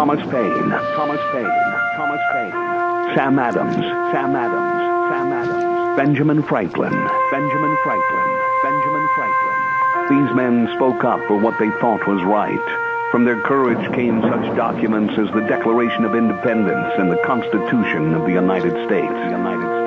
Thomas Paine, Thomas Paine, Thomas Paine, Sam Adams, Sam Adams, Sam Adams, Benjamin Franklin, Benjamin Franklin, Benjamin Franklin. These men spoke up for what they thought was right. From their courage came such documents as the Declaration of Independence and the Constitution of the United States.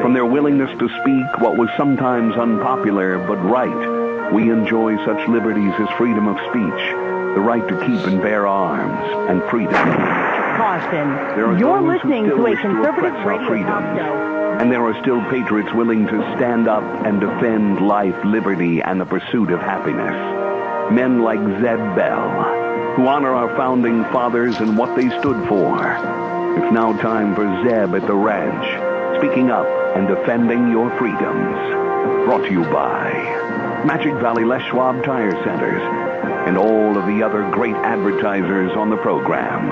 From their willingness to speak what was sometimes unpopular but right, we enjoy such liberties as freedom of speech, the right to keep and bear arms, and freedom. Caution. You're listening to a conservative radio talk show. And there are still patriots willing to stand up and defend life, liberty, and the pursuit of happiness. Men like Zeb Bell, who honor our founding fathers and what they stood for. It's now time for Zeb at the Ranch, speaking up and defending your freedoms. Brought to you by Magic Valley Les Schwab Tire Centers and all of the other great advertisers on the program.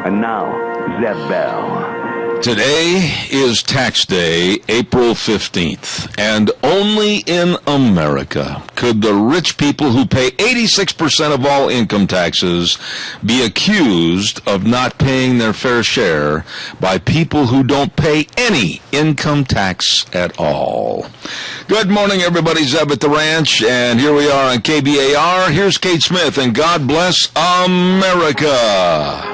And now, Zeb Bell. Today is tax day, April 15th, and only in America could the rich people who pay 86% of all income taxes be accused of not paying their fair share by people who don't pay any income tax at all. Good morning, everybody. Zeb at the Ranch, and here we are on KBAR. Here's Kate Smith, and God bless America.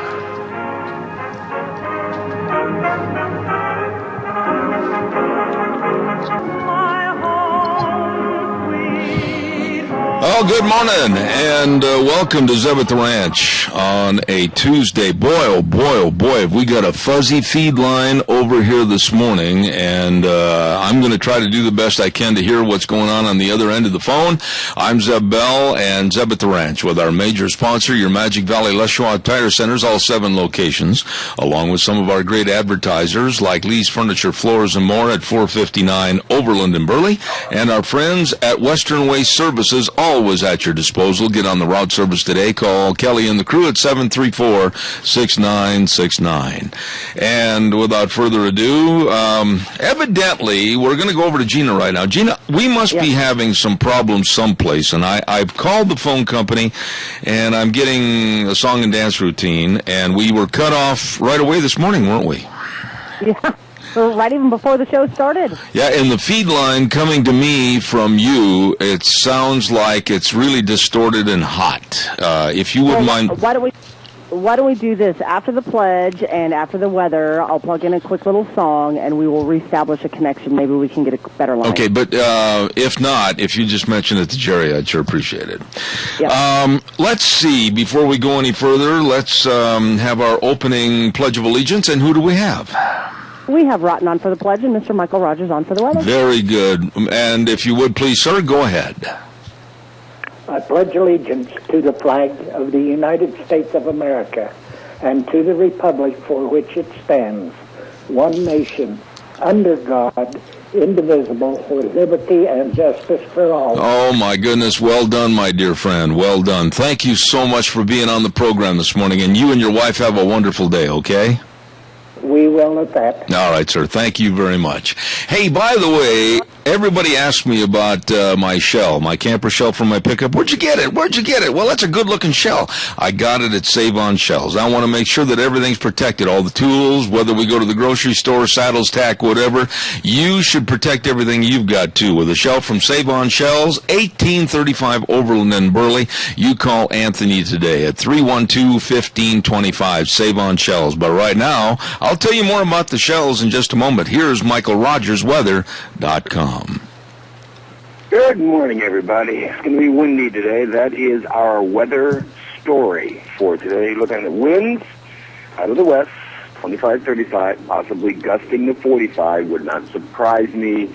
Well, good morning, and welcome to Zeb at the Ranch on a Tuesday. Boy, oh boy, have we got a fuzzy feed line over here this morning, and I'm going to try to do the best I can to hear what's going on the other end of the phone. I'm Zeb Bell, and Zeb at the Ranch with our major sponsor, your Magic Valley Les Schwab Tire Centers, all 7 locations, along with some of our great advertisers like Lee's Furniture, Floors, and More at 459 Overland in Burley, and our friends at Western Waste Services, always at your disposal. Get on the route service today. Call Kelly and the crew at 734-6969. And without further ado, evidently, we're going to go over to Gina right now. Gina, we must be having some problems someplace, and I've called the phone company, and I'm getting a song and dance routine, and we were cut off right away this morning, weren't we? Yeah. Right even before the show started. Yeah, and the feed line coming to me from you, it sounds like it's really distorted and hot. If you wouldn't mind... Why don't we do this? After the pledge and after the weather, I'll plug in a quick little song, and we will reestablish a connection. Maybe we can get a better line. Okay, but if not, if you just mention it to Jerry, I'd sure appreciate it. Yeah. Let's see. Before we go any further, let's have our opening Pledge of Allegiance, and who do we have? We have Rotten on for the pledge and Mr. Michael Rogers on for the weather. Very good. And if you would please, sir, go ahead. I pledge allegiance to the flag of the United States of America and to the republic for which it stands, one nation, under God, indivisible, with liberty and justice for all. Oh, my goodness. Well done, my dear friend. Well done. Thank you so much for being on the program this morning, and you and your wife have a wonderful day, okay? We will at that. All right, sir. Thank you very much. Hey, by the way, everybody asked me about my shell, my camper shell from my pickup. Where'd you get it? Well, that's a good-looking shell. I got it at Save On Shells. I want to make sure that everything's protected. All the tools, whether we go to the grocery store, saddles, tack, whatever, you should protect everything you've got, too. With a shell from Save On Shells, 1835 Overland in Burley. You call Anthony today at 312-1525, Save On Shells. But right now, I'll tell you more about the shells in just a moment. Here's MichaelRogersWeather.com. Good morning, everybody. It's going to be windy today. That is our weather story for today. Looking at winds out of the west, 25, 35, possibly gusting to 45. Would not surprise me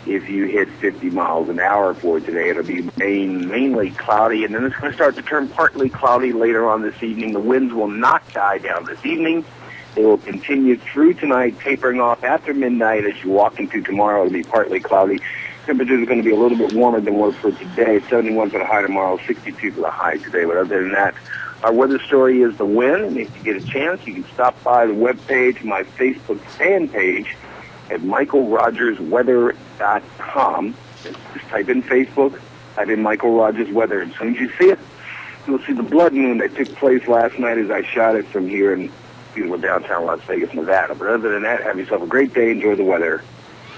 if you hit 50 miles an hour for today. It'll be mainly cloudy, and then it's going to start to turn partly cloudy later on this evening. The winds will not die down this evening. They will continue through tonight, tapering off after midnight. As you walk into tomorrow, it'll be partly cloudy. Temperatures are going to be a little bit warmer than what for today. 71 for the high tomorrow, 62 for the high today. But other than that, our weather story is the wind. And if you get a chance, you can stop by the webpage, my Facebook fan page at MichaelRogersWeather.com. Just type in Facebook, type in Michael Rogers Weather. As soon as you see it, You'll see the blood moon that took place last night as I shot it from here in beautiful downtown Las Vegas, Nevada. But other than that, have yourself a great day. Enjoy the weather.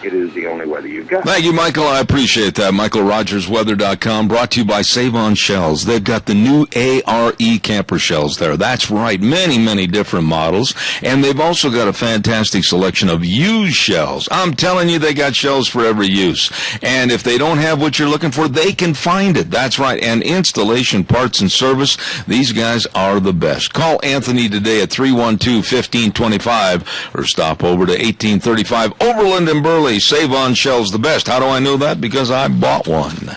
It is the only weather you've got. Thank you, Michael. I appreciate that. MichaelRogersWeather.com, brought to you by Save-On Shells. They've got the new ARE camper shells there. That's right, many, many different models. And they've also got a fantastic selection of used shells. I'm telling you, they got shells for every use. And if they don't have what you're looking for, they can find it. That's right. And installation, parts, and service, these guys are the best. Call Anthony today at 312-1525 or stop over to 1835 Overland in Burley. Save-On Shells, the best. How do I know that? Because I bought one.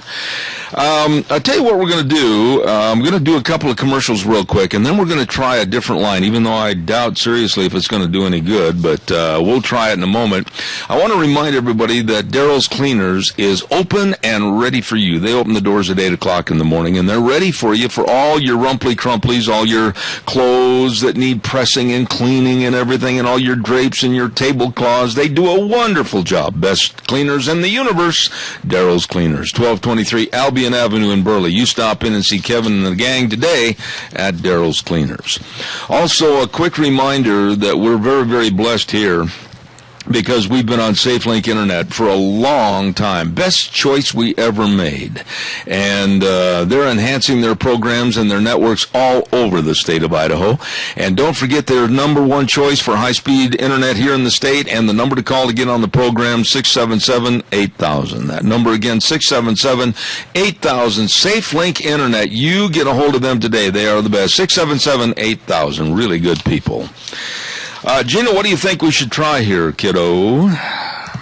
I'll tell you what we're going to do. I'm going to do a couple of commercials real quick, and then we're going to try a different line, even though I doubt seriously if it's going to do any good, but we'll try it in a moment. I want to remind everybody that Daryl's Cleaners is open and ready for you. They open the doors at 8 o'clock in the morning, and they're ready for you for all your rumply-crumplies, all your clothes that need pressing and cleaning and everything, and all your drapes and your tablecloths. They do a wonderful job. Best cleaners in the universe, Daryl's Cleaners, 1223 Albion Avenue in Burley. You stop in and see Kevin and the gang today at Daryl's Cleaners. Also, a quick reminder that we're very, very blessed here because we've been on SafeLink Internet for a long time. Best choice we ever made. And they're enhancing their programs and their networks all over the state of Idaho. And don't forget their number one choice for high-speed Internet here in the state, and the number to call to get on the program, 677-8000. That number again, 677-8000. SafeLink Internet. You get a hold of them today. They are the best. 677-8000. Really good people. Gina, what do you think we should try here, kiddo?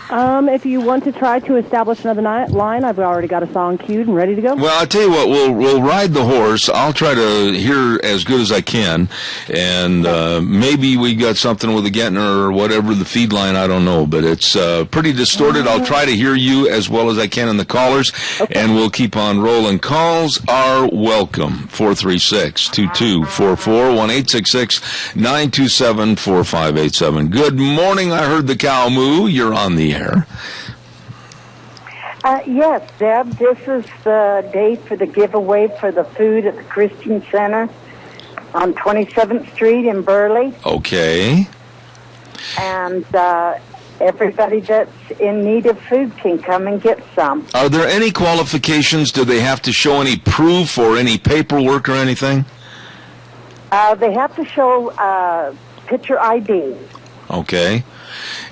If you want to try to establish another line, I've already got a song queued and ready to go. Well, I'll tell you what, we'll ride the horse. I'll try to hear as good as I can, and maybe we got something with the Gettner or whatever, the feed line, I don't know, but it's pretty distorted. I'll try to hear you as well as I can in the callers, and we'll keep on rolling. Calls are welcome, 436-2244, 1-866-927-4587. Good morning, I heard the cow moo. You're on the air. Yes, Deb, this is the day for the giveaway for the food at the Christian Center on 27th Street in Burley. Okay. And everybody that's in need of food can come and get some. Are there any qualifications? Do they have to show any proof or any paperwork or anything? They have to show picture ID. Okay.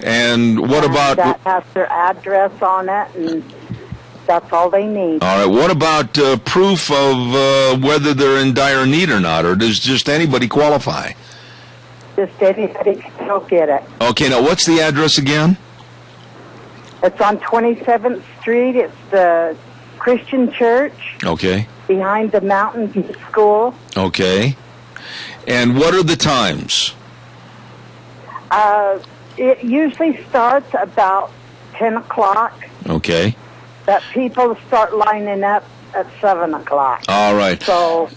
And what about... that has their address on it, and that's all they need. All right. What about proof of whether they're in dire need or not, or does just anybody qualify? Just anybody can still get it. Okay. Now, what's the address again? It's on 27th Street. It's the Christian Church. Okay. Behind the Mountain View School. Okay. And what are the times? It usually starts about 10 o'clock. Okay. But people start lining up at 7 o'clock. All right. So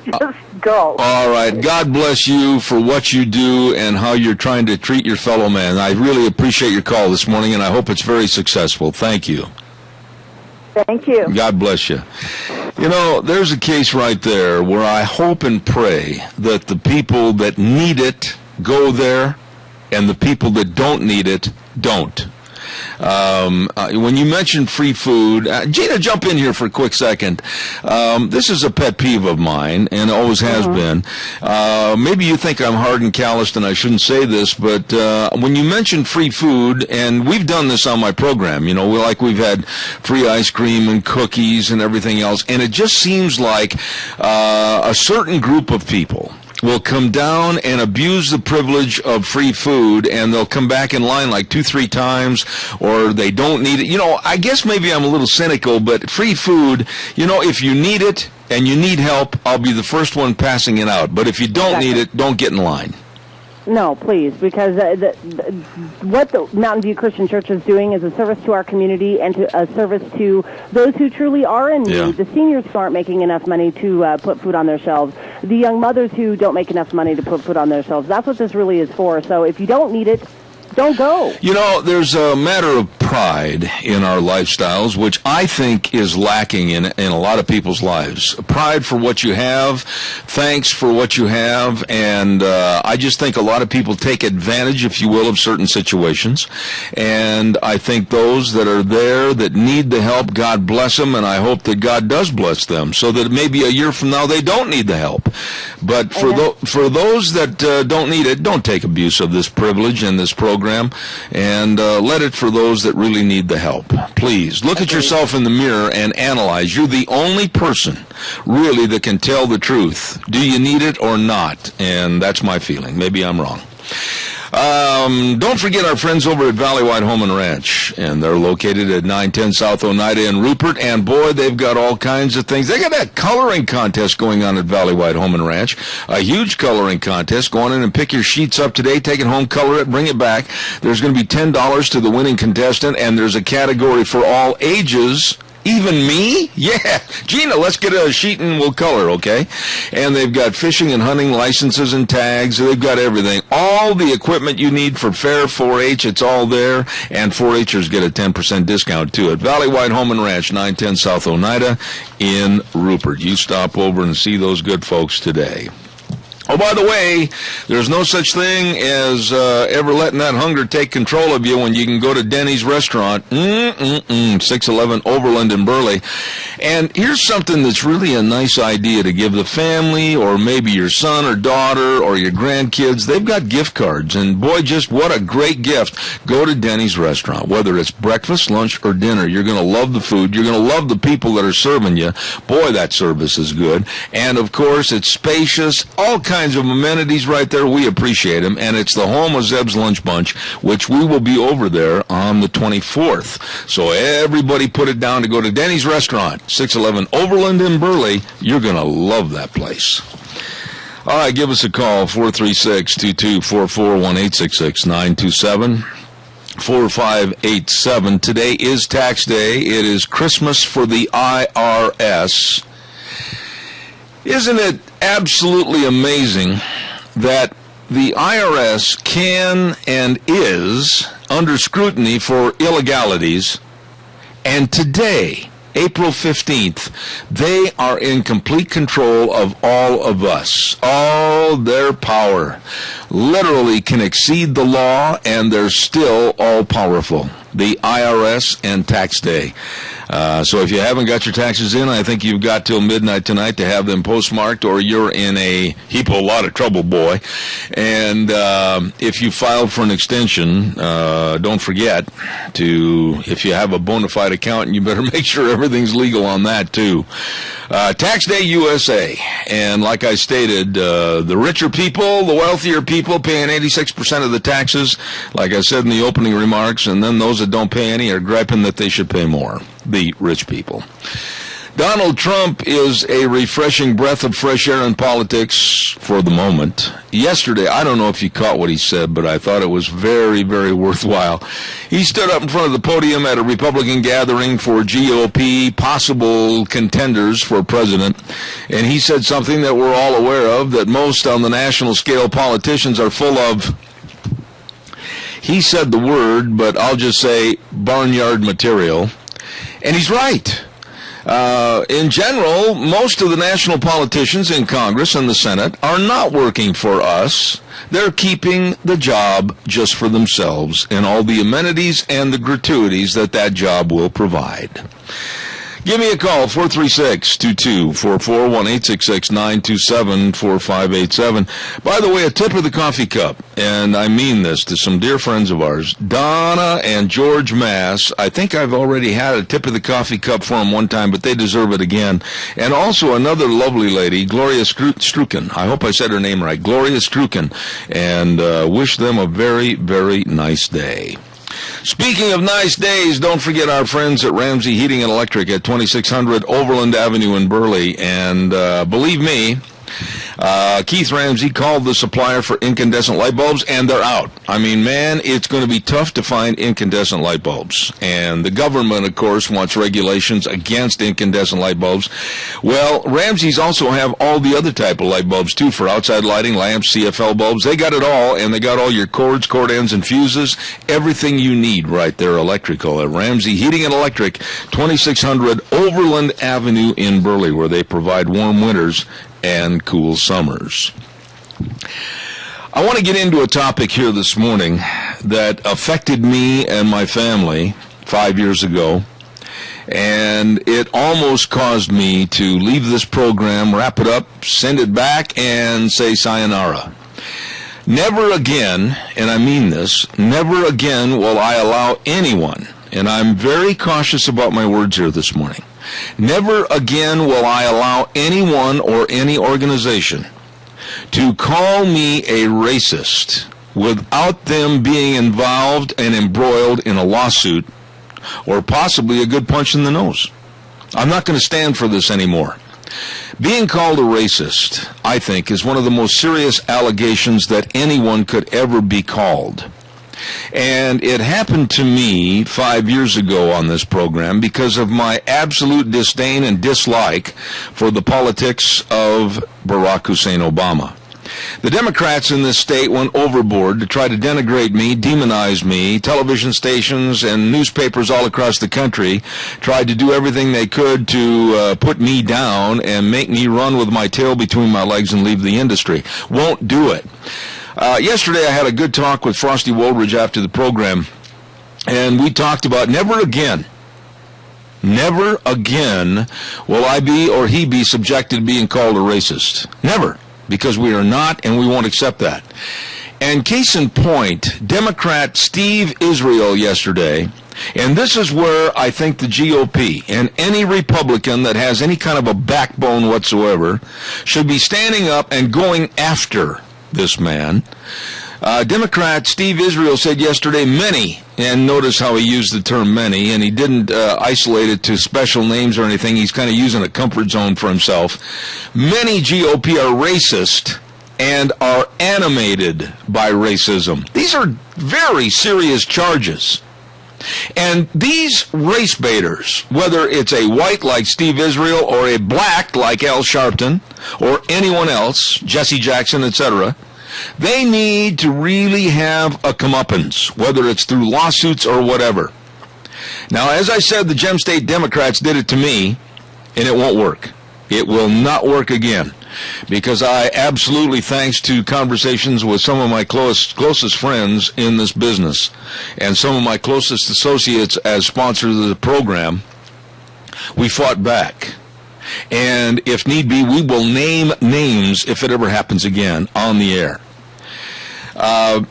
just go. All right. God bless you for what you do and how you're trying to treat your fellow man. I really appreciate your call this morning, and I hope it's very successful. Thank you. Thank you. God bless you. You know, there's a case right there where I hope and pray that the people that need it go there, and the people that don't need it don't. When you mention free food, Gina, jump in here for a quick second. This is a pet peeve of mine, and always has been. Maybe you think I'm hard and calloused, and I shouldn't say this, but when you mention free food, and we've done this on my program, you know, we've had free ice cream and cookies and everything else, and it just seems like a certain group of people will come down and abuse the privilege of free food, and they'll come back in line like 2-3 times, or they don't need it. You know, I guess maybe I'm a little cynical, but free food, you know, if you need it and you need help, I'll be the first one passing it out. But if you don't need it, don't get in line. No, please, because what the Mountain View Christian Church is doing is a service to our community and a service to those who truly are in need. Yeah. The seniors who aren't making enough money to put food on their shelves. The young mothers who don't make enough money to put food on their shelves. That's what this really is for. So if you don't need it, don't go. You know, there's a matter of pride in our lifestyles, which I think is lacking in a lot of people's lives. Pride for what you have, thanks for what you have, and I just think a lot of people take advantage, if you will, of certain situations. And I think those that are there that need the help, God bless them, and I hope that God does bless them, so that maybe a year from now they don't need the help. But for those that don't need it, don't take abuse of this privilege and this program, and let it for those that really need the help. Please, look at yourself in the mirror and analyze. You're the only person, really, that can tell the truth. Do you need it or not? And that's my feeling. Maybe I'm wrong. Don't forget our friends over at Valleywide Home and Ranch, and they're located at 910 South Oneida in Rupert, and boy, they've got all kinds of things. They got that coloring contest going on at Valleywide Home and Ranch, a huge coloring contest. Go on in and pick your sheets up today, take it home, color it, bring it back. There's going to be $10 to the winning contestant, and there's a category for all ages. Even me? Yeah. Gina, let's get a sheet and we'll color, okay? And they've got fishing and hunting licenses and tags. They've got everything. All the equipment you need for fair 4-H, it's all there. And 4-Hers get a 10% discount, too, at Valleywide Home and Ranch, 910 South Oneida in Rupert. You stop over and see those good folks today. Oh, by the way, there's no such thing as ever letting that hunger take control of you when you can go to Denny's restaurant, 611 Overland in Burley. And here's something that's really a nice idea to give the family, or maybe your son or daughter or your grandkids. They've got gift cards, and boy, just what a great gift. Go to Denny's restaurant, whether it's breakfast, lunch, or dinner. You're going to love the food. You're going to love the people that are serving you. Boy, that service is good. And, of course, it's spacious, all kinds of amenities right there. We appreciate them, and it's the home of Zeb's Lunch Bunch, which we will be over there on the 24th. So everybody put it down to go to Denny's restaurant, 611 Overland in Burley. You're going to love that place. All right, give us a call, 436-2244, 1-866-927-4587. Today is tax day. It is Christmas for the IRS. Isn't it absolutely amazing that the IRS can and is under scrutiny for illegalities, and today, April 15th, they are in complete control of all of us. All their power literally can exceed the law, and they're still all-powerful. The IRS and tax day. So if you haven't got your taxes in, I think you've got till midnight tonight to have them postmarked, or you're in a lot of trouble, boy. And if you filed for an extension, don't forget to, if you have a bona fide accountant, you better make sure everything's legal on that, too. Tax Day USA. And like I stated, the richer people, the wealthier people paying 86% of the taxes, like I said in the opening remarks, and then those that don't pay any are griping that they should pay more. The rich people. Donald Trump is a refreshing breath of fresh air in politics for the moment. Yesterday, I don't know if you caught what he said, but I thought it was very, very worthwhile. He stood up in front of the podium at a Republican gathering for GOP possible contenders for president, and he said something that we're all aware of, that most on the national scale politicians are full of. He said the word, but I'll just say barnyard material. And he's right. In general, most of the national politicians in Congress and the Senate are not working for us. They're keeping the job just for themselves and all the amenities and the gratuities that job will provide. Give me a call, 436-2244, 1-866-927-4587. By the way, a tip of the coffee cup, and I mean this to some dear friends of ours, Donna and George Mass. I think I've already had a tip of the coffee cup for them one time, but they deserve it again. And also another lovely lady, Gloria Struken. I hope I said her name right, Gloria Struken, and wish them a very, very nice day. Speaking of nice days, don't forget our friends at Ramsey Heating and Electric at 2600 Overland Avenue in Burley. And believe me, Keith Ramsey called the supplier for incandescent light bulbs, and they're out. I mean, man, it's going to be tough to find incandescent light bulbs. And the government, of course, wants regulations against incandescent light bulbs. Well, Ramsey's also have all the other type of light bulbs, too, for outside lighting, lamps, CFL bulbs. They got it all, and they got all your cords, cord ends, and fuses. Everything you need right there electrical at Ramsey Heating and Electric, 2600 Overland Avenue in Burley, where they provide warm winters and cool summers. I want to get into a topic here this morning that affected me and my family 5 years ago, and it almost caused me to leave this program, wrap it up, send it back, and say sayonara. Never again, and I mean this, never again will I allow anyone, and I'm very cautious about my words here this morning, never again will I allow anyone or any organization to call me a racist without them being involved and embroiled in a lawsuit or possibly a good punch in the nose. I'm not going to stand for this anymore. Being called a racist, I think, is one of the most serious allegations that anyone could ever be called. And it happened to me 5 years ago on this program because of my absolute disdain and dislike for the politics of Barack Hussein Obama. The Democrats in this state went overboard to try to denigrate me, demonize me. Television stations and newspapers all across the country tried to do everything they could to put me down and make me run with my tail between my legs and leave the industry. Won't do it. Yesterday I had a good talk with Frosty Woldridge after the program, and we talked about never again will I be or he be subjected to being called a racist. Never, because we are not, and we won't accept that. And case in point, Democrat Steve Israel yesterday, and this is where I think the GOP and any Republican that has any kind of a backbone whatsoever should be standing up and going after this man. Democrat Steve Israel said yesterday many, and notice how he used the term many, and he didn't isolate it to special names or anything. He's kind of using a comfort zone for himself. Many GOP are racist and are animated by racism. These are very serious charges. And these race baiters, whether it's a white like Steve Israel or a black like Al Sharpton or anyone else, Jesse Jackson, etc., they need to really have a comeuppance, whether it's through lawsuits or whatever. Now, as I said, the Gem State Democrats did it to me, and it won't work. It will not work again, because I absolutely, thanks to conversations with some of my closest friends in this business and some of my closest associates as sponsors of the program, we fought back. And if need be, we will name names if it ever happens again on the air.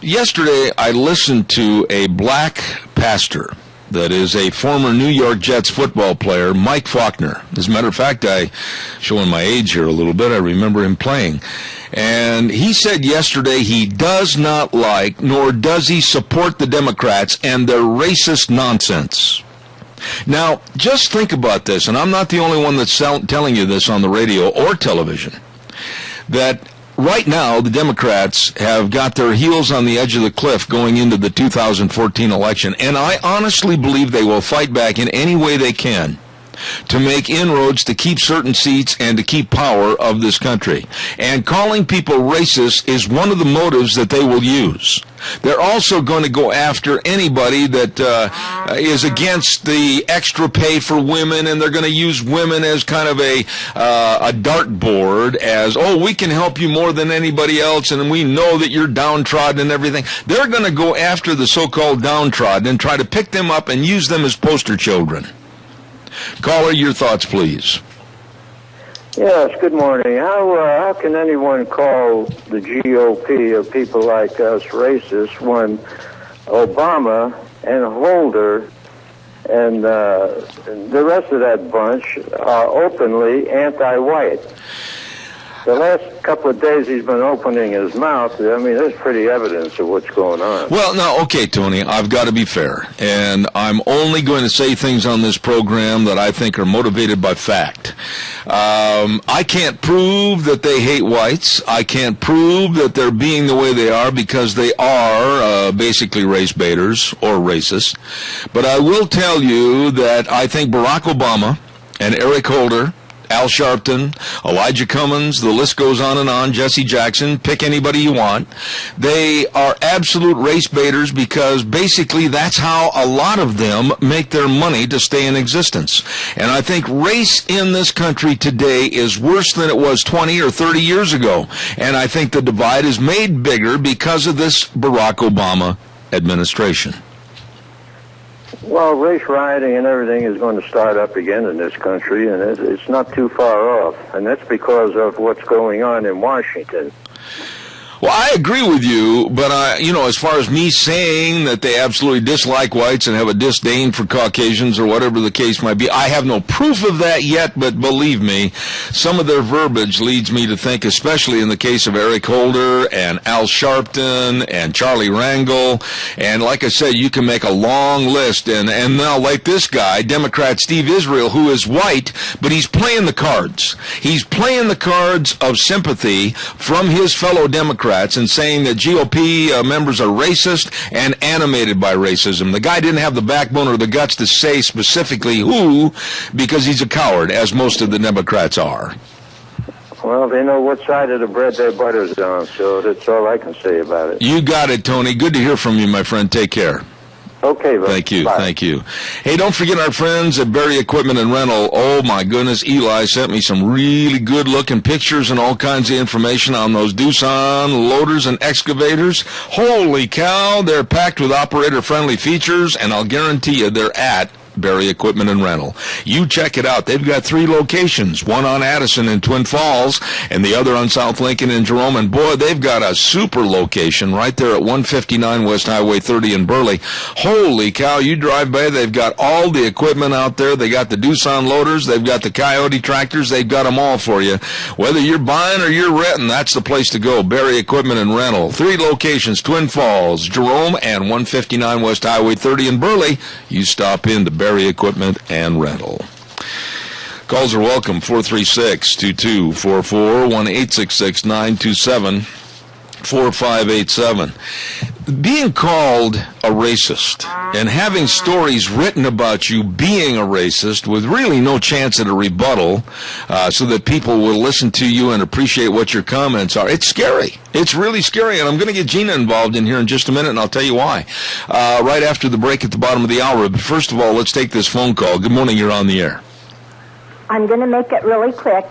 Yesterday, I listened to a black pastor that is a former New York Jets football player, Mike Faulkner. As a matter of fact, showing my age here a little bit, I remember him playing. And he said yesterday he does not like, nor does he support the Democrats and their racist nonsense. Now, just think about this, and I'm not the only one that's telling you this on the radio or television, that right now the Democrats have got their heels on the edge of the cliff going into the 2014 election, and I honestly believe they will fight back in any way they can to make inroads to keep certain seats and to keep power of this country. And calling people racist is one of the motives that they will use. They're also going to go after anybody that is against the extra pay for women, and they're going to use women as kind of a dartboard as, oh, we can help you more than anybody else, and we know that you're downtrodden and everything. They're going to go after the so-called downtrodden and try to pick them up and use them as poster children. Caller, your thoughts, please. Yes, good morning. How can anyone call the GOP or people like us racist when Obama and Holder and the rest of that bunch are openly anti-white? The last couple of days he's been opening his mouth, I mean, there's pretty evidence of what's going on. Well, now, okay, Tony, I've got to be fair, and I'm only going to say things on this program that I think are motivated by fact. I can't prove that they hate whites. I can't prove that they're being the way they are because they are basically race baiters or racists. But I will tell you that I think Barack Obama and Eric Holder, Al Sharpton, Elijah Cummings, the list goes on, Jesse Jackson, pick anybody you want. They are absolute race baiters because basically that's how a lot of them make their money to stay in existence. And I think race in this country today is worse than it was 20 or 30 years ago. And I think the divide is made bigger because of this Barack Obama administration. Well, race rioting and everything is going to start up again in this country, and it's not too far off. And that's because of what's going on in Washington. Well, I agree with you, but as far as me saying that they absolutely dislike whites and have a disdain for Caucasians or whatever the case might be, I have no proof of that yet, but believe me, some of their verbiage leads me to think, especially in the case of Eric Holder and Al Sharpton and Charlie Rangel, and like I said, you can make a long list, and now like this guy, Democrat Steve Israel, who is white, but he's playing the cards. He's playing the cards of sympathy from his fellow Democrats and saying that GOP members are racist and animated by racism. The guy didn't have the backbone or the guts to say specifically who, because he's a coward, as most of the Democrats are. Well, they know what side of the bread their butter's on, so that's all I can say about it. You got it, Tony. Good to hear from you, my friend. Take care. Okay, bud. Thank you. Bye. Thank you. Hey, don't forget our friends at Berry Equipment and Rental. Oh, my goodness. Eli sent me some really good-looking pictures and all kinds of information on those Doosan loaders and excavators. Holy cow, they're packed with operator-friendly features, and I'll guarantee you they're at Berry Equipment and Rental. You check it out. They've got 3 locations, one on Addison in Twin Falls and the other on South Lincoln in Jerome. And boy, they've got a super location right there at 159 West Highway 30 in Burley. Holy cow, you drive by, they've got all the equipment out there. They got the Doosan loaders, they've got the Coyote tractors, they've got them all for you. Whether you're buying or you're renting, that's the place to go. Berry Equipment and Rental. 3 locations, Twin Falls, Jerome, and 159 West Highway 30 in Burley. You stop in to Berry Equipment and Rental. Calls are welcome, 436-2244, 1-866-927-4587. Being called a racist and having stories written about you being a racist with really no chance at a rebuttal so that people will listen to you and appreciate what your comments are, it's scary. It's really scary, and I'm going to get Gina involved in here in just a minute, and I'll tell you why. Right after the break at the bottom of the hour. But first of all, let's take this phone call. Good morning, you're on the air. I'm going to make it really quick.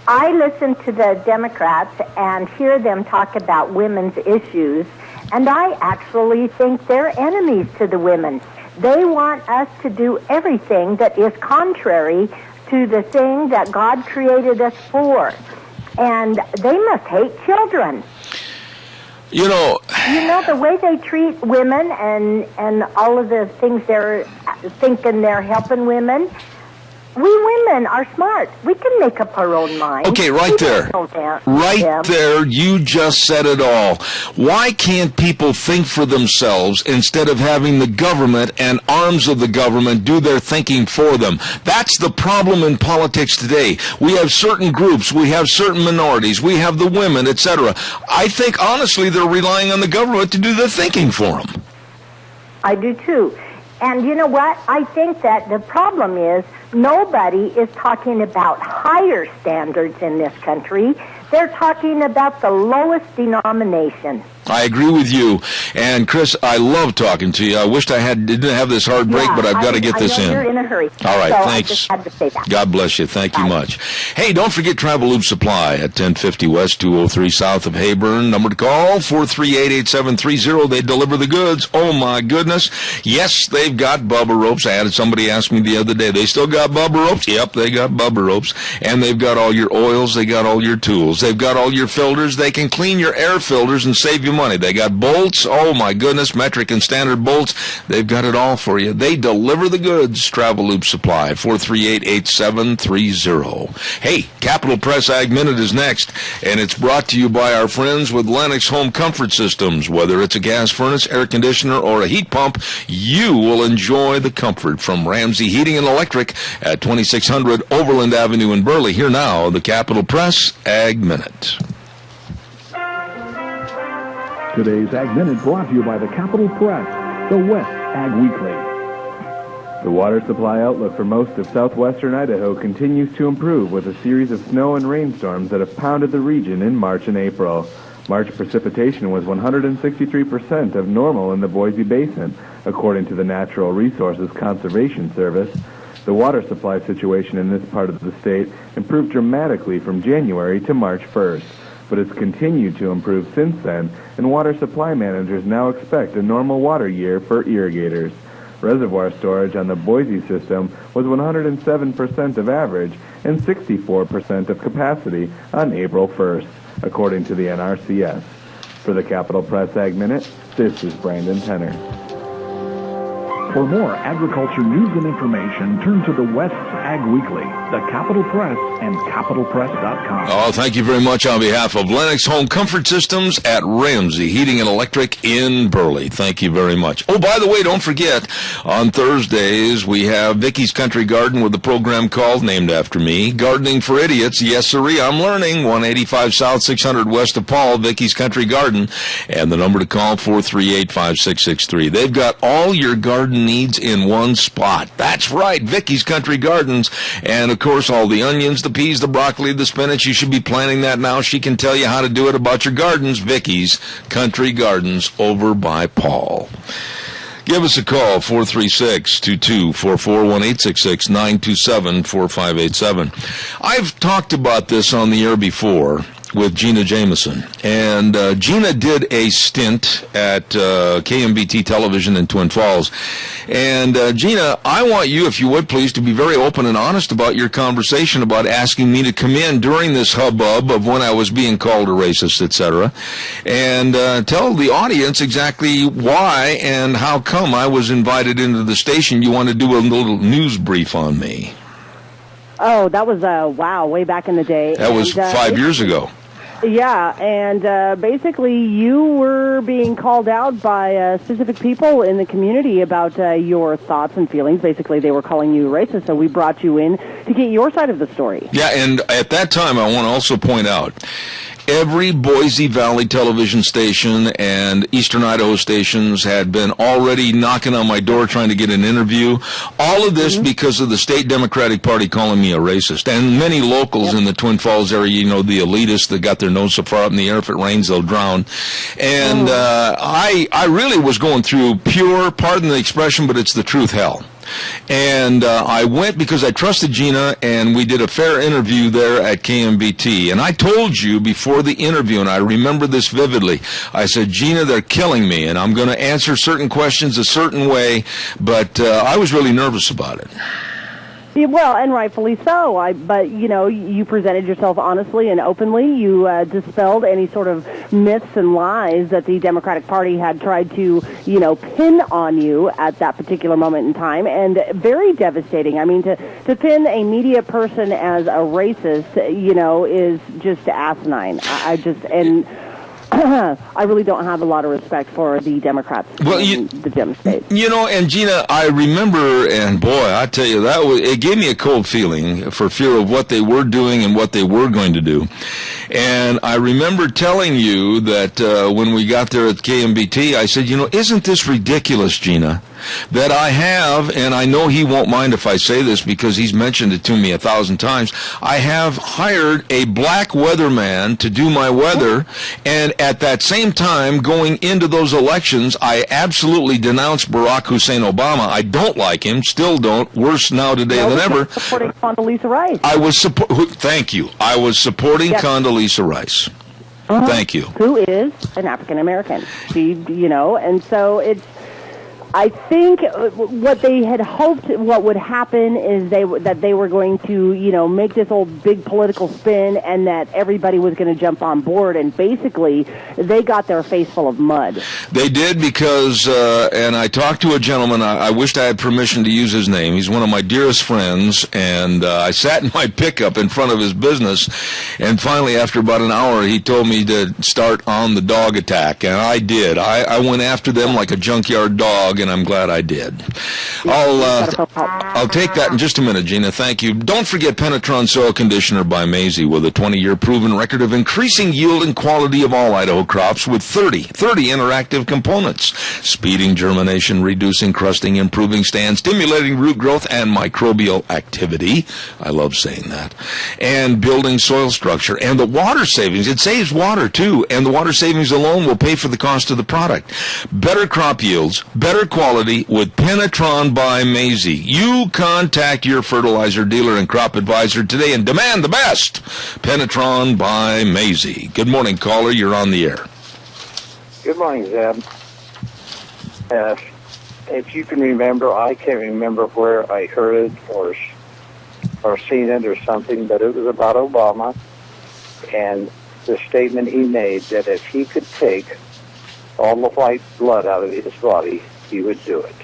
I listen to the Democrats and hear them talk about women's issues, and I actually think they're enemies to the women. They want us to do everything that is contrary to the thing that God created us for. And they must hate children. You know, the way they treat women and all of the things they're thinking they're helping women. We women are smart. We can make up our own mind. Okay, right there. Right there, you just said it all. Why can't people think for themselves instead of having the government and arms of the government do their thinking for them? That's the problem in politics today. We have certain groups, we have certain minorities, we have the women, etc. I think, honestly, they're relying on the government to do the thinking for them. I do, too. And you know what? I think that the problem is nobody is talking about higher standards in this country. They're talking about the lowest denomination. I agree with you. And, Chris, I love talking to you. I wished I didn't have this hard break, but I've got to get this in. You're in a hurry. All right, so thanks. I just had to say that. God bless you. Thank you much. Hey, don't forget Travel Loop Supply at 1050 West, 203 South of Hayburn. Number to call, 438-8730. They deliver the goods. Oh, my goodness. Yes, they've got Bubba ropes. I had somebody ask me the other day, they still got Bubba ropes? Yep, they got Bubba ropes. And they've got all your oils. They got all your tools. Chemicals. They've got all your filters. They can clean your air filters and save you money. They got bolts. Oh, my goodness, metric and standard bolts. They've got it all for you. They deliver the goods. Travel Loop Supply, 438-8730. Hey, Capital Press Ag Minute is next, and it's brought to you by our friends with Lennox Home Comfort Systems. Whether it's a gas furnace, air conditioner, or a heat pump, you will enjoy the comfort from Ramsey Heating and Electric at 2600 Overland Avenue in Burley. Here now, the Capital Press Ag Minute. Today's Ag Minute brought to you by the Capital Press, the West Ag Weekly. The water supply outlook for most of southwestern Idaho continues to improve with a series of snow and rainstorms that have pounded the region in March and April. March precipitation was 163% of normal in the Boise Basin, according to the Natural Resources Conservation Service. The water supply situation in this part of the state improved dramatically from January to March 1st, but it's continued to improve since then, and water supply managers now expect a normal water year for irrigators. Reservoir storage on the Boise system was 107% of average and 64% of capacity on April 1st, according to the NRCS. For the Capital Press Ag Minute, this is Brandon Tenner. For more agriculture news and information, turn to the West Ag Weekly, the Capital Press, and capitalpress.com. Oh, thank you very much on behalf of Lennox Home Comfort Systems at Ramsey Heating and Electric in Burley. Thank you very much. Oh, by the way, don't forget, on Thursdays, we have Vicky's Country Garden with a program called, named after me, Gardening for Idiots. Yes, sirree, I'm learning. 185 South, 600 West of Paul, Vicky's Country Garden. And the number to call, 438-5663. They've got all your garden needs in one spot. That's right, Vicky's Country Gardens. And, of course, all the onions, the peas, the broccoli, the spinach. You should be planting that now. She can tell you how to do it about your gardens. Vicky's Country Gardens over by Paul. Give us a call, 436-2244, 1-866-927-4587. I've talked about this on the air before with Gina Jameson. And Gina did a stint at KMBT Television in Twin Falls. And Gina, I want you, if you would please, to be very open and honest about your conversation about asking me to come in during this hubbub of when I was being called a racist, etc. And tell the audience exactly why and how come I was invited into the station. You want to do a little news brief on me. Oh, that was, way back in the day. That was 5 years ago. Yeah, and basically you were being called out by specific people in the community about your thoughts and feelings. Basically, they were calling you racist, so we brought you in to get your side of the story. Yeah, and at that time, I want to also point out, every Boise Valley television station and Eastern Idaho stations had been already knocking on my door trying to get an interview. All of this because of the state Democratic Party calling me a racist. And many locals in the Twin Falls area, you know, the elitists that got their nose so far up in the air, if it rains, they'll drown. And I really was going through pure, pardon the expression, but it's the truth, hell. And I went because I trusted Gina, and we did a fair interview there at KMBT. And I told you before the interview, and I remember this vividly, I said, Gina, they're killing me, and I'm going to answer certain questions a certain way, but I was really nervous about it. Yeah, well, and rightfully so. But, you know, you presented yourself honestly and openly. You dispelled any sort of myths and lies that the Democratic Party had tried to, you know, pin on you at that particular moment in time. And very devastating. I mean, to pin a media person as a racist, you know, is just asinine. I really don't have a lot of respect for the Democrats in the Dem states. You know, and Gina, I remember, and boy, I tell you, it gave me a cold feeling for fear of what they were doing and what they were going to do. And I remember telling you that when we got there at KMBT, I said, you know, isn't this ridiculous, Gina, that I have, and I know he won't mind if I say this because he's mentioned it to me 1,000 times, I have hired a black weatherman to do my weather, and at that same time, going into those elections, I absolutely denounced Barack Hussein Obama. I don't like him, still don't, worse now today than ever. Supporting Condoleezza Rice. Thank you. I was supporting Condoleezza Rice. Thank you. Who is an African American. You know, and so it's, I think what they had hoped what would happen is that they were going to, make this old big political spin and that everybody was going to jump on board, and basically they got their face full of mud. They did because, and I talked to a gentleman, I wished I had permission to use his name. He's one of my dearest friends, and I sat in my pickup in front of his business, and finally after about an hour he told me to start on the dog attack, and I did. I went after them like a junkyard dog, and I'm glad I did. I'll take that in just a minute, Gina. Thank you. Don't forget Penetron Soil Conditioner by Maisie, with a 20-year proven record of increasing yield and quality of all Idaho crops with 30 interactive components: speeding germination, reducing crusting, improving stand, stimulating root growth and microbial activity. I love saying that. And building soil structure. And the water savings. It saves water, too. And the water savings alone will pay for the cost of the product. Better crop yields, better quality with Penetron by Maisie. You contact your fertilizer dealer and crop advisor today and demand the best. Penetron by Maisie. Good morning, caller. You're on the air. Good morning, Zeb. If you can remember, I can't remember where I heard it or seen it or something, but it was about Obama and the statement he made that if he could take all the white blood out of his body, he would do it.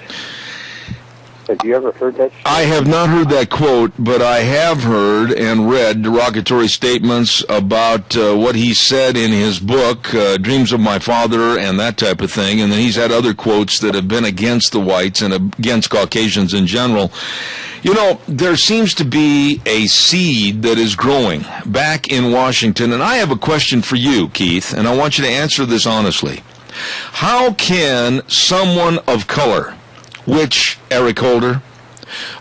Have you ever heard that statement? I have not heard that quote, but I have heard and read derogatory statements about what he said in his book, Dreams of My Father, and that type of thing. And then he's had other quotes that have been against the whites and against Caucasians in general. There seems to be a seed that is growing back in Washington. And I have a question for you, Keith, and I want you to answer this honestly. How can someone of color, which Eric Holder,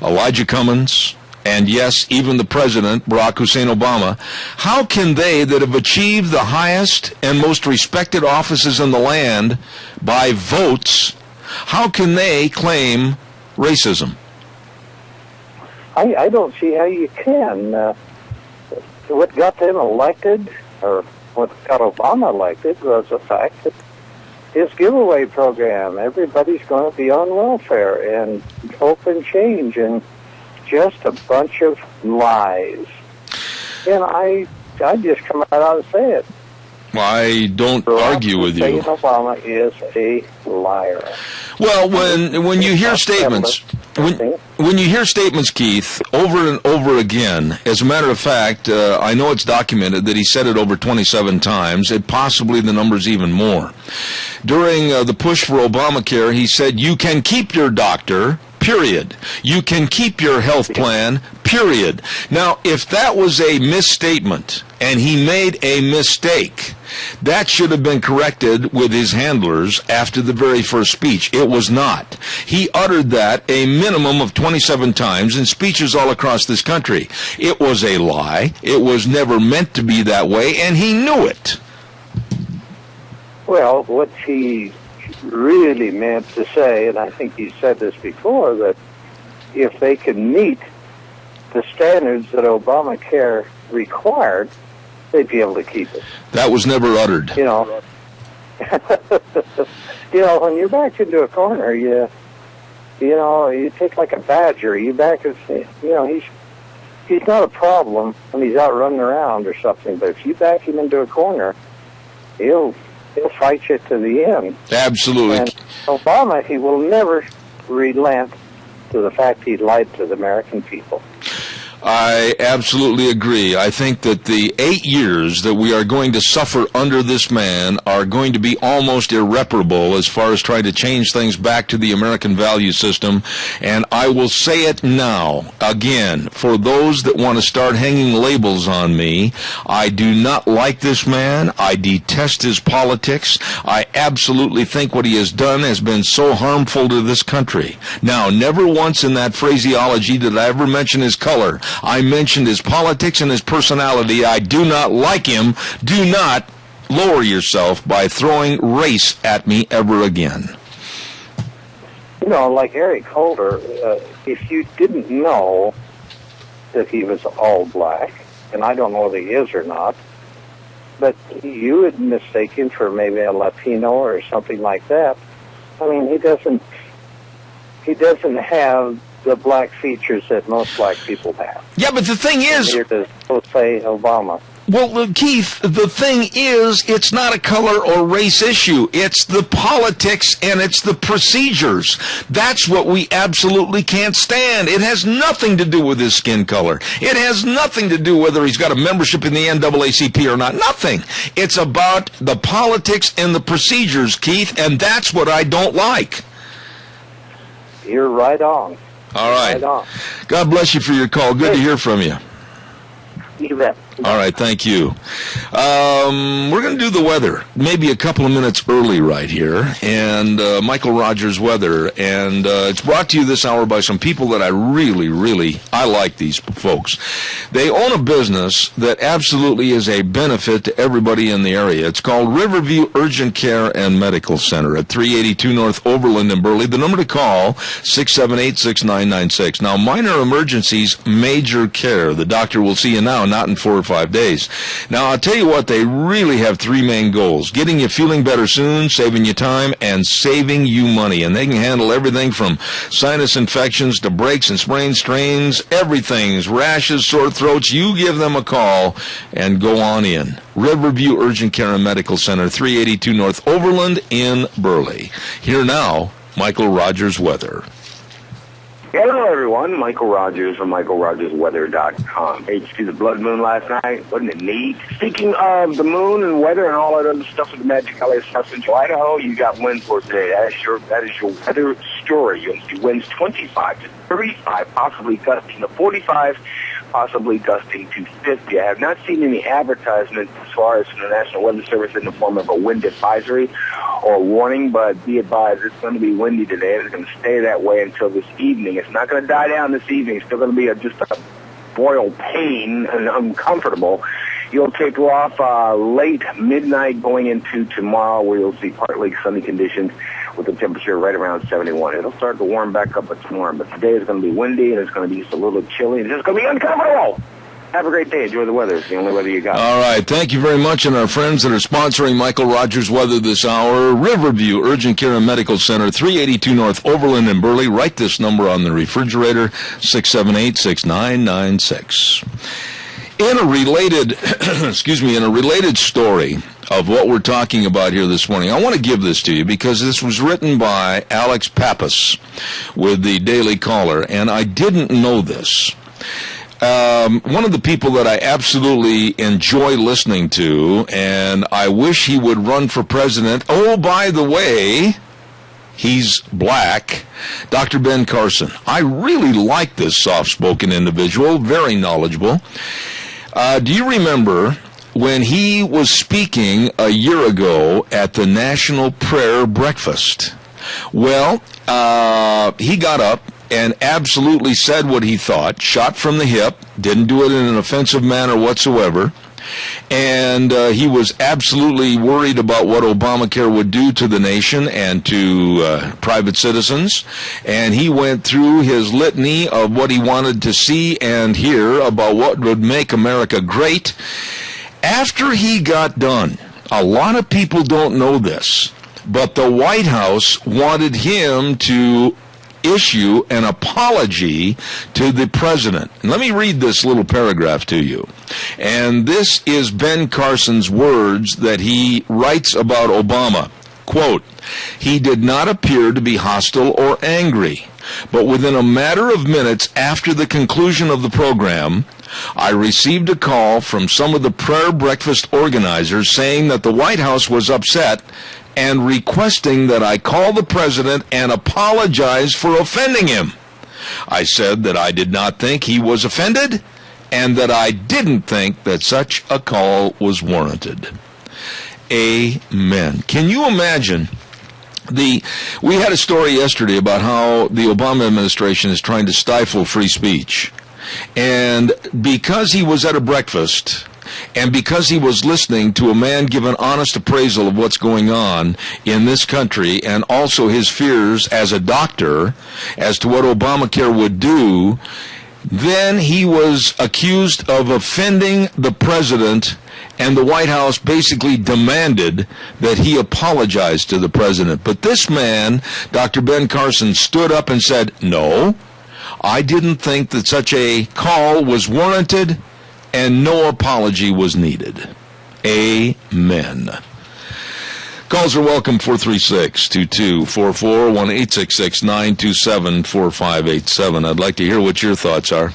Elijah Cummings, and yes, even the president, Barack Hussein Obama, how can they that have achieved the highest and most respected offices in the land by votes, how can they claim racism? I don't see how you can. What got them elected, or what got Obama elected, was the fact that his giveaway program, everybody's going to be on welfare and hope and change, and just a bunch of lies. And I just come out and say it. I don't argue with you. Obama is a liar. Well, when you hear statements, when you hear statements, Keith, over and over again, as a matter of fact, I know it's documented that he said it over 27 times, and possibly the number's even more. During the push for Obamacare, he said, you can keep your doctor, period. You can keep your health plan, period. Now, if that was a misstatement and he made a mistake, that should have been corrected with his handlers after the very first speech. It was not. He uttered that a minimum of 27 times in speeches all across this country. It was a lie. It was never meant to be that way, and he knew it. Well, what he really meant to say, and I think he said this before, that if they can meet the standards that Obamacare required, they'd be able to keep it. That was never uttered. When you're backed into a corner, you take like a badger. You back and he's not a problem when he's out running around or something. But if you back him into a corner, he'll fight you to the end. Absolutely. And Obama, he will never relent to the fact he lied to the American people. I absolutely agree. I think that the 8 years that we are going to suffer under this man are going to be almost irreparable as far as trying to change things back to the American value system. And I will say it now, again, for those that want to start hanging labels on me, I do not like this man. I detest his politics. I absolutely think what he has done has been so harmful to this country. Now, never once in that phraseology did I ever mention his color. I mentioned his politics and his personality. I do not like him. Do not lower yourself by throwing race at me ever again. Like Eric Holder, if you didn't know that he was all black, and I don't know whether he is or not, but you would mistake him for maybe a Latino or something like that. I mean, he doesn't he doesn't have the black features that most black people have. Yeah, but the thing is... Neither does Jose Obama. Well, Keith, the thing is, it's not a color or race issue. It's the politics and it's the procedures. That's what we absolutely can't stand. It has nothing to do with his skin color. It has nothing to do whether he's got a membership in the NAACP or not. Nothing. It's about the politics and the procedures, Keith, and that's what I don't like. You're right on. All right. Right on. God bless you for your call. Good to hear from you. You bet. All right, thank you. We're going to do the weather, maybe a couple of minutes early right here, and Michael Rogers weather, and it's brought to you this hour by some people that I like these folks. They own a business that absolutely is a benefit to everybody in the area. It's called Riverview Urgent Care and Medical Center at 382 North Overland in Burley. The number to call, 678-6996. Now, minor emergencies, major care. The doctor will see you now, not in 4 or 5 days. Now, I'll tell you what, they really have three main goals: getting you feeling better soon, saving you time, and saving you money. And they can handle everything from sinus infections to breaks and sprains, strains, everything's rashes, sore throats. You give them a call and go on in. Riverview Urgent Care and Medical Center, 382 North Overland in Burley. Here now, Michael Rogers weather. Hello, everyone. Michael Rogers from MichaelRogersWeather.com. HT the blood moon last night. Wasn't it neat? Speaking of the moon and weather and all that other stuff with the Magic Valley of South Central Idaho, you got wind for today. That is your weather story. You'll see winds 25 to 35, possibly gusting to 45, possibly gusting to 50. I have not seen any advertisements as far as from the National Weather Service in the form of a wind advisory or warning, but be advised, it's going to be windy today. It's going to stay that way until this evening. It's not going to die down this evening. It's still going to be just a boil pain and uncomfortable. You'll take off late midnight going into tomorrow, where you'll see partly sunny conditions with the temperature right around 71. It'll start to warm back up tomorrow, but today is going to be windy and it's going to be just a little chilly. It's just going to be uncomfortable. Have a great day. Enjoy the weather. It's the only weather you got. All right. Thank you very much. And our friends that are sponsoring Michael Rogers Weather this hour, Riverview Urgent Care and Medical Center, 382 North Overland in Burley. Write this number on the refrigerator, 678-6996. In a related, in a related story of what we're talking about here this morning, I want to give this to you because this was written by Alex Pappas with the Daily Caller, and I didn't know this. One of the people that I absolutely enjoy listening to, and I wish he would run for president. Oh, by the way, he's black, Dr. Ben Carson. I really like this soft-spoken individual, very knowledgeable. Do you remember when he was speaking a year ago at the National Prayer Breakfast? Well, he got up and absolutely said what he thought, shot from the hip, didn't do it in an offensive manner whatsoever, and he was absolutely worried about what Obamacare would do to the nation and to private citizens, and he went through his litany of what he wanted to see and hear about what would make America great. After he got done, a lot of people don't know this, but the White House wanted him to issue an apology to the president. And let me read this little paragraph to you. And this is Ben Carson's words that he writes about Obama. Quote, "He did not appear to be hostile or angry, but within a matter of minutes after the conclusion of the program, I received a call from some of the prayer breakfast organizers saying that the White House was upset and requesting that I call the president and apologize for offending him. I said that I did not think he was offended and that I didn't think that such a call was warranted." Amen. Can you imagine? We had a story yesterday about how the Obama administration is trying to stifle free speech. And because he was at a breakfast, and because he was listening to a man give an honest appraisal of what's going on in this country, and also his fears as a doctor as to what Obamacare would do, Then he was accused of offending the president, and the White House basically demanded that he apologize to the president. But this man, Dr. Ben Carson, stood up and said, no, I didn't think that such a call was warranted, and no apology was needed. Amen. Calls are welcome, 436-2244, 1-866-927-4587. I'd like to hear what your thoughts are.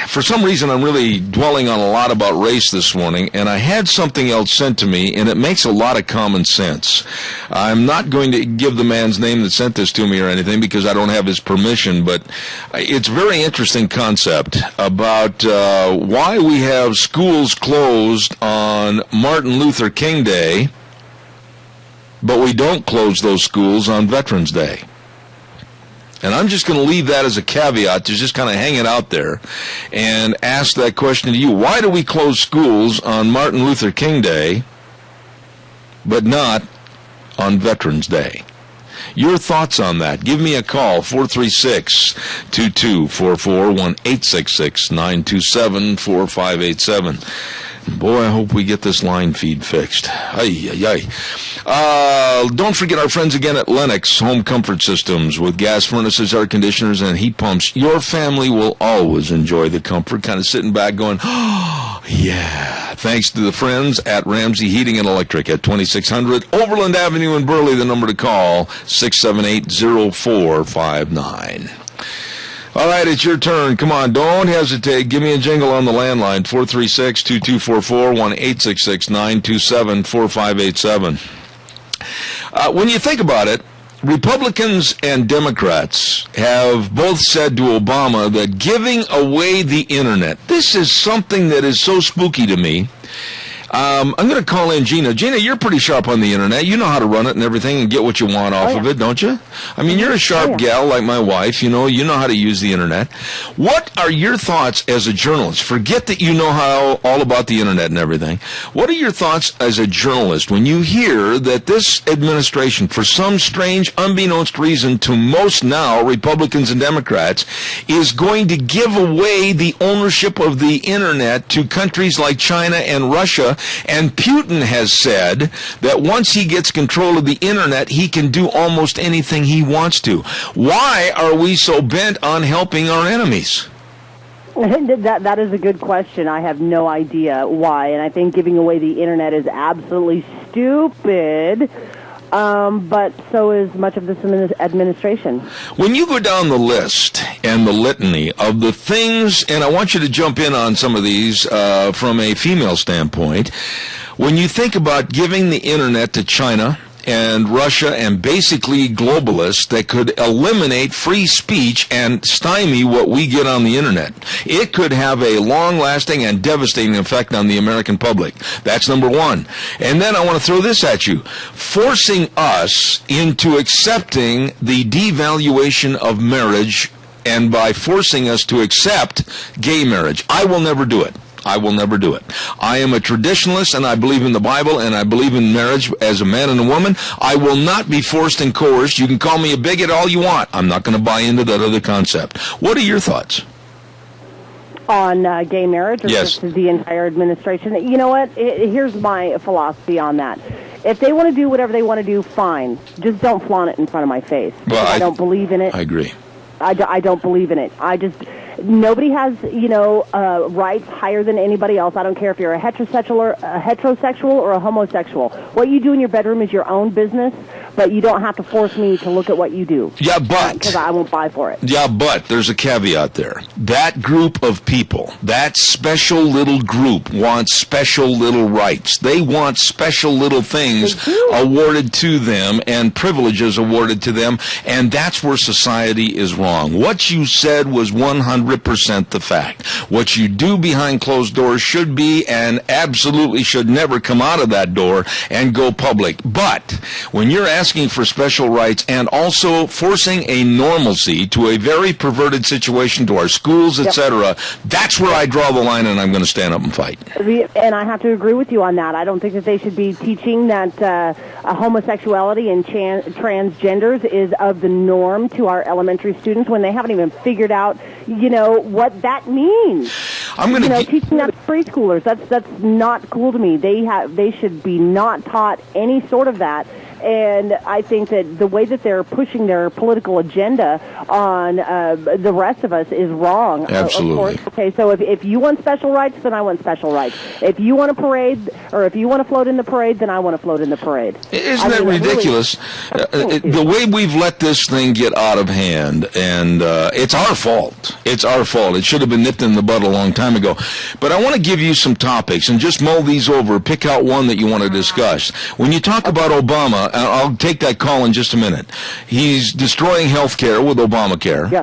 For some reason, I'm really dwelling on a lot about race this morning, and I had something else sent to me, and it makes a lot of common sense. I'm not going to give the man's name that sent this to me or anything because I don't have his permission, but it's a very interesting concept about why we have schools closed on Martin Luther King Day, but we don't close those schools on Veterans Day. And I'm just going to leave that as a caveat to just kind of hang it out there and ask that question to you. Why do we close schools on Martin Luther King Day, but not on Veterans Day? Your thoughts on that. Give me a call, 436-2244, 1-866-927-4587. Boy, I hope we get this line feed fixed. Don't forget our friends again at Lennox Home Comfort Systems with gas furnaces, air conditioners, and heat pumps. Your family will always enjoy the comfort, kind of sitting back going, oh, yeah. Thanks to the friends at Ramsey Heating and Electric at 2600 Overland Avenue in Burley. The number to call, 678-0459. All right, it's your turn. Come on, don't hesitate. Give me a jingle on the landline, 436-2244, 1-866-927-4587. When you think about it, Republicans and Democrats have both said to Obama that giving away the Internet, this is something that is so spooky to me. I'm going to call in Gina. Gina, you're pretty sharp on the Internet. You know how to run it and everything and get what you want off of it, don't you? I mean, you're a sharp gal like my wife. You know how to use the Internet. What are your thoughts as a journalist? Forget that you know all about the Internet and everything. What are your thoughts as a journalist when you hear that this administration, for some strange, unbeknownst reason to most now, Republicans and Democrats, is going to give away the ownership of the Internet to countries like China and Russia? And Putin has said that once he gets control of the Internet, he can do almost anything he wants to. Why are we so bent on helping our enemies? That is a good question. I have no idea why, and I think giving away the Internet is absolutely stupid. But so is much of this administration. When you go down the list and the litany of the things, and I want you to jump in on some of these from a female standpoint, when you think about giving the Internet to China and Russia and basically globalists that could eliminate free speech and stymie what we get on the Internet, it could have a long-lasting and devastating effect on the American public. That's number one. And then I want to throw this at you. Forcing us into accepting the devaluation of marriage, and by forcing us to accept gay marriage. I will never do it. I will never do it. I am a traditionalist, and I believe in the Bible, and I believe in marriage as a man and a woman. I will not be forced and coerced. You can call me a bigot all you want. I'm not going to buy into that other concept. What are your thoughts? On gay marriage or yes. just the entire administration? You know what? Here's my philosophy on that. If they want to do whatever they want to do, fine. Just don't flaunt it in front of my face. Well, I don't believe in it. I agree. I don't believe in it. Nobody has, rights higher than anybody else. I don't care if you're a heterosexual or a homosexual. What you do in your bedroom is your own business, but you don't have to force me to look at what you do. Yeah, but... because I won't buy for it. Yeah, but there's a caveat there. That group of people, that special little group wants special little rights. They want special little things awarded to them and privileges awarded to them, and that's where society is wrong. What you said was 100% the fact. What you do behind closed doors should be and absolutely should never come out of that door and go public. But when you're asking for special rights and also forcing a normalcy to a very perverted situation to our schools, etc., that's where I draw the line, and I'm going to stand up and fight. And I have to agree with you on that. I don't think that they should be teaching that homosexuality and transgenders is of the norm to our elementary students when they haven't even figured out, what that means. I'm going to teaching that to preschoolers. That's not cool to me. They should be not taught any sort of that. And I think that the way that they're pushing their political agenda on the rest of us is wrong. Absolutely. Of course. Okay, so if you want special rights, then I want special rights. If you want a parade, or if you want to float in the parade, then I want to float in the parade. Isn't that ridiculous? The way we've let this thing get out of hand, and it's our fault. It's our fault. It should have been nipped in the bud a long time ago. But I want to give you some topics and just mull these over. Pick out one that you want to discuss. When you talk about Obama, I'll take that call in just a minute. He's destroying health care with Obamacare. Yeah.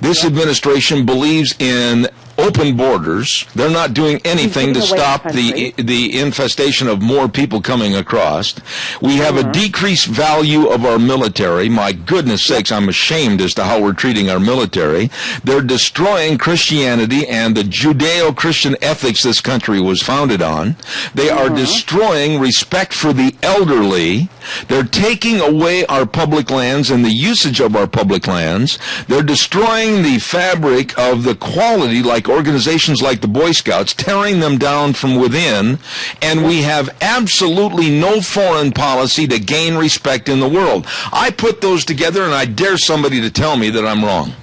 This administration believes in open borders. They're not doing anything to stop the infestation of more people coming across. We have a decreased value of our military. My goodness sakes, I'm ashamed as to how we're treating our military. They're destroying Christianity and the Judeo-Christian ethics this country was founded on. They are destroying respect for the elderly. They're taking away our public lands and the usage of our public lands. They're destroying the fabric of the quality, like organizations like the Boy Scouts, tearing them down from within, and we have absolutely no foreign policy to gain respect in the world. I put those together, and I dare somebody to tell me that I'm wrong.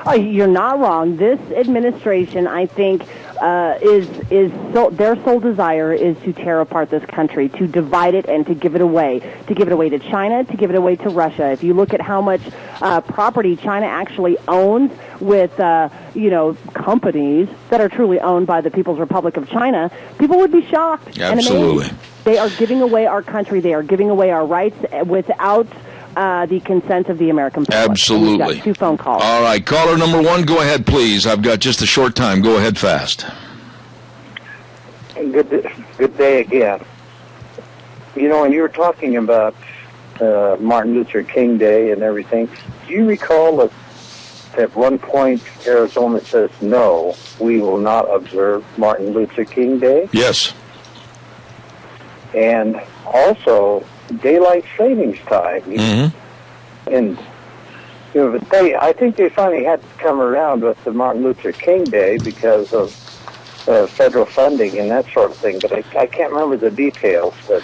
Oh, you're not wrong. This administration, I think, their sole desire is to tear apart this country, to divide it and to give it away to China, to give it away to Russia. If you look at how much property China actually owns with companies that are truly owned by the People's Republic of China, people would be shocked. Absolutely. They are giving away our country. They are giving away our rights without the consent of the American public. Absolutely. We've got 2 phone calls. All right, caller number 1, go ahead, please. I've got just a short time. Go ahead fast. Good day again. When you were talking about Martin Luther King Day and everything, do you recall that at one point Arizona says, no, we will not observe Martin Luther King Day? Yes. And also daylight savings time. And I think they finally had to come around with the Martin Luther King Day because of federal funding and that sort of thing. But I can't remember the details. But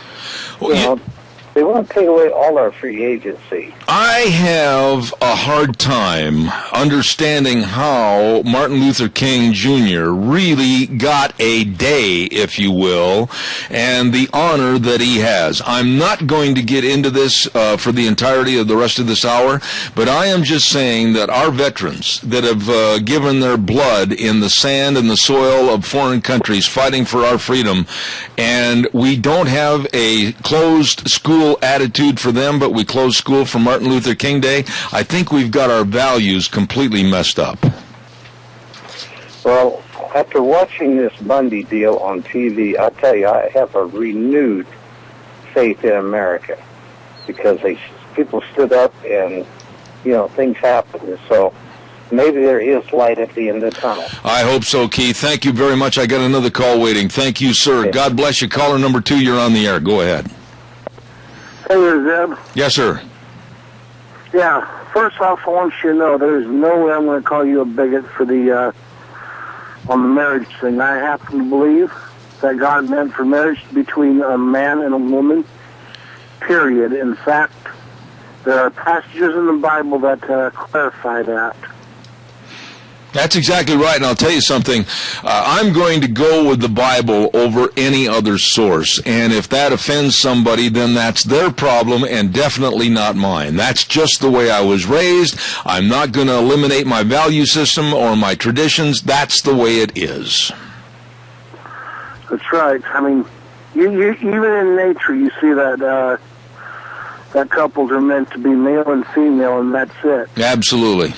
they want to take away all our free agency. I have a hard time understanding how Martin Luther King Jr. really got a day, if you will, and the honor that he has. I'm not going to get into this for the entirety of the rest of this hour, but I am just saying that our veterans that have given their blood in the sand and the soil of foreign countries fighting for our freedom, and we don't have a closed school attitude for them, but we close school for Martin Luther King Day. I think we've got our values completely messed up. Well, after watching this Bundy deal on TV, I'll tell you, I have a renewed faith in America because people stood up and, things happened. So maybe there is light at the end of the tunnel. I hope so, Keith. Thank you very much. I got another call waiting. Thank you, sir. Okay. God bless you. Caller number 2, you're on the air. Go ahead. Hey there, Zeb. Yes, sir. Yeah, first off, I want you to know there's no way I'm going to call you a bigot for on the marriage thing. I happen to believe that God meant for marriage between a man and a woman, period. In fact, there are passages in the Bible that clarify that. That's exactly right, and I'll tell you something. I'm going to go with the Bible over any other source, and if that offends somebody, then that's their problem and definitely not mine. That's just the way I was raised. I'm not going to eliminate my value system or my traditions. That's the way it is. That's right. I mean, you even in nature, you see that couples are meant to be male and female, and that's it. Absolutely.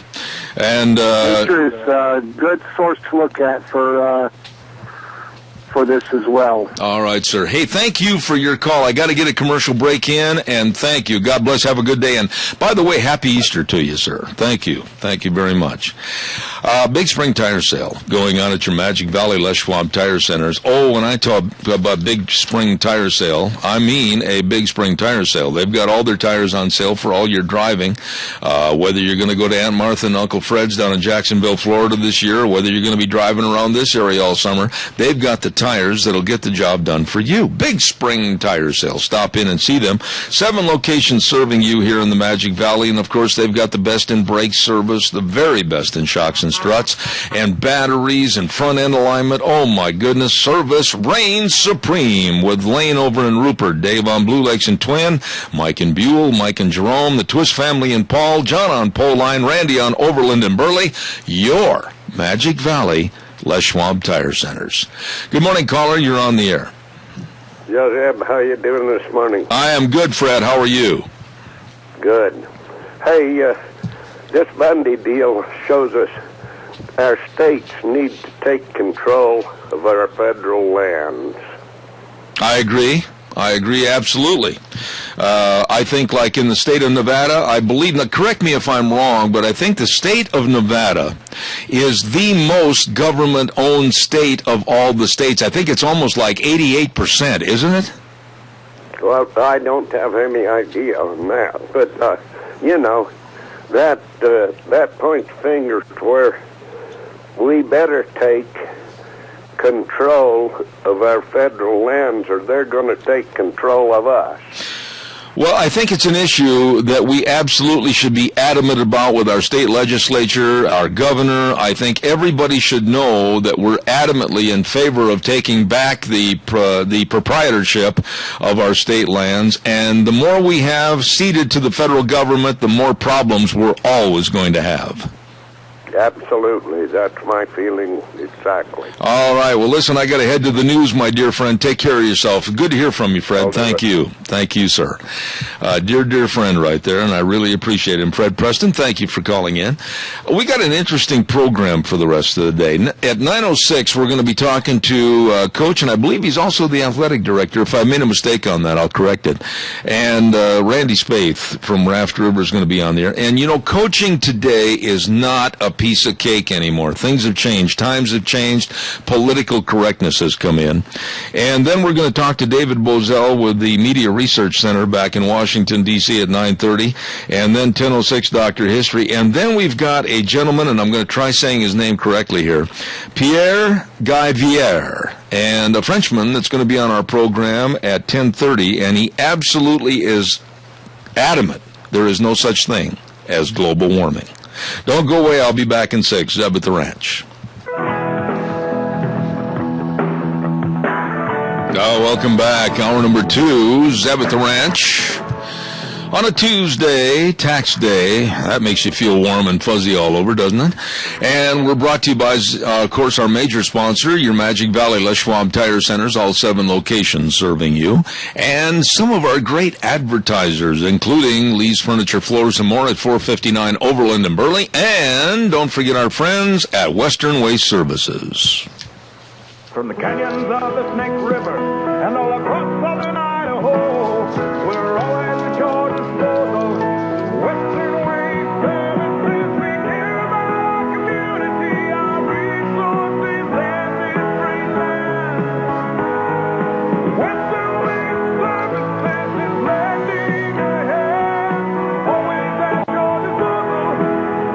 And nature is a good source to look at for this as well. All right, sir. Hey, thank you for your call. I got to get a commercial break in, and thank you. God bless. Have a good day. And by the way, happy Easter to you, sir. Thank you. Thank you very much. Big Spring Tire Sale going on at your Magic Valley Les Schwab Tire Centers. Oh, when I talk about Big Spring Tire Sale, I mean a Big Spring Tire Sale. They've got all their tires on sale for all your driving, whether you're going to go to Aunt Martha and Uncle Fred's down in Jacksonville, Florida this year, or whether you're going to be driving around this area all summer. They've got the tires that'll get the job done for you. Big Spring Tire Sale. Stop in and see them. 7 locations serving you here in the Magic Valley, and of course they've got the best in brake service, the very best in shocks and struts, and batteries and front end alignment. Oh my goodness, service reigns supreme with Lane over in Rupert, Dave on Blue Lakes and Twin, Mike and Buell, Mike and Jerome, the Twist family and Paul, John on Pole Line, Randy on Overland and Burley. Your Magic Valley Les Schwab Tire Centers. Good morning, caller. You're on the air. Yeah, Zeb, how you doing this morning? I am good, Fred. How are you? Good. Hey, this Bundy deal shows us our states need to take control of our federal lands. I agree. I agree absolutely. I think like in the state of Nevada, I believe, now correct me if I'm wrong, but I think the state of Nevada is the most government-owned state of all the states. I think it's almost like 88%, isn't it? Well, I don't have any idea on that, but, you know, that points fingers to where we better take control of our federal lands or they're going to take control of us. Well, I think it's an issue that we absolutely should be adamant about with our state legislature, our governor. I think everybody should know that we're adamantly in favor of taking back the proprietorship of our state lands. And the more we have ceded to the federal government, the more problems we're always going to have. Absolutely. That's my feeling exactly. All right. Well, listen, I got to head to the news, my dear friend. Take care of yourself. Good to hear from you, Fred. Thank you. Thank you, sir. Dear friend right there, and I really appreciate him. Fred Preston, thank you for calling in. We got an interesting program for the rest of the day. At 9:06, we're going to be talking to Coach, and I believe he's also the athletic director. If I made a mistake on that, I'll correct it. And Randy Spaeth from Raft River is going to be on there. And, you know, coaching today is not a piece of cake anymore. Things have changed. Times have changed. Political correctness has come in. And then we're going to talk to David Bozell with the Media Research Center back in Washington, D.C. at 9:30. And then 10:06, Dr. History. And then we've got a gentleman, and I'm going to try saying his name correctly here, Pierre Gaivier, and a Frenchman that's going to be on our program at 10:30. And he absolutely is adamant there is no such thing as global warming. Don't go away. I'll be back in 6. Zeb at the Ranch. Welcome back. Hour number 2, Zeb at the Ranch. On a Tuesday, tax day, that makes you feel warm and fuzzy all over, doesn't it? And we're brought to you by, of course, our major sponsor, your Magic Valley Les Schwab Tire Centers, all 7 locations serving you. And some of our great advertisers, including Lee's Furniture, Floors, and More at 459 Overland and Burley. And don't forget our friends at Western Waste Services. From the canyons of the Snake River and all across southern Idaho, we're always at your disposal. Western Waste Services, we care about our community, our resources, and this great land. Western Waste Services is lending a hand, always at your disposal.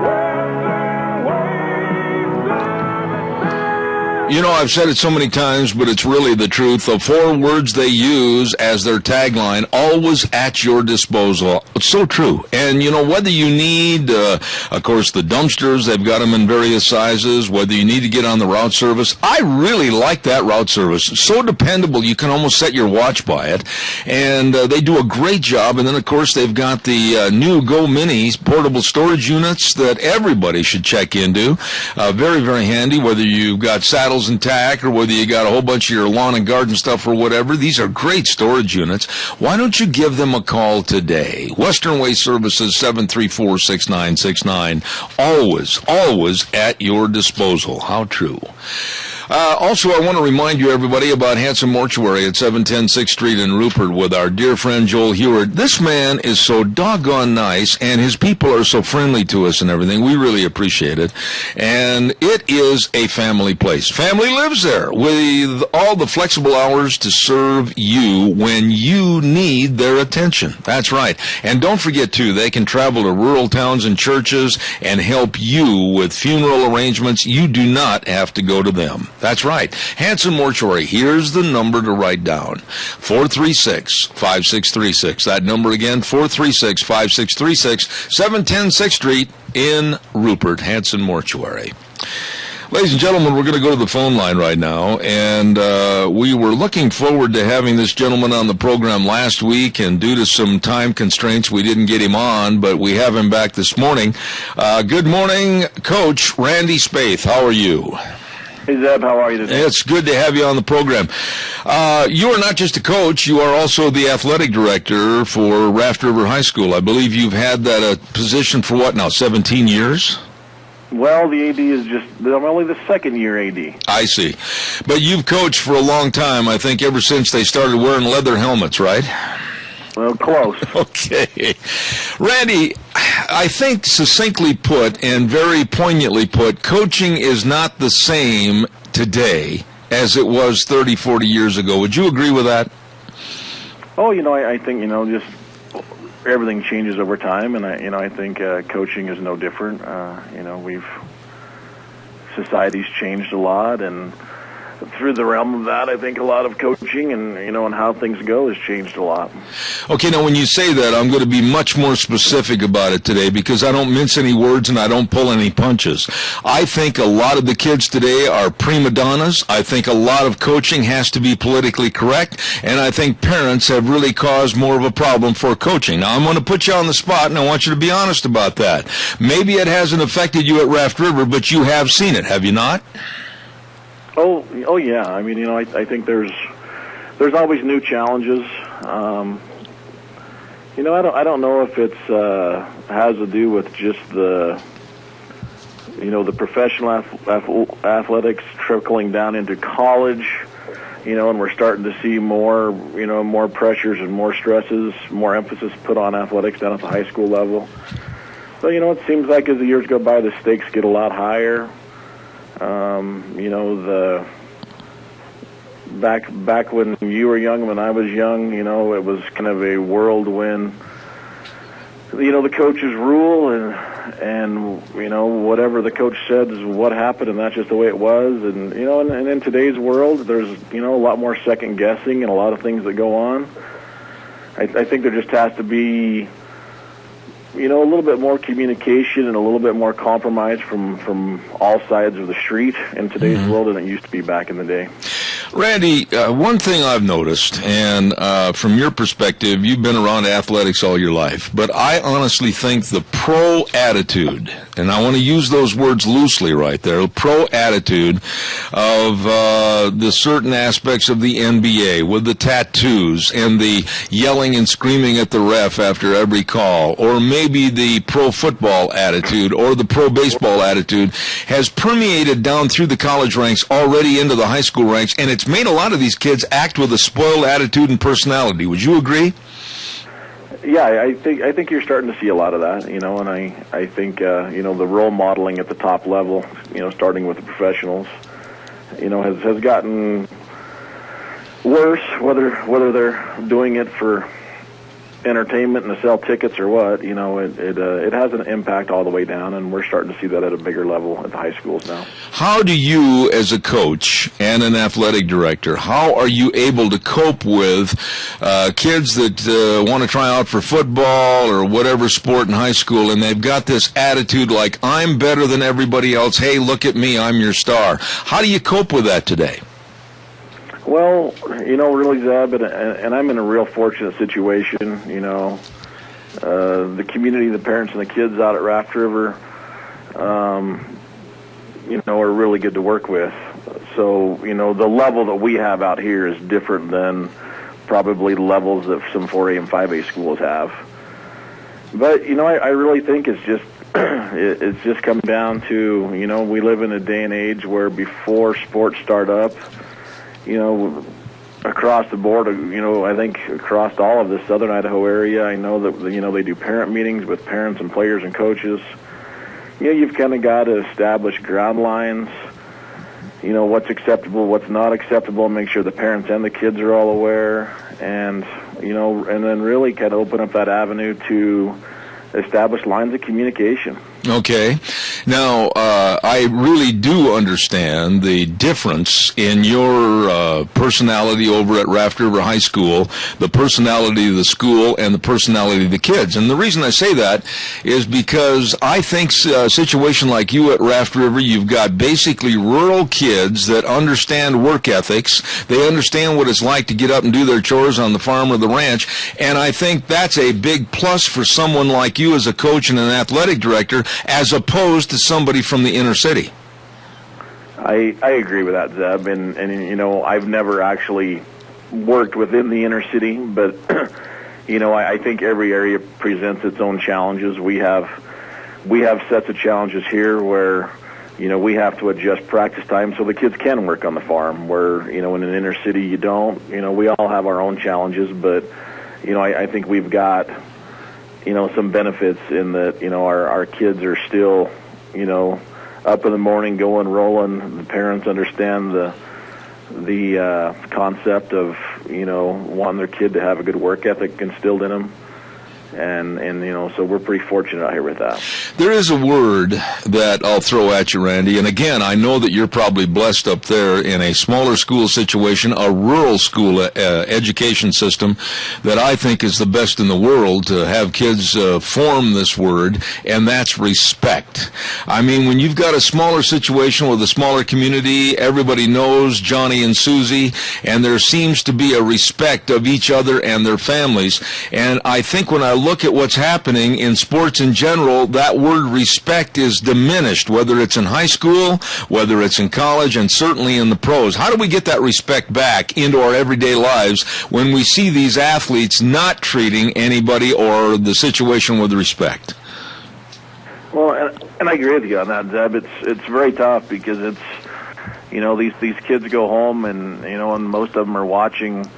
Western Waste Services. You know, I've said it so many times, but it's really the truth. The 4 words they use as their tagline, always at your disposal. It's so true. And, you know, whether you need, of course, the dumpsters, they've got them in various sizes, whether you need to get on the route service, I really like that route service. It's so dependable, you can almost set your watch by it. And they do a great job. And then, of course, they've got the new Go Minis portable storage units that everybody should check into. Very, very handy, whether you've got saddles and tack or whether you got a whole bunch of your lawn and garden stuff or whatever. These are great storage units. Why don't you give them a call today? Western Waste Services, 734-6969. Always at your disposal. How true. Also, I want to remind you, everybody, about Hanson Mortuary at 710 6th Street in Rupert with our dear friend Joel Heward. This man is so doggone nice, and his people are so friendly to us and everything. We really appreciate it. And it is a family place. Family lives there with all the flexible hours to serve you when you need their attention. That's right. And don't forget, too, they can travel to rural towns and churches and help you with funeral arrangements. You do not have to go to them. That's right. Hanson Mortuary. Here's the number to write down. 436-5636. That number again, 436-5636, 710 6th Street in Rupert, Hanson Mortuary. Ladies and gentlemen, we're going to go to the phone line right now, and we were looking forward to having this gentleman on the program last week, and due to some time constraints, we didn't get him on, but we have him back this morning. Good morning, Coach Randy Spaeth. How are you? Hey, Zeb, how are you today? It's good to have you on the program. You are not just a coach, you are also the athletic director for Raft River High School. I believe you've had that position for what now, 17 years? Well, the AD is I'm only the second year AD. I see. But you've coached for a long time, I think, ever since they started wearing leather helmets, right? Well, close. Okay. Randy, I think succinctly put and very poignantly put, coaching is not the same today as it was 30, 40 years ago. Would you agree with that? Oh, I think, just everything changes over time, and I think coaching is no different. Society's changed a lot, and through the realm of that, I think a lot of coaching and and how things go has changed a lot. Okay, now when you say that, I'm going to be much more specific about it today because I don't mince any words and I don't pull any punches. I think a lot of the kids today are prima donnas. I think a lot of coaching has to be politically correct, and I think parents have really caused more of a problem for coaching. Now, I'm going to put you on the spot, and I want you to be honest about that. Maybe it hasn't affected you at Raft River, but you have seen it, have you not? Oh yeah. I mean, I think there's always new challenges. I don't know if it's has to do with just the professional athletics trickling down into college, and we're starting to see more pressures and more stresses, more emphasis put on athletics down at the high school level. So, it seems like as the years go by, the stakes get a lot higher. The back when you were young, when I was young, it was kind of a whirlwind. The coaches rule, and whatever the coach said is what happened, and that's just the way it was. And and in today's world, there's a lot more second guessing and a lot of things that go on. I think there just has to be a little bit more communication and a little bit more compromise from all sides of the street in today's world than it used to be back in the day. Randy, one thing I've noticed, and from your perspective, you've been around athletics all your life, but I honestly think the pro attitude, and I want to use those words loosely right there, pro attitude of the certain aspects of the NBA with the tattoos and the yelling and screaming at the ref after every call, or maybe the pro football attitude or the pro baseball attitude has permeated down through the college ranks already into the high school ranks, and it's made a lot of these kids act with a spoiled attitude and personality. Would you agree? Yeah, I think you're starting to see a lot of that, and I think the role modeling at the top level, starting with the professionals, has gotten worse, whether they're doing it for entertainment and to sell tickets or what, it has an impact all the way down, and we're starting to see that at a bigger level at the high schools now. How do you, as a coach and an athletic director, how are you able to cope with kids that want to try out for football or whatever sport in high school, and they've got this attitude like, I'm better than everybody else, hey, look at me, I'm your star. How do you cope with that today? Well, really, Zeb, and I'm in a real fortunate situation. The community, the parents, and the kids out at Raft River, are really good to work with. So, the level that we have out here is different than probably levels that some 4A and 5A schools have. But, I really think it's just, it's just come down to, we live in a day and age where before sports start up, across the board, I think across all of the southern Idaho area, I know that, they do parent meetings with parents and players and coaches. You've kind of got to establish ground lines, what's acceptable, what's not acceptable, make sure the parents and the kids are all aware, and then really kind of open up that avenue to establish lines of communication. Okay. Now, I really do understand the difference in your personality over at Raft River High School, the personality of the school, and the personality of the kids. And the reason I say that is because I think a situation like you at Raft River, you've got basically rural kids that understand work ethics. They understand what it's like to get up and do their chores on the farm or the ranch. And I think that's a big plus for someone like you as a coach and an athletic director, as opposed to somebody from the inner city. I agree with that, Zeb, and I've never actually worked within the inner city, but I think every area presents its own challenges. We have sets of challenges here where we have to adjust practice time so the kids can work on the farm, where in an inner city you don't. We all have our own challenges, but I think we've got some benefits in that, our kids are still, up in the morning, going, rolling. The parents understand the concept of, wanting their kid to have a good work ethic instilled in them. And so we're pretty fortunate out here with that. There is a word that I'll throw at you, Randy, and again, I know that you're probably blessed up there in a smaller school situation, a rural school education system that I think is the best in the world to have kids form this word, and that's respect. I mean, when you've got a smaller situation with a smaller community, everybody knows Johnny and Susie, and there seems to be a respect of each other and their families, and I think when I look at what's happening in sports in general, that word respect is diminished, whether it's in high school, whether it's in college, and certainly in the pros. How do we get that respect back into our everyday lives when we see these athletes not treating anybody or the situation with respect? Well, and I agree with you on that, Zeb. It's very tough because it's, these kids go home and, and most of them are watching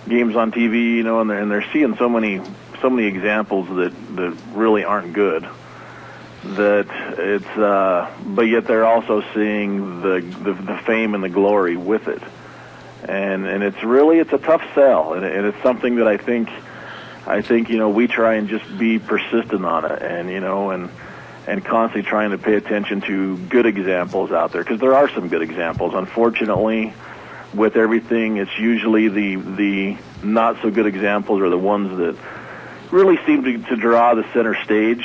games on TV, and they're seeing so many examples that really aren't good. That it's, but yet they're also seeing the fame and the glory with it, and it's a tough sell, and it's something that I think we try and just be persistent on it, and constantly trying to pay attention to good examples out there, because there are some good examples. Unfortunately, with everything, it's usually the not so good examples are the ones that really seem to draw the center stage.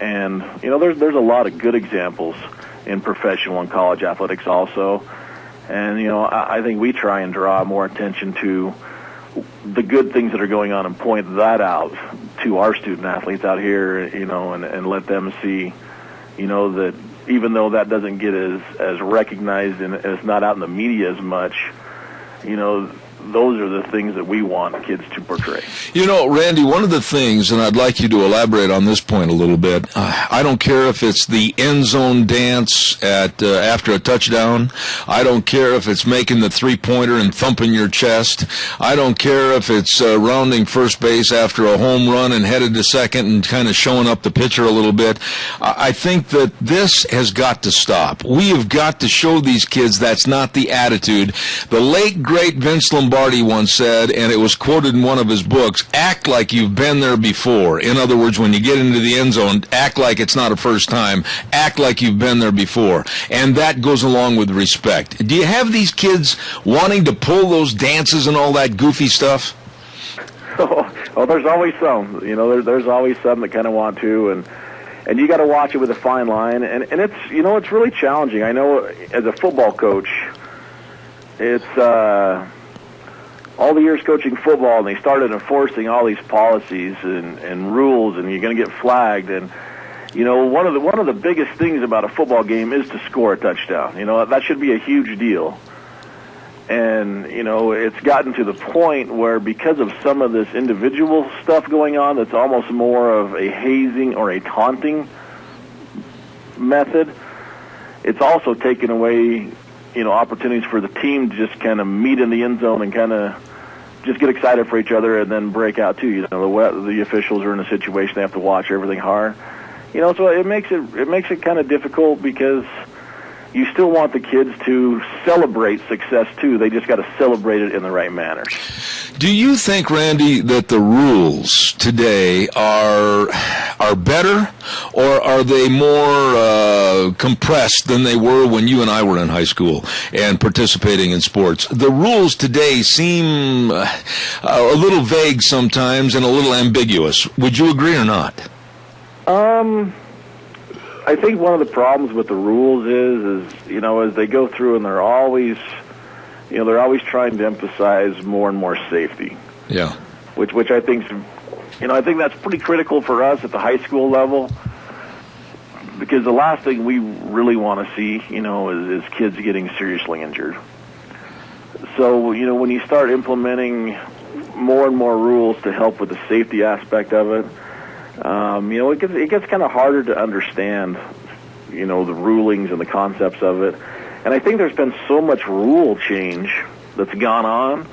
And there's a lot of good examples in professional and college athletics also, and I think we try and draw more attention to the good things that are going on and point that out to our student athletes out here, and let them see that even though that doesn't get as recognized and as not out in the media as much, those are the things that we want kids to portray. Randy, one of the things, and I'd like you to elaborate on this point a little bit, I don't care if it's the end zone dance after a touchdown. I don't care if it's making the three-pointer and thumping your chest. I don't care if it's rounding first base after a home run and headed to second and kind of showing up the pitcher a little bit. I think that this has got to stop. We have got to show these kids that's not the attitude. The late, great Vince Lombardi once said, and it was quoted in one of his books, act like you've been there before. In other words, when you get into the end zone, act like it's not a first time. Act like you've been there before. And that goes along with respect. Do you have these kids wanting to pull those dances and all that goofy stuff? Oh, there's always some. There's always some that kind of want to, and you got to watch it with a fine line. And it's it's really challenging. I know as a football coach, it's all the years coaching football, and they started enforcing all these policies and rules, and you're going to get flagged. And one of the biggest things about a football game is to score a touchdown. That should be a huge deal. And it's gotten to the point where, because of some of this individual stuff going on, that's almost more of a hazing or a taunting method, it's also taken away, opportunities for the team to just kind of meet in the end zone and kind of just get excited for each other and then break out too. The officials are in a situation they have to watch everything hard. So it makes it kind of difficult because you still want the kids to celebrate success too. They just got to celebrate it in the right manner. Do you think, Randy, that the rules today are better, or are they more compressed than they were when you and I were in high school and participating in sports? The rules today seem a little vague sometimes and a little ambiguous. Would you agree or not? I think one of the problems with the rules is as they go through and they're always trying to emphasize more and more safety. Yeah. Which I think, I think that's pretty critical for us at the high school level, because the last thing we really want to see, is kids getting seriously injured. So, when you start implementing more and more rules to help with the safety aspect of it, it gets kind of harder to understand, the rulings and the concepts of it. And I think there's been so much rule change that's gone on.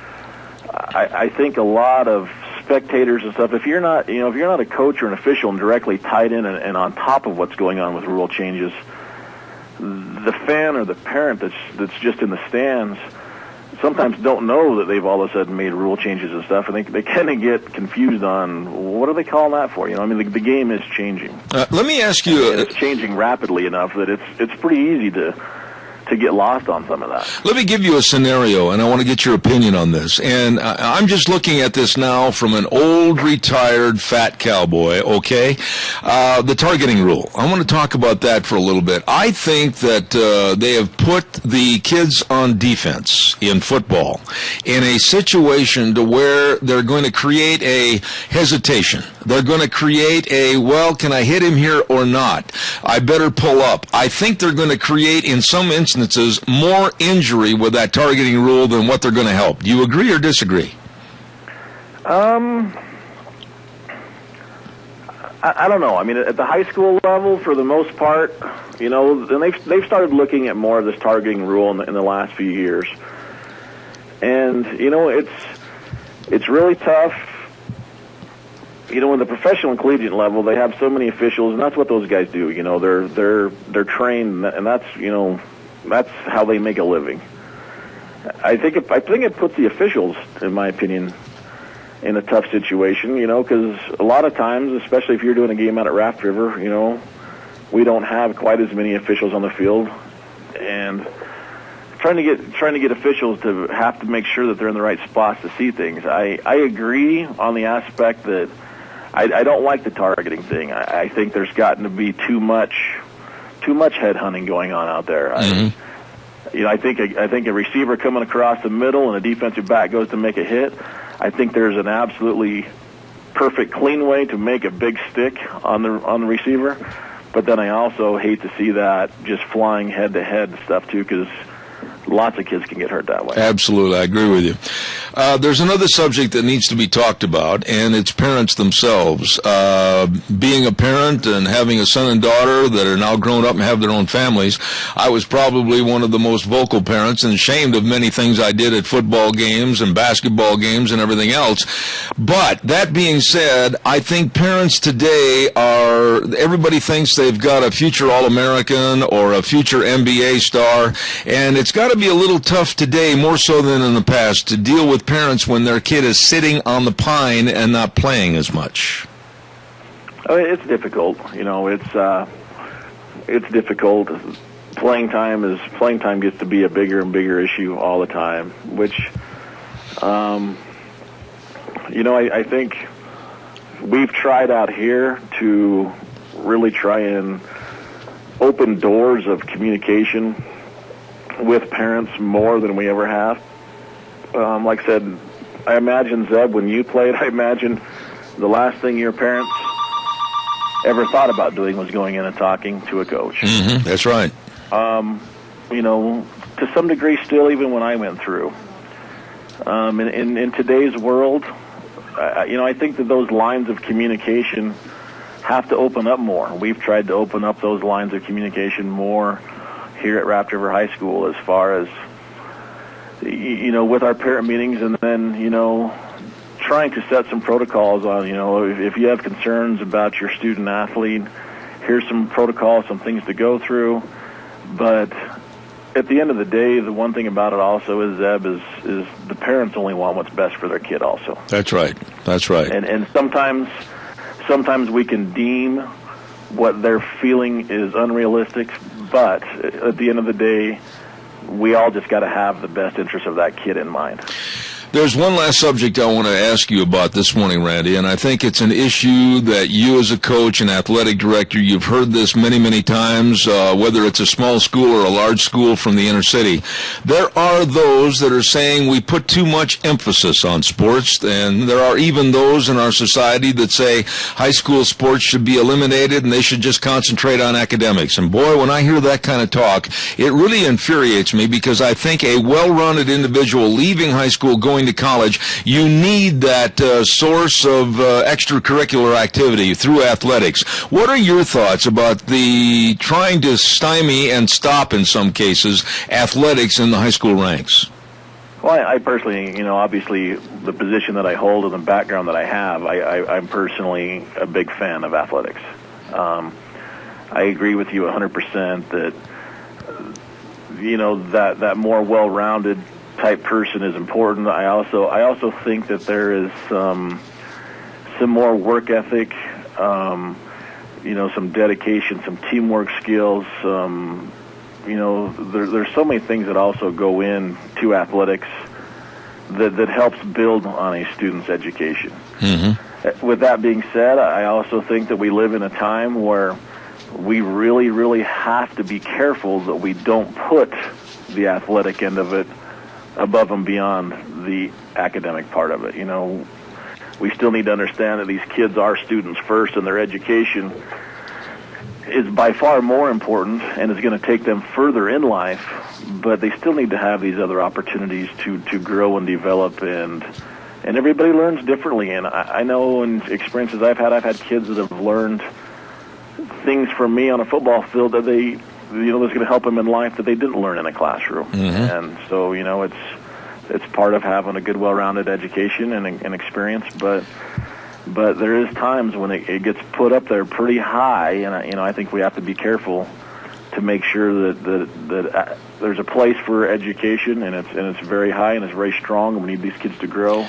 I think a lot of spectators and stuff, if you're not a coach or an official and directly tied in and on top of what's going on with rule changes, the fan or the parent that's just in the stands sometimes don't know that they've all of a sudden made rule changes and stuff, and they kind of get confused on what are they calling that for. The game is changing. Let me ask you. And it's changing rapidly enough that it's pretty easy to get lost on some of that. Let me give you a scenario, and I want to get your opinion on this. And I'm just looking at this now from an old, retired, fat cowboy, okay? The targeting rule. I want to talk about that for a little bit. I think that they have put the kids on defense in football in a situation to where they're going to create a hesitation. They're going to create can I hit him here or not? I better pull up. I think they're going to create, in some instances, more injury with that targeting rule than what they're going to help. Do you agree or disagree? I don't know. At the high school level, for the most part, and they've started looking at more of this targeting rule in the last few years. And, it's really tough. In the professional and collegiate level, they have so many officials, and that's what those guys do. They're trained, and that's how they make a living. I think it puts the officials, in my opinion, in a tough situation. Because a lot of times, especially if you're doing a game out at Raft River, we don't have quite as many officials on the field, and trying to get officials to have to make sure that they're in the right spots to see things. I agree on the aspect that I don't like the targeting thing. I think there's gotten to be too much head hunting going on out there. Mm-hmm. I think a receiver coming across the middle and a defensive back goes to make a hit. I think there's an absolutely perfect, clean way to make a big stick on the receiver. But then I also hate to see that just flying head to head stuff too, because lots of kids can get hurt that way. Absolutely, I agree with you. There's another subject that needs to be talked about, and it's parents themselves. Being a parent and having a son and daughter that are now grown up and have their own families, I was probably one of the most vocal parents and ashamed of many things I did at football games and basketball games and everything else. But that being said, I think parents today everybody thinks they've got a future All-American or a future NBA star, and it's got to be a little tough today, more so than in the past, to deal with parents when their kid is sitting on the pine and not playing as much. It's difficult. It's difficult. Playing time gets to be a bigger and bigger issue all the time, which, I think we've tried out here to really try and open doors of communication with parents more than we ever have. Like I said, I imagine, Zeb, when you played, I imagine the last thing your parents ever thought about doing was going in and talking to a coach. Mm-hmm, that's right. To some degree still, even when I went through. In today's world, I think that those lines of communication have to open up more. We've tried to open up those lines of communication more here at Raft River High School, as far as, with our parent meetings, and then, trying to set some protocols on, if you have concerns about your student athlete, here's some protocols, some things to go through. But at the end of the day, the one thing about it also is, Zeb, is the parents only want what's best for their kid also. That's right. That's right. And sometimes we can deem what they're feeling is unrealistic, but at the end of the day, we all just got to have the best interest of that kid in mind. There's one last subject I want to ask you about this morning, Randy, and I think it's an issue that you as a coach and athletic director, you've heard this many, many times, whether it's a small school or a large school from the inner city. There are those that are saying we put too much emphasis on sports, and there are even those in our society that say high school sports should be eliminated and they should just concentrate on academics. And boy, when I hear that kind of talk, it really infuriates me, because I think a well-rounded individual leaving high school going to college, you need that source of extracurricular activity through athletics. What are your thoughts about the trying to stymie and stop, in some cases, athletics in the high school ranks? Well, I personally, obviously the position that I hold and the background that I have, I'm personally a big fan of athletics. I agree with you 100% that, that more well-rounded type person is important. I also think that there is some more work ethic, some dedication, some teamwork skills. There's so many things that also go into athletics that helps build on a student's education. Mm-hmm. With that being said, I also think that we live in a time where we really, really have to be careful that we don't put the athletic end of it above and beyond the academic part of it. We still need to understand that these kids are students first, and their education is by far more important and is going to take them further in life, but they still need to have these other opportunities to grow and develop, and everybody learns differently. And I know in experiences I've had kids that have learned things from me on a football field that that's going to help them in life that they didn't learn in a classroom. Mm-hmm. And so, it's part of having a good, well-rounded education and experience, but there is times when it gets put up there pretty high, and I think we have to be careful to make sure that there's a place for education, and it's very high and it's very strong, and we need these kids to grow,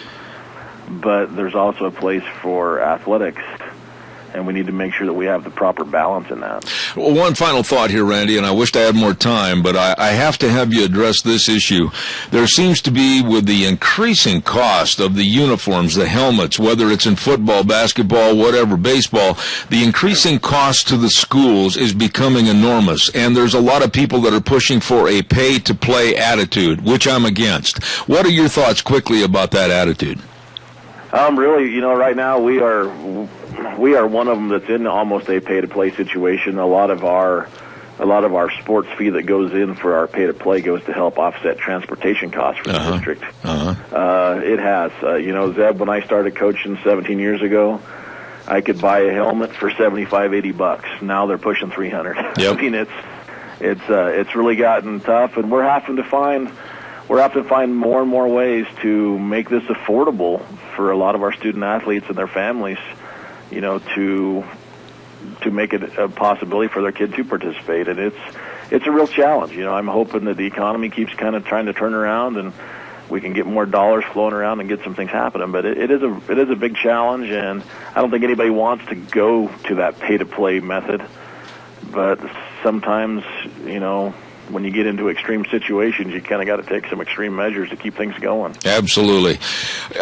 but there's also a place for athletics, and we need to make sure that we have the proper balance in that. Well, one final thought here, Randy, and I wished I had more time, but I have to have you address this issue. There seems to be, with the increasing cost of the uniforms, the helmets, whether it's in football, basketball, whatever, baseball, the increasing cost to the schools is becoming enormous, and there's a lot of people that are pushing for a pay-to-play attitude, which I'm against. What are your thoughts quickly about that attitude? Really, right now we are one of them that's in almost a pay-to-play situation. A lot of our sports fee that goes in for our pay-to-play goes to help offset transportation costs for the district. It has. Zeb, when I started coaching 17 years ago, I could buy a helmet for $75-$80. Now they're pushing $300. Yep. I mean, it's really gotten tough, and we're having to find more and more ways to make this affordable for a lot of our student athletes and their families, to make it a possibility for their kid to participate. And it's a real challenge. I'm hoping that the economy keeps kind of trying to turn around and we can get more dollars flowing around and get some things happening. But it is a big challenge, and I don't think anybody wants to go to that pay-to-play method. But sometimes, when you get into extreme situations, you kind of got to take some extreme measures to keep things going. Absolutely.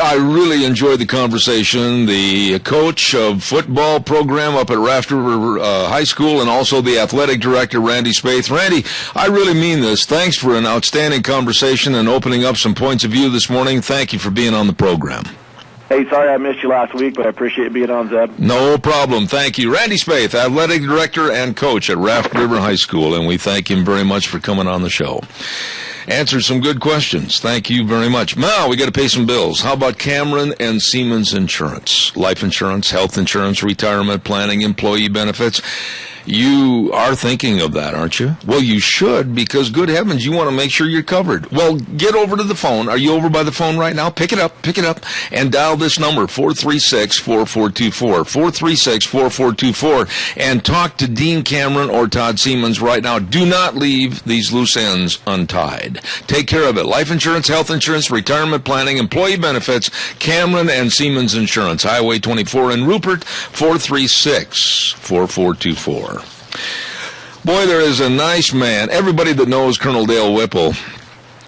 I really enjoyed the conversation. The coach of football program up at Raft River High School, and also the athletic director, Randy Spaeth. Randy, I really mean this. Thanks for an outstanding conversation and opening up some points of view this morning. Thank you for being on the program. Hey, sorry I missed you last week, but I appreciate being on, Zeb. No problem. Thank you. Randy Spaeth, athletic director and coach at Raft River High School, and we thank him very much for coming on the show. Answered some good questions. Thank you very much. Now we got to pay some bills. How about Cameron and Siemens Insurance? Life insurance, health insurance, retirement planning, employee benefits. You are thinking of that, aren't you? Well, you should, because good heavens, you want to make sure you're covered. Well, get over to the phone. Are you over by the phone right now? Pick it up, and dial this number, 436-4424, 436-4424, and talk to Dean Cameron or Todd Siemens right now. Do not leave these loose ends untied. Take care of it. Life insurance, health insurance, retirement planning, employee benefits, Cameron and Siemens Insurance, Highway 24 in Rupert, 436-4424. Boy, there is a nice man. Everybody that knows Colonel Dale Whipple,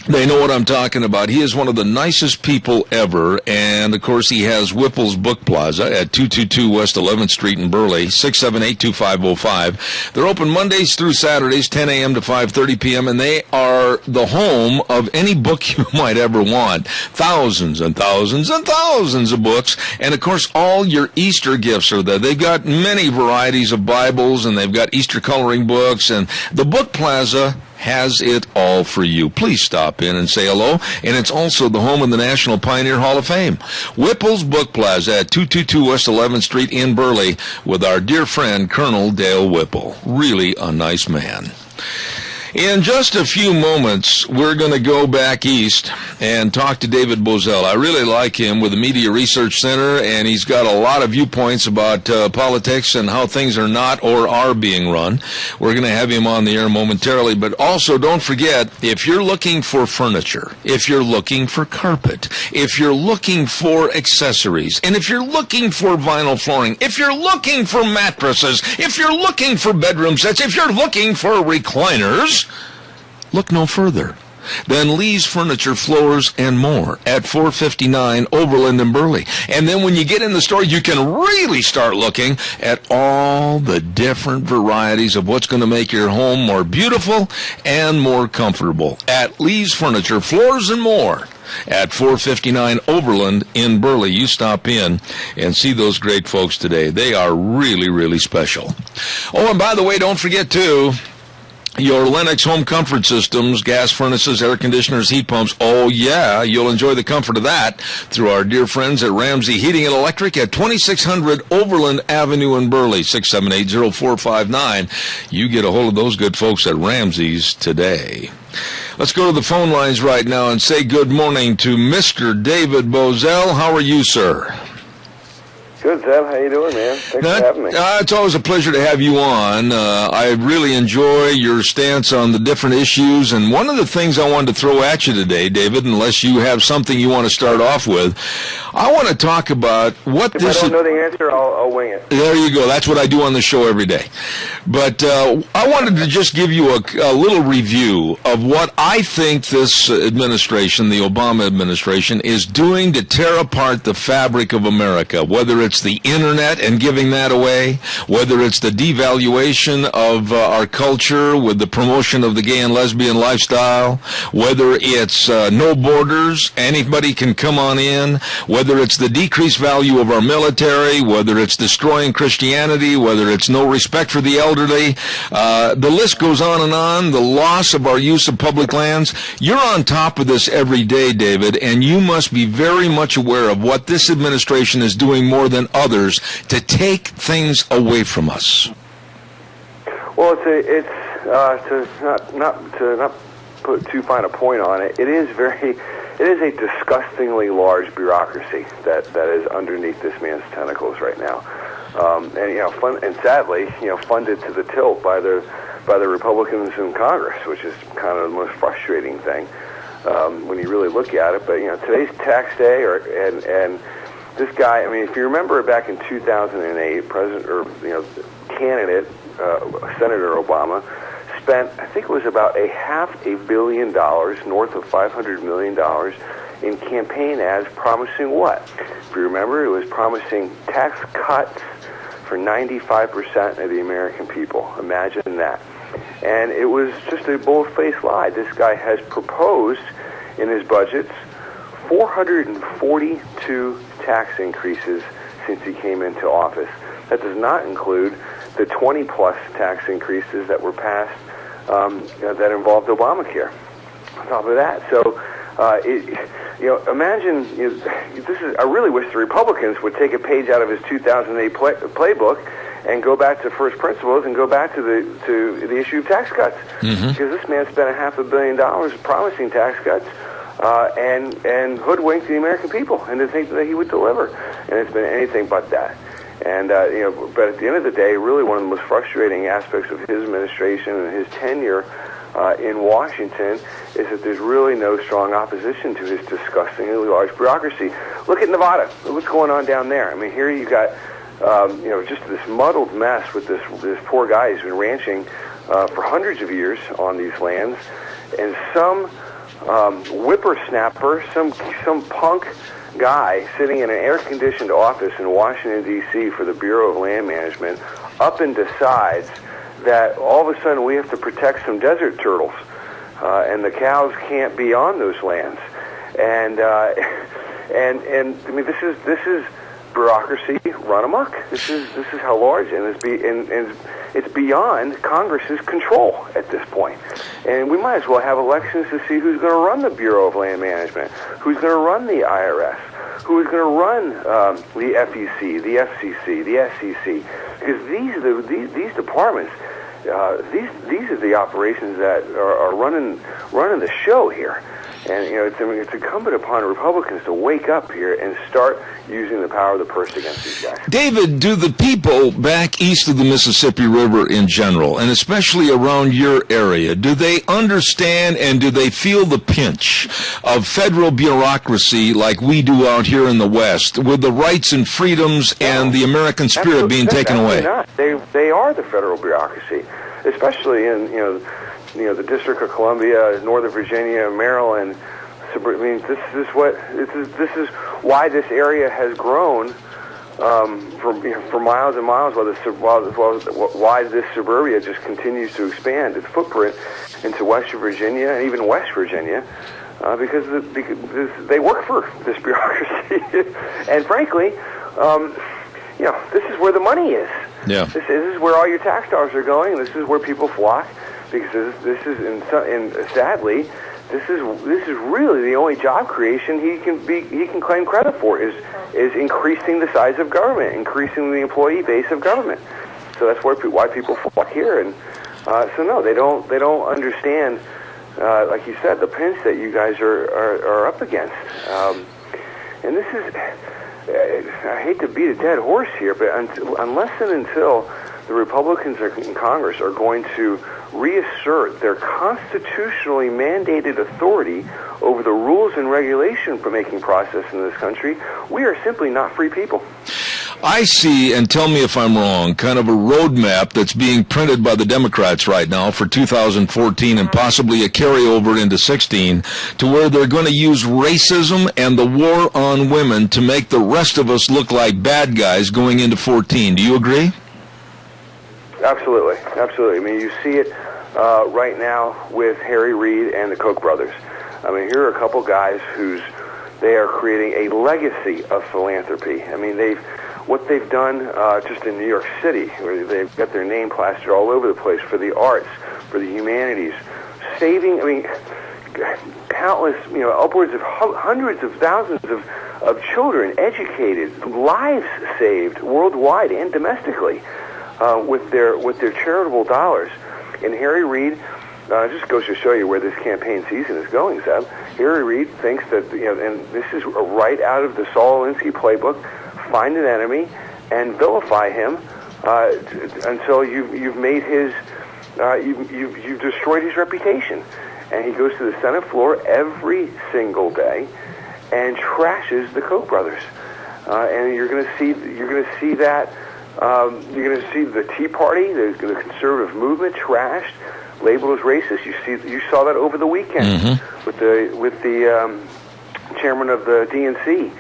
they know what I'm talking about. He is one of the nicest people ever, and of course he has Whipple's Book Plaza at 222 West 11th Street in Burley, 678-2505. They're open Mondays through Saturdays, 10 a.m. to 5:30 p.m., and they are the home of any book you might ever want. Thousands and thousands and thousands of books, and of course all your Easter gifts are there. They've got many varieties of Bibles, and they've got Easter coloring books, and the Book Plaza has it all for you. Please stop in and say hello. And it's also the home of the National Pioneer Hall of Fame. Whipple's Book Plaza at 222 West 11th Street in Burley with our dear friend Colonel Dale Whipple. Really a nice man. In just a few moments, we're going to go back east and talk to David Bozell. I really like him with the Media Research Center, and he's got a lot of viewpoints about politics and how things are not or are being run. We're going to have him on the air momentarily, but also don't forget, if you're looking for furniture, if you're looking for carpet, if you're looking for accessories, and if you're looking for vinyl flooring, if you're looking for mattresses, if you're looking for bedroom sets, if you're looking for recliners, look no further than Lee's Furniture, Floors, and More at 459 Overland in Burley. And then when you get in the store, you can really start looking at all the different varieties of what's going to make your home more beautiful and more comfortable at Lee's Furniture, Floors, and More at 459 Overland in Burley. You stop in and see those great folks today. They are really, really special. Oh, and by the way, don't forget, too, your Lennox home comfort systems, gas furnaces, air conditioners, heat pumps. Oh, yeah, you'll enjoy the comfort of that through our dear friends at Ramsey Heating and Electric at 2600 Overland Avenue in Burley, 678-0459. You get a hold of those good folks at Ramsey's today. Let's go to the phone lines right now and say good morning to Mr. David Bozell. How are you, sir? Good, Zeb. How you doing, man? Thanks for having me. It's always a pleasure to have you on. I really enjoy your stance on the different issues, and one of the things I wanted to throw at you today, David, unless you have something you want to start off with, I want to talk about what if this... If I don't know the answer, I'll wing it. There you go. That's what I do on the show every day. But I wanted to just give you a little review of what I think this administration, the Obama administration, is doing to tear apart the fabric of America, whether it's the internet and giving that away, whether it's the devaluation of our culture with the promotion of the gay and lesbian lifestyle, whether it's no borders, anybody can come on in, whether it's the decreased value of our military, whether it's destroying Christianity, whether it's no respect for the elderly, the list goes on, the loss of our use of public lands. You're on top of this every day, David, and you must be very much aware of what this administration is doing more than others to take things away from us. Well, it's to not put too fine a point on it. It is a disgustingly large bureaucracy that is underneath this man's tentacles right now, and sadly, funded to the tilt by the Republicans in Congress, which is kind of the most frustrating thing when you really look at it. But today's tax day, and this guy, I mean, if you remember back in 2008, candidate Senator Obama spent, I think it was about $500 million, north of $500 million, in campaign ads promising what? If you remember, it was promising tax cuts for 95% of the American people. Imagine that. And it was just a bold-faced lie. This guy has proposed in his budgets 442 tax increases since he came into office. That does not include the 20-plus tax increases that were passed that involved Obamacare. On top of that, so imagine this is. I really wish the Republicans would take a page out of his 2008 playbook and go back to first principles and go back to the issue of tax cuts, because this man spent $500 million promising tax cuts and hoodwinked the American people into thinking that he would deliver, and it's been anything but that. And but at the end of the day, really one of the most frustrating aspects of his administration and his tenure in Washington is that there's really no strong opposition to his disgustingly large bureaucracy. Look at Nevada. Look what's going on down there. I mean, here you got just this muddled mess with this poor guy who's been ranching for hundreds of years on these lands, and some whippersnapper, some punk guy sitting in an air-conditioned office in Washington, D.C. for the Bureau of Land Management up and decides that all of a sudden we have to protect some desert turtles, and the cows can't be on those lands. And I mean, this is bureaucracy run amok. This is how large, and it's beyond Congress's control at this point. And we might as well have elections to see who's going to run the Bureau of Land Management, who's going to run the IRS, who is going to run the FEC, the FCC, the SEC, because these departments, these are the operations that are running the show here. And it's incumbent upon Republicans to wake up here and start using the power of the purse against these guys. David, do the people back east of the Mississippi River in general, and especially around your area, do they understand and do they feel the pinch of federal bureaucracy like we do out here in the West, with the rights and freedoms and the American spirit being taken away? Not. They are the federal bureaucracy, especially in the District of Columbia, Northern Virginia, Maryland. I mean, this is why this area has grown for miles and miles. Why this suburbia just continues to expand its footprint into Western Virginia and even West Virginia, because they work for this bureaucracy, and frankly, this is where the money is. Yeah. This is where all your tax dollars are going. This is where people flock. Because sadly, this is really the only job creation he can claim credit for is increasing the size of government, increasing the employee base of government. So that's why people flock here, and so no, they don't understand, like you said, the pinch that you guys are up against, and this is. I hate to beat a dead horse here, but unless and until the Republicans in Congress are going to reassert their constitutionally mandated authority over the rules and regulation for making process in this country, we are simply not free people. I see, and tell me if I'm wrong, kind of a roadmap that's being printed by the Democrats right now for 2014 and possibly a carryover into 16, to where they're going to use racism and the war on women to make the rest of us look like bad guys going into 14. Do you agree? Absolutely. I mean, you see it right now with Harry Reid and the Koch brothers. I mean, here are a couple guys they are creating a legacy of philanthropy. I mean, what they've done just in New York City, where they've got their name plastered all over the place for the arts, for the humanities, saving, countless, upwards of hundreds of thousands of children educated, lives saved worldwide and domestically with their charitable dollars. And Harry Reid, just goes to show you where this campaign season is going, Zeb. Harry Reid thinks that, and this is right out of the Saul Alinsky playbook, find an enemy and vilify him until you've made you've destroyed his reputation. And he goes to the Senate floor every single day and trashes the Koch brothers. And you're going to see that. You're going to see the Tea Party, the conservative movement, trashed, labeled as racist. You saw that over the weekend with the chairman of the DNC,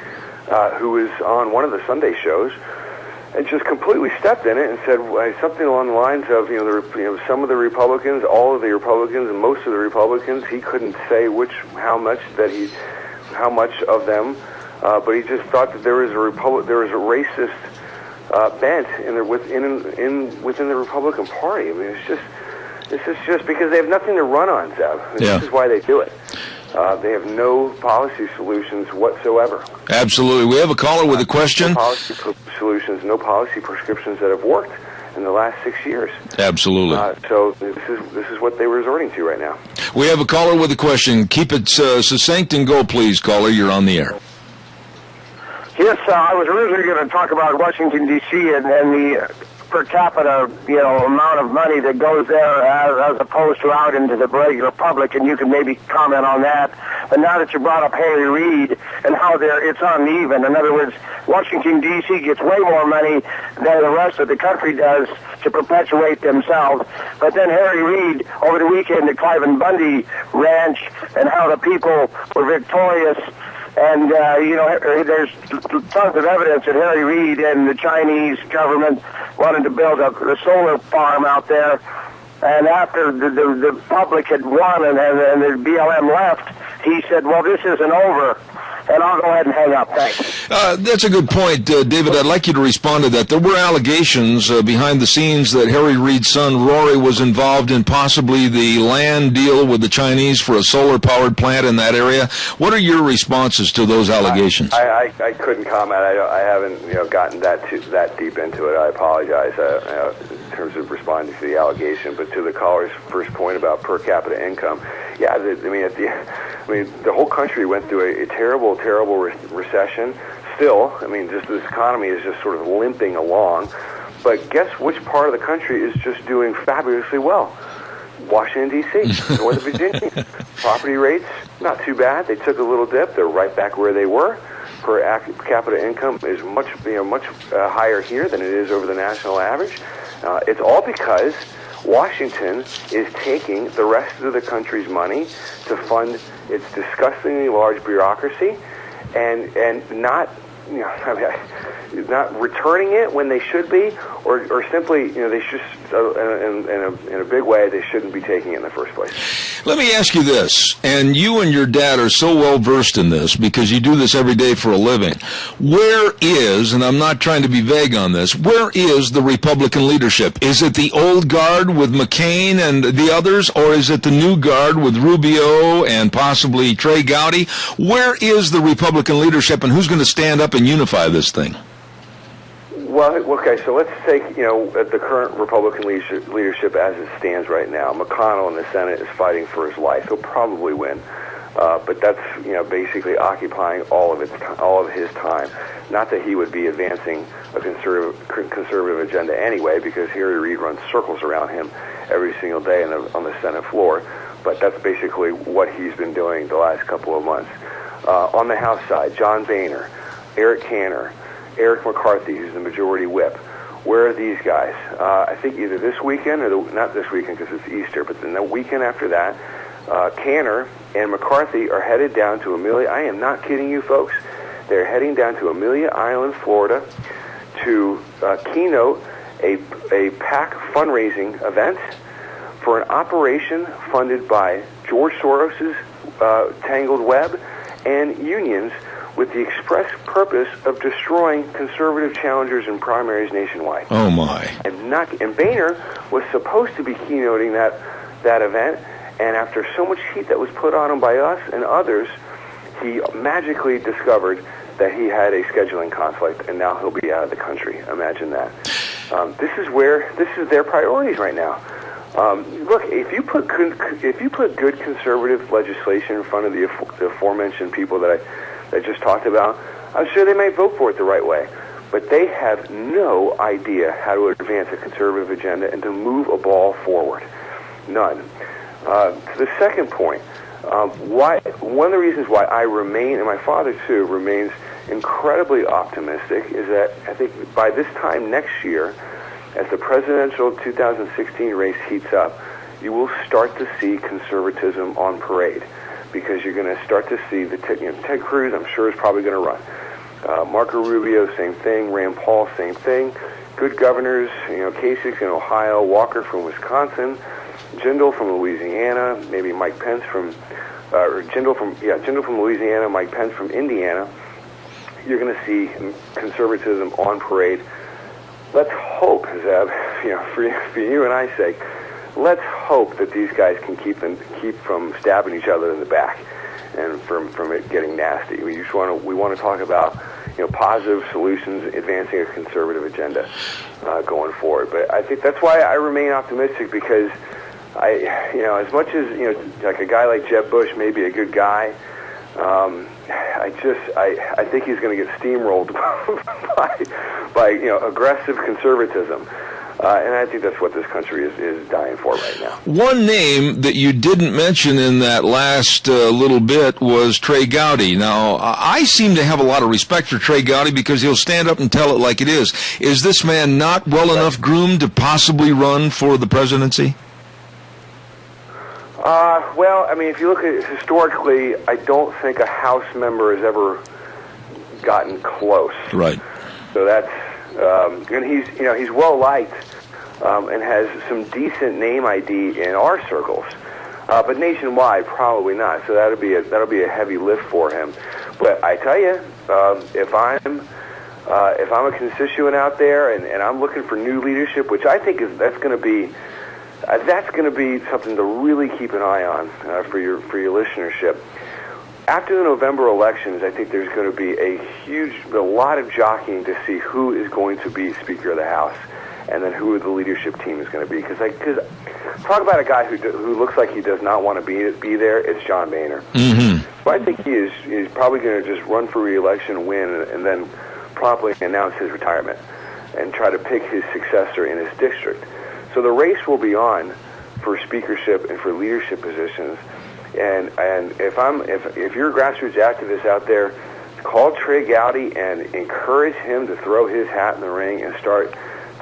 who was on one of the Sunday shows, and just completely stepped in it and said something along the lines of, some of the Republicans, all of the Republicans, and most of the Republicans, he couldn't say how much that he how much of them, but he just thought that there was a racist bent within the Republican Party. I mean, this is just because they have nothing to run on, Zeb. Yeah. This is why they do it. They have no policy solutions whatsoever. Absolutely. We have a caller with a question. No policy solutions, no policy prescriptions that have worked in the last 6 years. Absolutely. So this is what they're resorting to right now. We have a caller with a question. Keep it succinct and go, please, caller. You're on the air. Yes, I was originally going to talk about Washington, D.C. and the per capita, amount of money that goes there as opposed to out into the regular public, and you can maybe comment on that. But now that you brought up Harry Reid and how it's uneven, in other words, Washington, D.C. gets way more money than the rest of the country does to perpetuate themselves. But then Harry Reid, over the weekend at Cliven Bundy Ranch, and how the people were victorious. And, there's tons of evidence that Harry Reid and the Chinese government wanted to build a solar farm out there. And after the public had won and the BLM left, he said, well, this isn't over. And I'll go ahead and hang up. Thanks. That's a good point, David. I'd like you to respond to that. There were allegations behind the scenes that Harry Reid's son, Rory, was involved in possibly the land deal with the Chinese for a solar-powered plant in that area. What are your responses to those allegations? I couldn't comment. I haven't gotten that deep into it. I apologize in terms of responding to the allegation. But to the caller's first point about per capita income, yeah, the whole country went through a terrible recession. Still, just this economy is just sort of limping along. But guess which part of the country is just doing fabulously well? Washington, D.C., Northern Virginia. Property rates, not too bad. They took a little dip. They're right back where they were. Per capita income is much higher here than it is over the national average. It's all because Washington is taking the rest of the country's money to fund its disgustingly large bureaucracy, and not not returning it when they should be, or simply they should in a big way they shouldn't be taking it in the first place. Let me ask you this, and you and your dad are so well versed in this because you do this every day for a living. Where is, and I'm not trying to be vague on this, where is the Republican leadership? Is it the old guard with McCain and the others, or is it the new guard with Rubio and possibly Trey Gowdy? Where is the Republican leadership, and who's going to stand up and unify this thing? Well, okay, so let's take, the current Republican leadership as it stands right now. McConnell in the Senate is fighting for his life. He'll probably win. But that's, basically occupying all of his time. Not that he would be advancing a conservative agenda anyway, because Harry Reid runs circles around him every single day on the Senate floor. But that's basically what he's been doing the last couple of months. On the House side, John Boehner, Eric Cantor, Eric McCarthy, who's the majority whip. Where are these guys? I think either this weekend or not this weekend because it's Easter, but then the weekend after that, Cantor and McCarthy are headed down to Amelia. I am not kidding you, folks. They're heading down to Amelia Island, Florida, to keynote a PAC fundraising event for an operation funded by George Soros's Tangled Web and unions, with the express purpose of destroying conservative challengers in primaries nationwide. Oh my! And Boehner was supposed to be keynoting that event, and after so much heat that was put on him by us and others, he magically discovered that he had a scheduling conflict, and now he'll be out of the country. Imagine that. This is their priorities right now. Look, if you put good conservative legislation in front of the aforementioned people that I just talked about, I'm sure they might vote for it the right way. But they have no idea how to advance a conservative agenda and to move a ball forward. None. To the second point, one of the reasons why I remain, and my father too, remains incredibly optimistic is that I think by this time next year, as the presidential 2016 race heats up, you will start to see conservatism on parade, because you're going to start to see Ted Cruz, I'm sure, is probably going to run. Marco Rubio, same thing. Rand Paul, same thing. Good governors, Kasich in Ohio, Walker from Wisconsin, Jindal from Louisiana, maybe Mike Pence from, Jindal from Louisiana, Mike Pence from Indiana. You're going to see conservatism on parade. Let's hope, Zeb, for you and I's sake, let's hope that these guys can keep from stabbing each other in the back and from it getting nasty. We want to talk about positive solutions, advancing a conservative agenda going forward. But I think that's why I remain optimistic, because as much as like a guy like Jeb Bush may be a good guy, I think he's going to get steamrolled by aggressive conservatism. And I think that's what this country is dying for right now. One name that you didn't mention in that last little bit was Trey Gowdy. Now, I seem to have a lot of respect for Trey Gowdy because he'll stand up and tell it like it is. Is this man not well enough groomed to possibly run for the presidency? Well, I mean, if you look at it historically, I don't think a House member has ever gotten close. Right. So that's, and he's well liked, and has some decent name ID in our circles, but nationwide probably not. So that'll be a heavy lift for him. But I tell you, if I'm a constituent out there and I'm looking for new leadership, which I think that's going to be something to really keep an eye on for your listenership. After the November elections, I think there's going to be a lot of jockeying to see who is going to be Speaker of the House, and then who the leadership team is going to be. Because talk about a guy who looks like he does not want to be there. It's John Boehner. Mm-hmm. So I think he's probably going to just run for re-election, win, and then promptly announce his retirement and try to pick his successor in his district. So the race will be on for speakership and for leadership positions. And if you're a grassroots activist out there, call Trey Gowdy and encourage him to throw his hat in the ring and start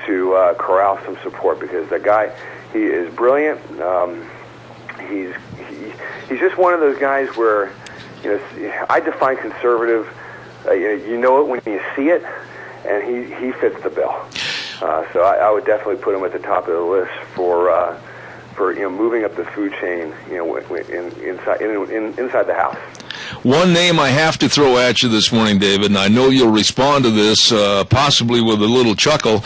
to corral some support, because that guy, he is brilliant. He's just one of those guys where I define conservative. You know it when you see it, and he fits the bill. So I would definitely put him at the top of the list for moving up the food chain, inside the House. One name I have to throw at you this morning, David, and I know you'll respond to this possibly with a little chuckle,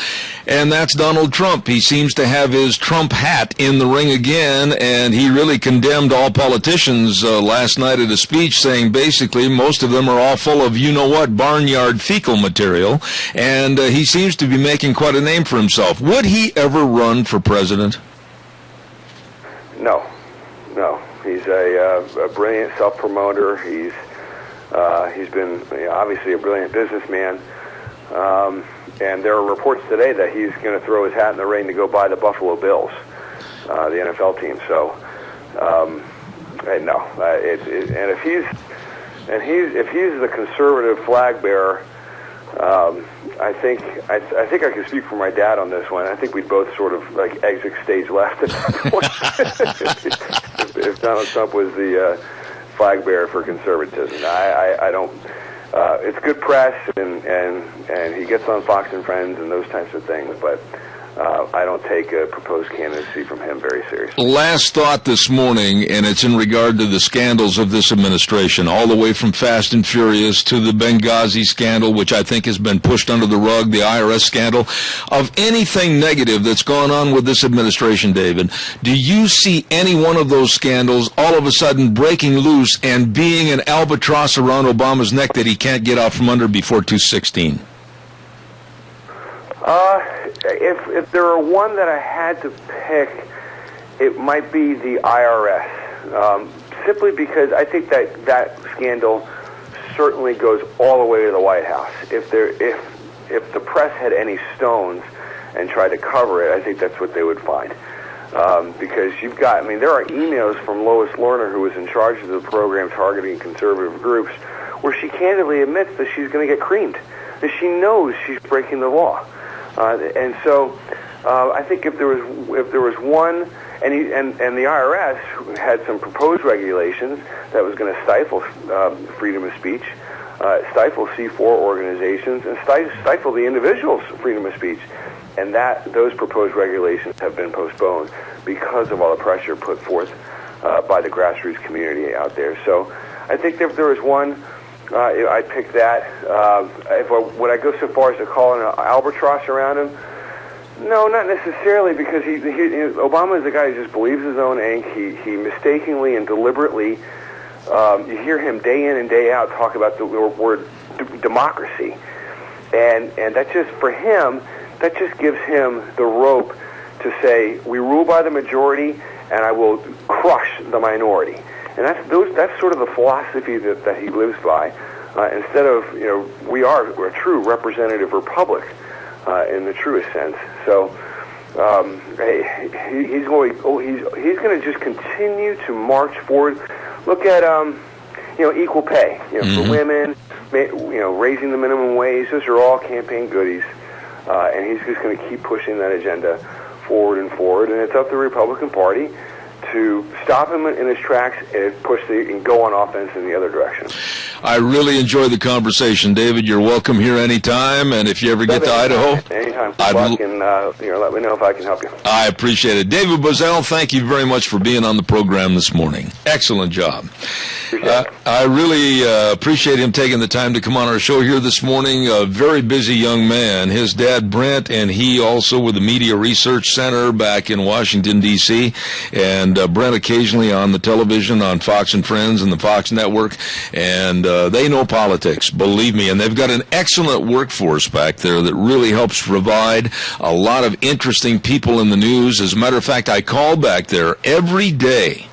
and that's Donald Trump. He seems to have his Trump hat in the ring again, and he really condemned all politicians last night at a speech, saying basically most of them are all full of you-know-what, barnyard fecal material, and he seems to be making quite a name for himself. Would he ever run for president? No. He's a brilliant self-promoter. He's been obviously a brilliant businessman, and there are reports today that he's going to throw his hat in the ring to go buy the Buffalo Bills, the NFL team. So, no. And if he's the conservative flag bearer, I think I can speak for my dad on this one. I think we'd both sort of like exit stage left at that point. if Donald Trump was the flag bearer for conservatism. I don't. It's good press, and he gets on Fox and Friends and those types of things, but I don't take a proposed candidacy from him very seriously. Last thought this morning, and it's in regard to the scandals of this administration, all the way from Fast and Furious to the Benghazi scandal, which I think has been pushed under the rug, the IRS scandal. Of anything negative that's gone on with this administration, David, do you see any one of those scandals all of a sudden breaking loose and being an albatross around Obama's neck that he can't get out from under before 2016? If there were one that I had to pick, it might be the IRS, simply because I think that scandal certainly goes all the way to the White House. If the press had any stones and tried to cover it, I think that's what they would find. Because there are emails from Lois Lerner, who was in charge of the program targeting conservative groups, where she candidly admits that she's going to get creamed, that she knows she's breaking the law. And so, I think if there was one, and the IRS had some proposed regulations that was going to stifle freedom of speech, stifle C4 organizations, and stifle the individual's freedom of speech. and those proposed regulations have been postponed because of all the pressure put forth by the grassroots community out there. So I think if there was one, I'd pick that. Would I go so far as to call an albatross around him? No, not necessarily, because Obama is a guy who just believes his own ink. He mistakenly and deliberately, you hear him day in and day out talk about the word democracy. And that just, for him, that just gives him the rope to say, we rule by the majority, and I will crush the minority. And that's sort of the philosophy that he lives by. Instead of, we're a true representative republic in the truest sense. So he's going to just continue to march forward. Look at equal pay, for women, raising the minimum wage. Those are all campaign goodies, and he's just going to keep pushing that agenda forward and forward. And it's up to the Republican Party to stop him in his tracks and go on offense in the other direction. I really enjoyed the conversation, David. You're welcome here anytime, and if you ever get to Idaho, anytime. Good luck, and let me know if I can help you. I appreciate it. David Boesel, thank you very much for being on the program this morning. Excellent job. I really appreciate him taking the time to come on our show here this morning. A very busy young man. His dad, Brent, and he also with the Media Research Center back in Washington, D.C., and Brent occasionally on the television on Fox and Friends and the Fox Network, and they know politics, believe me, and they've got an excellent workforce back there that really helps provide a lot of interesting people in the news. As a matter of fact, I call back there every day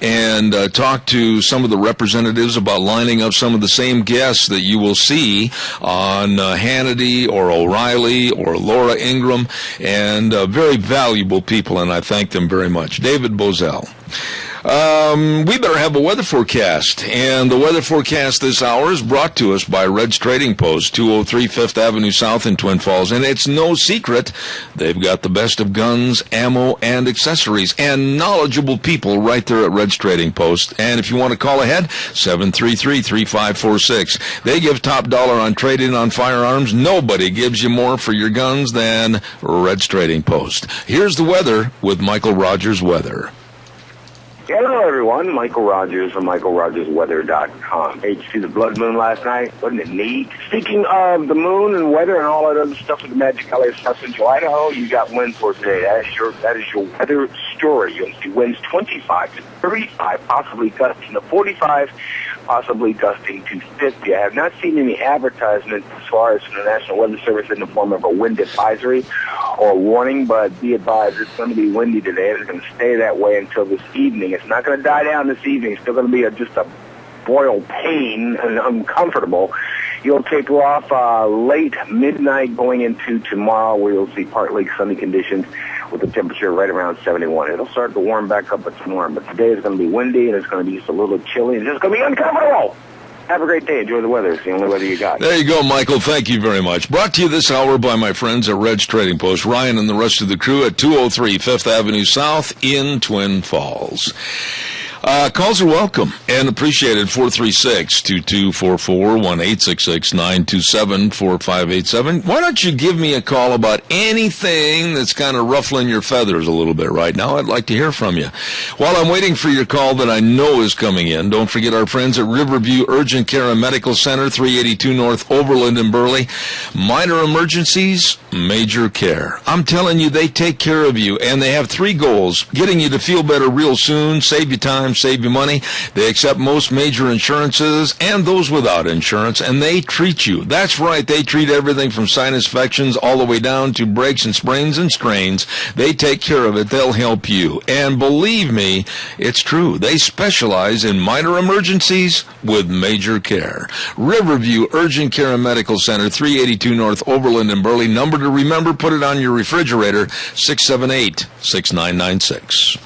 and talk to some of the representatives about lining up some of the same guests that you will see on Hannity or O'Reilly or Laura Ingraham, and very valuable people, and I thank them very much. David Boesel. We better have a weather forecast, and the weather forecast this hour is brought to us by Red's Trading Post, 203 5th Avenue South in Twin Falls, and it's no secret they've got the best of guns, ammo, and accessories, and knowledgeable people right there at Red's Trading Post. And if you want to call ahead, 733-3546. They give top dollar on trade-in on firearms. Nobody gives you more for your guns than Red's Trading Post. Here's the weather with Michael Rogers Weather. Hello, everyone. Michael Rogers from MichaelRogersWeather.com. Hey, did you see the blood moon last night? Wasn't it neat? Speaking of the moon and weather and all that other stuff with the Magic Valley of South Central Idaho, you got winds for today. That is your weather story. You'll see winds 25 to 35, possibly gusting to 45, possibly gusting to 50. I have not seen any advertisements as far as from the National Weather Service in the form of a wind advisory or warning, but be advised it's going to be windy today. It's going to stay that way until this evening. It's not going to die down this evening. It's still going to be just a boil pain and uncomfortable. You'll taper off late midnight going into tomorrow, where you'll see partly sunny conditions with the temperature right around 71. It'll start to warm back up at tomorrow, but today is going to be windy and it's going to be just a little chilly and it's just going to be uncomfortable. Have a great day. Enjoy the weather. It's the only weather you got. There you go, Michael. Thank you very much. Brought to you this hour by my friends at Red's Trading Post, Ryan and the rest of the crew at 203 5th Avenue South in Twin Falls. Calls are welcome and appreciated. 436-2244, 1-866-927-4587. Why don't you give me a call about anything that's kind of ruffling your feathers a little bit right now? I'd like to hear from you. While I'm waiting for your call that I know is coming in, don't forget our friends at Riverview Urgent Care and Medical Center, 382 North Overland in Burley. Minor emergencies, major care. I'm telling you, they take care of you, and they have 3 goals: getting you to feel better real soon, save you time, save you money. They accept most major insurances and those without insurance, and they treat you. That's right, they treat everything from sinus infections all the way down to breaks and sprains and strains. They take care of it. They'll help you. And believe me, it's true. They specialize in minor emergencies with major care. Riverview Urgent Care and Medical Center, 382 North Overland in Burley. Number to remember, put it on your refrigerator, 678-6996.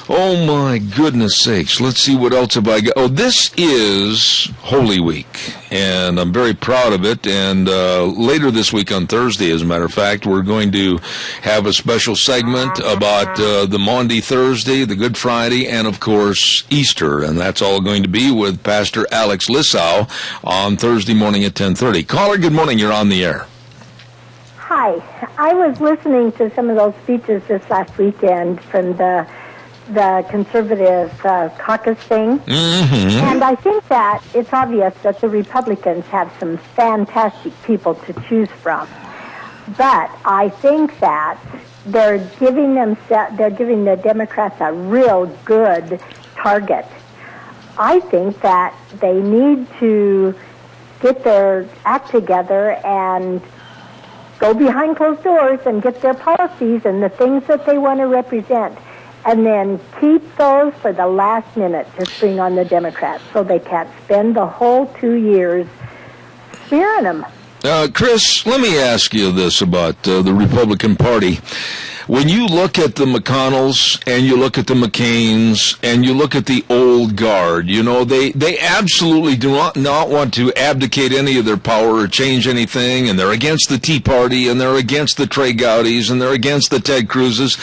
Oh, my goodness sakes. Let's see what else have I got. Oh, this is Holy Week, and I'm very proud of it. And later this week on Thursday, as a matter of fact, we're going to have a special segment about the Maundy Thursday, the Good Friday, and, of course, Easter. And that's all going to be with Pastor Alex Lissau on Thursday morning at 10:30. Caller, good morning. You're on the air. Hi. Hi. I was listening to some of those speeches this last weekend from the conservative caucus thing. Mm-hmm. And I think that it's obvious that the Republicans have some fantastic people to choose from. But I think that they're giving the Democrats a real good target. I think that they need to get their act together and go behind closed doors and get their policies and the things that they want to represent, and then keep those for the last minute to spring on the Democrats so they can't spend the whole 2 years spearing them. Chris, let me ask you this about the Republican Party. When you look at the McConnells and you look at the McCains and you look at the old guard, you know, they absolutely do not want to abdicate any of their power or change anything, and they're against the Tea Party, and they're against the Trey Gowdys, and they're against the Ted Cruzes.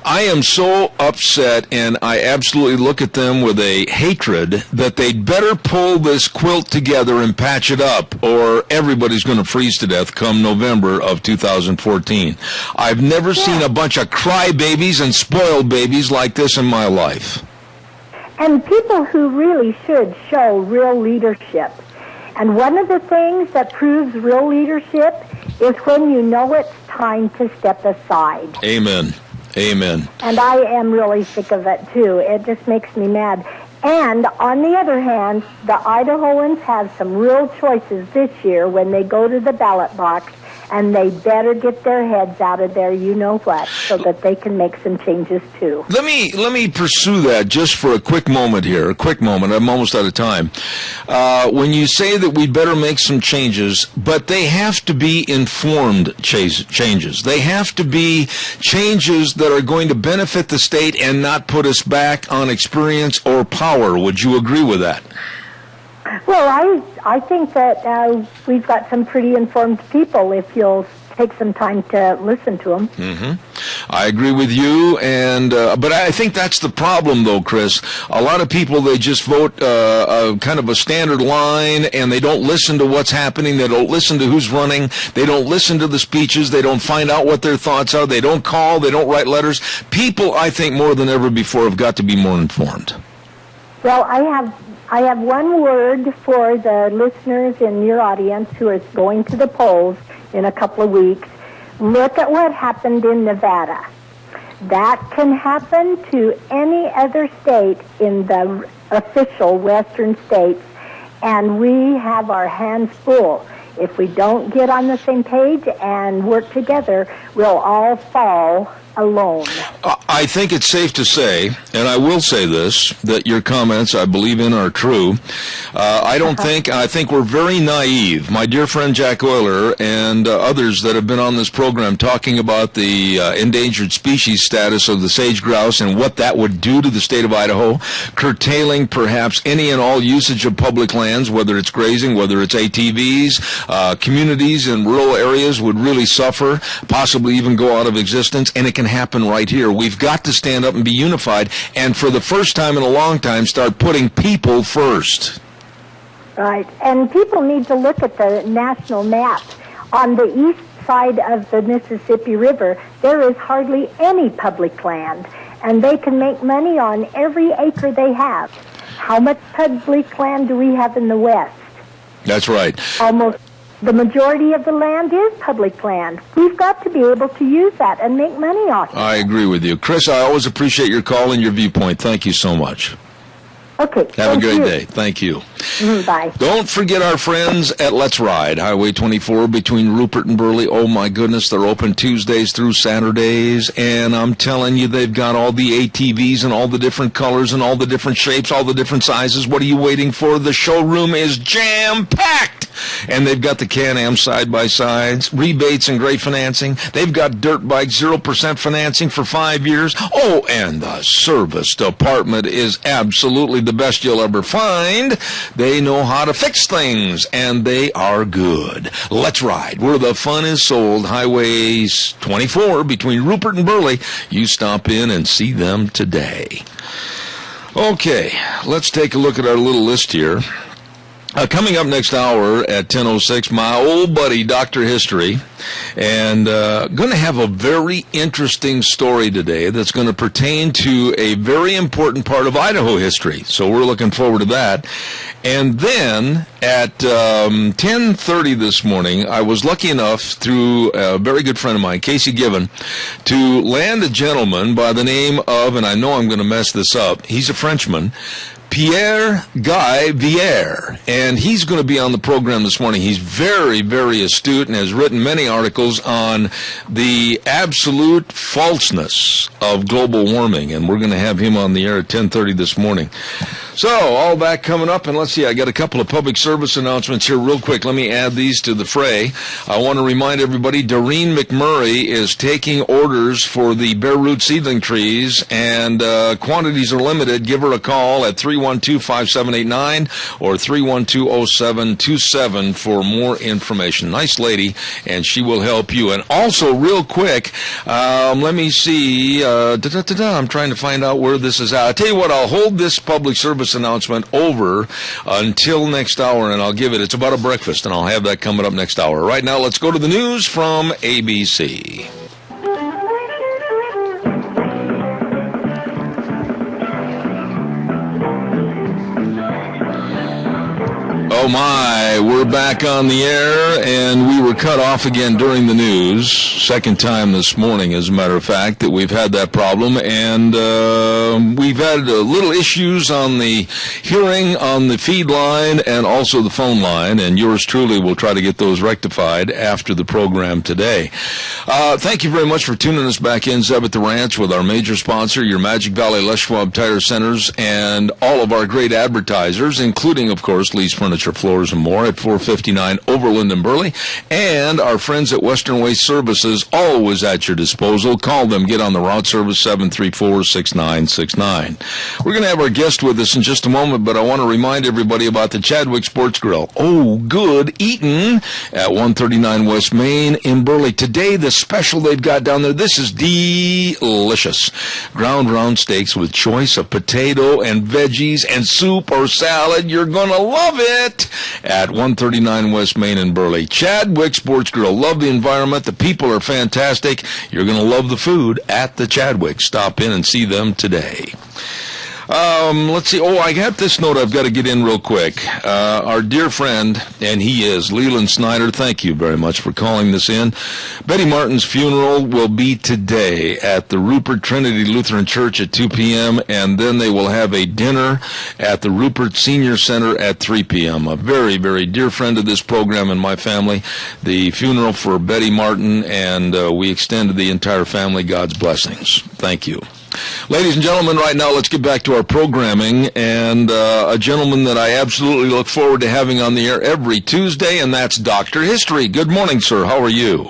I am so upset, and I absolutely look at them with a hatred that they'd better pull this quilt together and patch it up, or everybody's going to freeze to death come November of 2014. I've never seen a bunch of crybabies and spoiled babies like this in my life. And people who really should show real leadership. And one of the things that proves real leadership is when you know it's time to step aside. Amen. Amen. And I am really sick of it, too. It just makes me mad. And on the other hand, the Idahoans have some real choices this year when they go to the ballot box, and they better get their heads out of there, you know what, so that they can make some changes, too. Let me pursue that just for a quick moment here, I'm almost out of time. When you say that we better make some changes, but they have to be informed changes. They have to be changes that are going to benefit the state and not put us back on experience or power. Would you agree with that? Well, I think that we've got some pretty informed people if you'll take some time to listen to them. Mm-hmm. I agree with you, and but I think that's the problem, though, Chris. A lot of people, they just vote kind of a standard line, and they don't listen to what's happening. They don't listen to who's running. They don't listen to the speeches. They don't find out what their thoughts are. They don't call. They don't write letters. People, I think, more than ever before, have got to be more informed. Well, I have one word for the listeners in your audience who are going to the polls in a couple of weeks. Look at what happened in Nevada. That can happen to any other state in the official western states, and we have our hands full. If we don't get on the same page and work together, we'll all fall alone. I think it's safe to say, and I will say this, that your comments, I believe in, are true. I think we're very naive. My dear friend Jack Euler and others that have been on this program talking about the endangered species status of the sage grouse and what that would do to the state of Idaho, curtailing perhaps any and all usage of public lands, whether it's grazing, whether it's ATVs, communities in rural areas would really suffer, possibly even go out of existence, and it can happen right here. We've got to stand up and be unified, and for the first time in a long time, start putting people first. Right, and people need to look at the national map. On the east side of the Mississippi River, there is hardly any public land, and they can make money on every acre they have. How much public land do we have in the west? That's right. Almost the majority of the land is public land. We've got to be able to use that and make money off it. I agree with you. Chris, I always appreciate your call and your viewpoint. Thank you so much. Okay. Have a great day. Thank you. Bye. Don't forget our friends at Let's Ride, Highway 24 between Rupert and Burley. Oh, my goodness, they're open Tuesdays through Saturdays, and I'm telling you, they've got all the ATVs and all the different colors and all the different shapes, all the different sizes. What are you waiting for? The showroom is jam-packed, and they've got the Can-Am side-by-sides, rebates and great financing. They've got dirt bikes, 0% financing for 5 years. Oh, and the service department is absolutely the best you'll ever find. They know how to fix things, and they are good. Let's Ride, where the fun is sold. Highway 24 between Rupert and Burley. You stop in and see them today. Okay, let's take a look at our little list here. Coming up next hour at 10:06, my old buddy, Dr. History, and going to have a very interesting story today that's going to pertain to a very important part of Idaho history. So we're looking forward to that. And then at 10:30 this morning, I was lucky enough, through a very good friend of mine, Casey Given, to land a gentleman by the name of, and I know I'm going to mess this up, he's a Frenchman, Pierre Guy Vierre, and he's going to be on the program this morning. He's very, very astute and has written many articles on the absolute falseness of global warming, and we're going to have him on the air at 10:30 this morning. So, all that coming up, and let's see, I got a couple of public service announcements here real quick. Let me add these to the fray. I want to remind everybody, Doreen McMurray is taking orders for the bare root seedling trees, and quantities are limited. Give her a call at 312-5789 or 312-0727 for more information. Nice lady, and she will help you. And also, real quick, let me see, I'm trying to find out where this is at. I'll tell you what, I'll hold this public service announcement over until next hour, and I'll give it. It's about a breakfast, and I'll have that coming up next hour. Right now, let's go to the news from ABC. Oh my, we're back on the air, and we were cut off again during the news. Second time this morning, as a matter of fact, that we've had that problem, and we've had little issues on the hearing on the feed line and also the phone line, and yours truly will try to get those rectified after the program today. Thank you very much for tuning us back in, Zeb at the Ranch, with our major sponsor, your Magic Valley Les Schwab Tire Centers, and all of our great advertisers, including, of course, Lee's Furniture, Floors, and More at 459 Overland and Burley, and our friends at Western Waste Services, always at your disposal. Call them. Get on the route, service 734-6969. We're going to have our guest with us in just a moment, but I want to remind everybody about the Chadwick Sports Grill. Oh, good eating at 139 West Main in Burley. Today, the special they've got down there, this is delicious. Ground round steaks with choice of potato and veggies and soup or salad. You're going to love it at 139 West Main in Burley. Chadwick Sports Grill. Love the environment. The people are fantastic. You're going to love the food at the Chadwick. Stop in and see them today. Let's see. Oh, I got this note I've got to get in real quick. Our dear friend, and he is Leland Snyder. Thank you very much for calling this in. Betty Martin's funeral will be today at the Rupert Trinity Lutheran Church at 2 p.m., and then they will have a dinner at the Rupert Senior Center at 3 p.m. A very, very dear friend of this program and my family. The funeral for Betty Martin, and we extend to the entire family God's blessings. Thank you. Ladies and gentlemen, right now let's get back to our programming, and a gentleman that I absolutely look forward to having on the air every Tuesday, and that's Dr. History. Good morning, sir. How are you?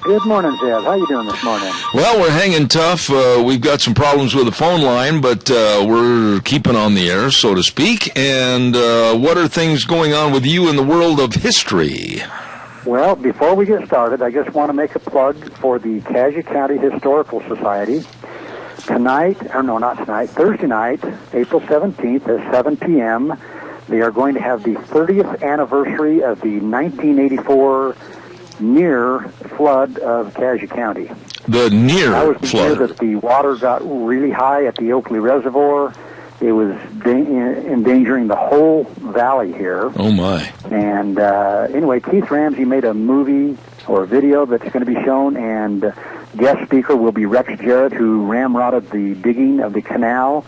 Good morning, Zeb. How you doing this morning? Well, we're hanging tough. We've got some problems with the phone line, but we're keeping on the air, so to speak. And what are things going on with you in the world of history? Well, before we get started, I just want to make a plug for the Cassia County Historical Society. Thursday night, April 17th at 7 p.m., they are going to have the 30th anniversary of the 1984 near flood of Cassia County. The near that was the flood. year that the water got really high at the Oakley Reservoir. It was endangering the whole valley here. Oh, my. And anyway, Keith Ramsey made a movie or a video that's going to be shown, and guest speaker will be Rex Jarrett, who ramrodded the digging of the canal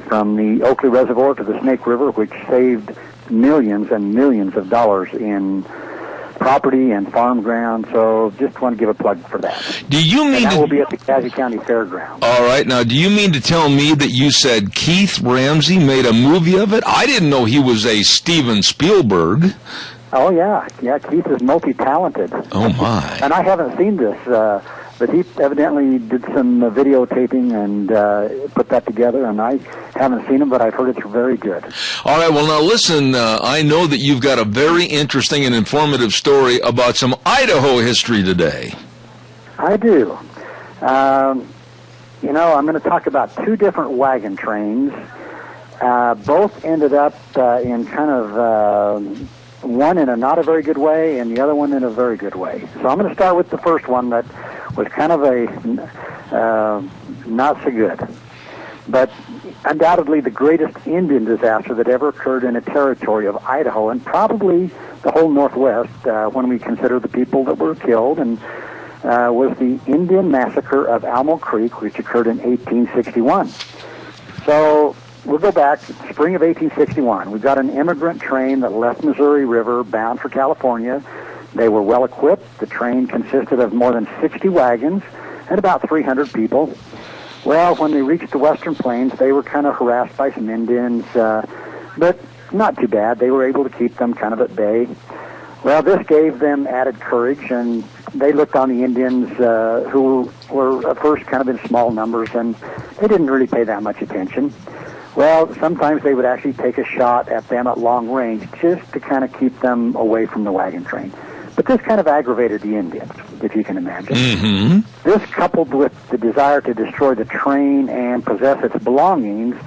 from the Oakley Reservoir to the Snake River, which saved millions and millions of dollars in property and farm ground. So just want to give a plug for that. Do you mean that will be at the Cassia County Fairgrounds? All right. Now, do you mean to tell me that you said Keith Ramsey made a movie of it? I didn't know he was a Steven Spielberg. Oh, yeah. Yeah, Keith is multi-talented. Oh, my. And I haven't seen this, but he evidently did some videotaping and put that together, and I haven't seen him, but I've heard it's very good. All right, well, now listen, I know that you've got a very interesting and informative story about some Idaho history today. I do. I'm going to talk about two different wagon trains, Both ended up in kind of one in a not a very good way and the other one in a very good way. So I'm going to start with the first one that was kind of a not so good. But undoubtedly the greatest Indian disaster that ever occurred in a territory of Idaho, and probably the whole Northwest when we consider the people that were killed, and was the Indian massacre of Alamo Creek, which occurred in 1861. So we'll go back, spring of 1861. We got an immigrant train that left Missouri River bound for California. They were well equipped. The train consisted of more than 60 wagons and about 300 people. Well, when they reached the Western Plains, they were kind of harassed by some Indians, but not too bad. They were able to keep them kind of at bay. Well, this gave them added courage, and they looked on the Indians who were at first kind of in small numbers, and they didn't really pay that much attention. Well, sometimes they would actually take a shot at them at long range just to kind of keep them away from the wagon train. But this kind of aggravated the Indians, if you can imagine. Mm-hmm. This, coupled with the desire to destroy the train and possess its belongings,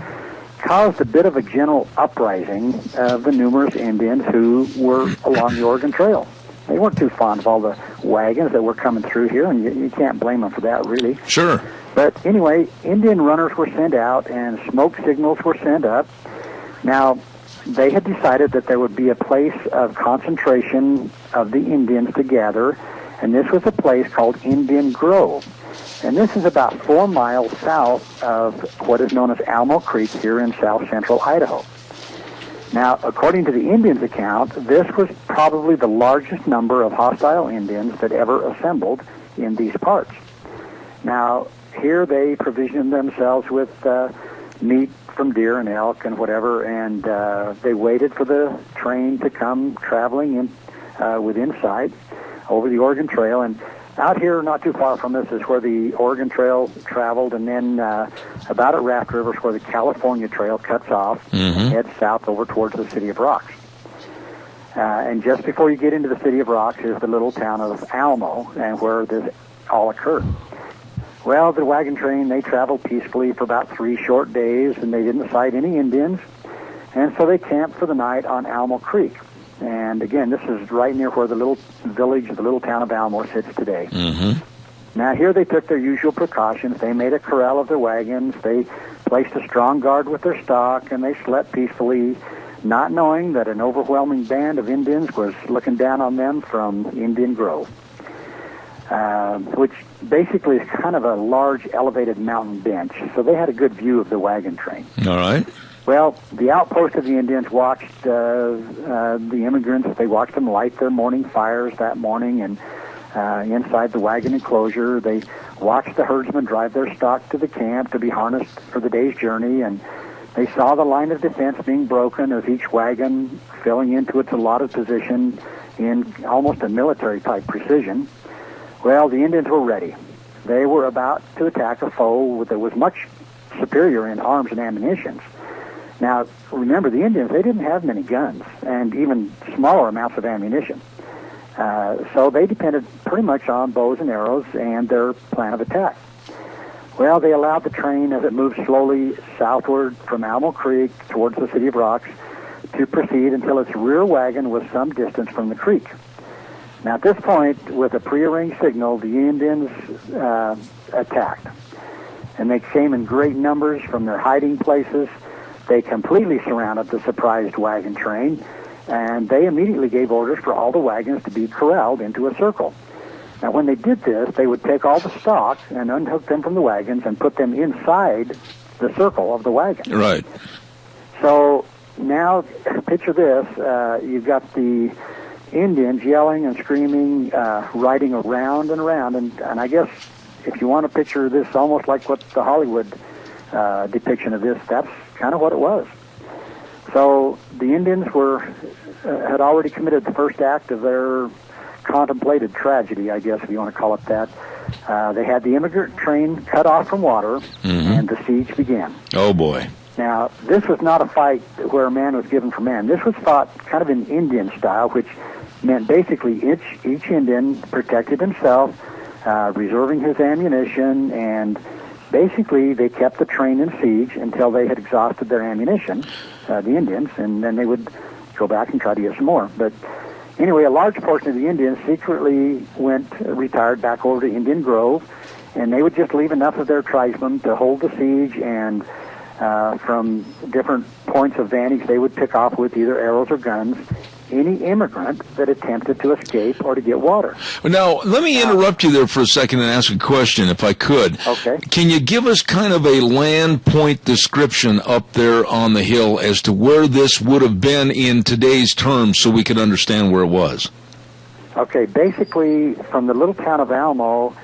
caused a bit of a general uprising of the numerous Indians who were along the Oregon Trail. They weren't too fond of all the wagons that were coming through here, and you can't blame them for that, really. Sure. But anyway, Indian runners were sent out, and smoke signals were sent up. Now, they had decided that there would be a place of concentration of the Indians to gather, and this was a place called Indian Grove. And this is about 4 miles south of what is known as Alamo Creek here in south-central Idaho. Now, according to the Indians' account, this was probably the largest number of hostile Indians that ever assembled in these parts. Now, here they provisioned themselves with meat from deer and elk and whatever, and they waited for the train to come traveling in within sight over the Oregon Trail. And out here, not too far from this, is where the Oregon Trail traveled, and then about at Raft River is where the California Trail cuts off and heads south over towards the City of Rocks. And just before you get into the City of Rocks is the little town of Alamo, and where this all occurred. Well, the wagon train, they traveled peacefully for about 3 short days, and they didn't sight any Indians, and so they camped for the night on Alamo Creek. And again, this is right near where the little village, the little town of Alamo sits today. Mm-hmm. Now, here they took their usual precautions. They made a corral of their wagons. They placed a strong guard with their stock, and they slept peacefully, not knowing that an overwhelming band of Indians was looking down on them from Indian Grove, which basically is kind of a large elevated mountain bench. So they had a good view of the wagon train. All right. Well, the outpost of the Indians watched the immigrants. They watched them light their morning fires that morning, and inside the wagon enclosure, they watched the herdsmen drive their stock to the camp to be harnessed for the day's journey, and they saw the line of defense being broken as each wagon filling into its allotted position in almost a military-type precision. Well, the Indians were ready. They were about to attack a foe that was much superior in arms and ammunition. Now, remember, the Indians, they didn't have many guns and even smaller amounts of ammunition. So they depended pretty much on bows and arrows and their plan of attack. Well, they allowed the train, as it moved slowly southward from Alamo Creek towards the City of Rocks, to proceed until its rear wagon was some distance from the creek. Now, at this point, with a prearranged signal, the Indians attacked. And they came in great numbers from their hiding places. They completely surrounded the surprised wagon train, and they immediately gave orders for all the wagons to be corralled into a circle. Now, when they did this, they would take all the stock and unhook them from the wagons and put them inside the circle of the wagon. Right. So now, picture this. You've got the Indians yelling and screaming, riding around and around, and I guess if you want to picture this almost like what the Hollywood depiction of this, that's kind of what it was. So the Indians had already committed the first act of their contemplated tragedy, I guess, if you want to call it that. They had the immigrant train cut off from water, and the siege began. Oh, boy. Now, this was not a fight where a man was given for man. This was fought kind of in Indian style, which meant basically each Indian protected himself, reserving his ammunition, and basically they kept the train in siege until they had exhausted their ammunition, the Indians, and then they would go back and try to get some more. But anyway, a large portion of the Indians secretly retired back over to Indian Grove, and they would just leave enough of their tribesmen to hold the siege, and from different points of vantage, they would pick off with either arrows or guns any immigrant that attempted to escape or to get water. Now, let me interrupt you there for a second and ask a question, if I could. Okay. Can you give us kind of a land point description up there on the hill as to where this would have been in today's terms so we could understand where it was? Okay, basically, from the little town of Almo,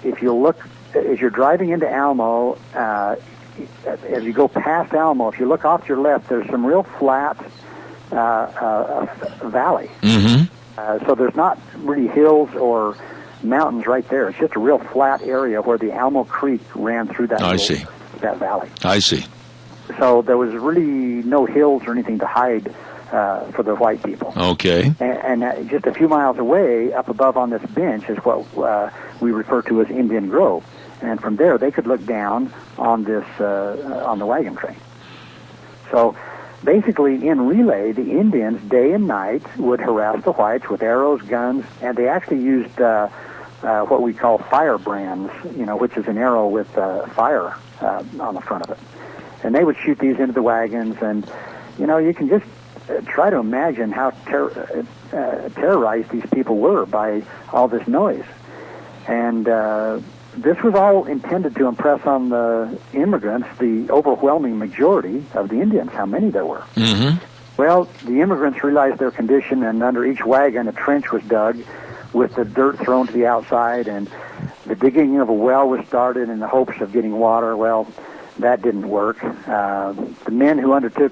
if you look, as you're driving into Almo, as you go past Almo, if you look off to your left, there's some real flat valley. Mm-hmm. So there's not really hills or mountains right there. It's just a real flat area where the Almo Creek ran through that that valley. I see. So there was really no hills or anything to hide for the white people. Okay. And just a few miles away, up above on this bench, is what we refer to as Indian Grove. And from there, they could look down on this on the wagon train. So basically, in relay, the Indians, day and night, would harass the whites with arrows, guns, and they actually used what we call firebrands, which is an arrow with fire on the front of it. And they would shoot these into the wagons, and, you can just try to imagine how terrorized these people were by all this noise. And this was all intended to impress on the immigrants, the overwhelming majority of the Indians, how many there were. Mm-hmm. Well, the immigrants realized their condition, and under each wagon a trench was dug with the dirt thrown to the outside, and the digging of a well was started in the hopes of getting water. Well, that didn't work. The men who undertook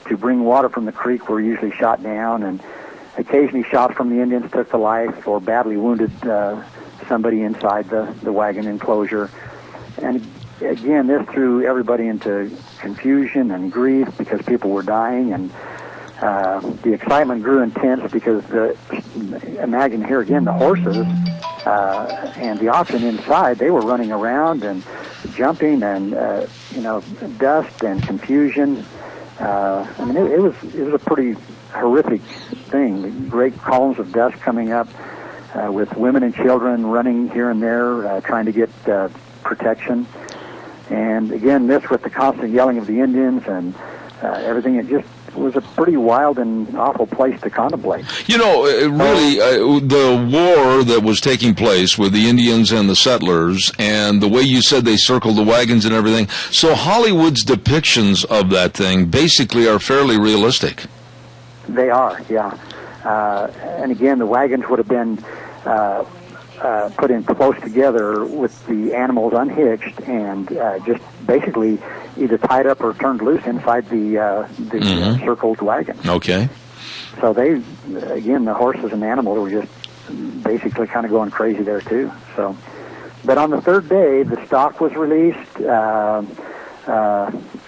to bring water from the creek were usually shot down, and occasionally shots from the Indians took the life or badly wounded somebody inside the wagon enclosure. And again, this threw everybody into confusion and grief because people were dying, and the excitement grew intense because imagine here again the horses and the oxen inside, they were running around and jumping, and dust and confusion. I mean, it was a pretty horrific thing. Great columns of dust coming up, with women and children running here and there, trying to get protection. And again, this with the constant yelling of the Indians and everything, it just was a pretty wild and awful place to contemplate. Really, the war that was taking place with the Indians and the settlers, and the way you said they circled the wagons and everything, so Hollywood's depictions of that thing basically are fairly realistic. They are, yeah. And again, the wagons would have been put in close together with the animals unhitched and just basically either tied up or turned loose inside the circled wagon. Okay. So the horses and animals were just basically kind of going crazy there too. So, but on the third day, the stock was released,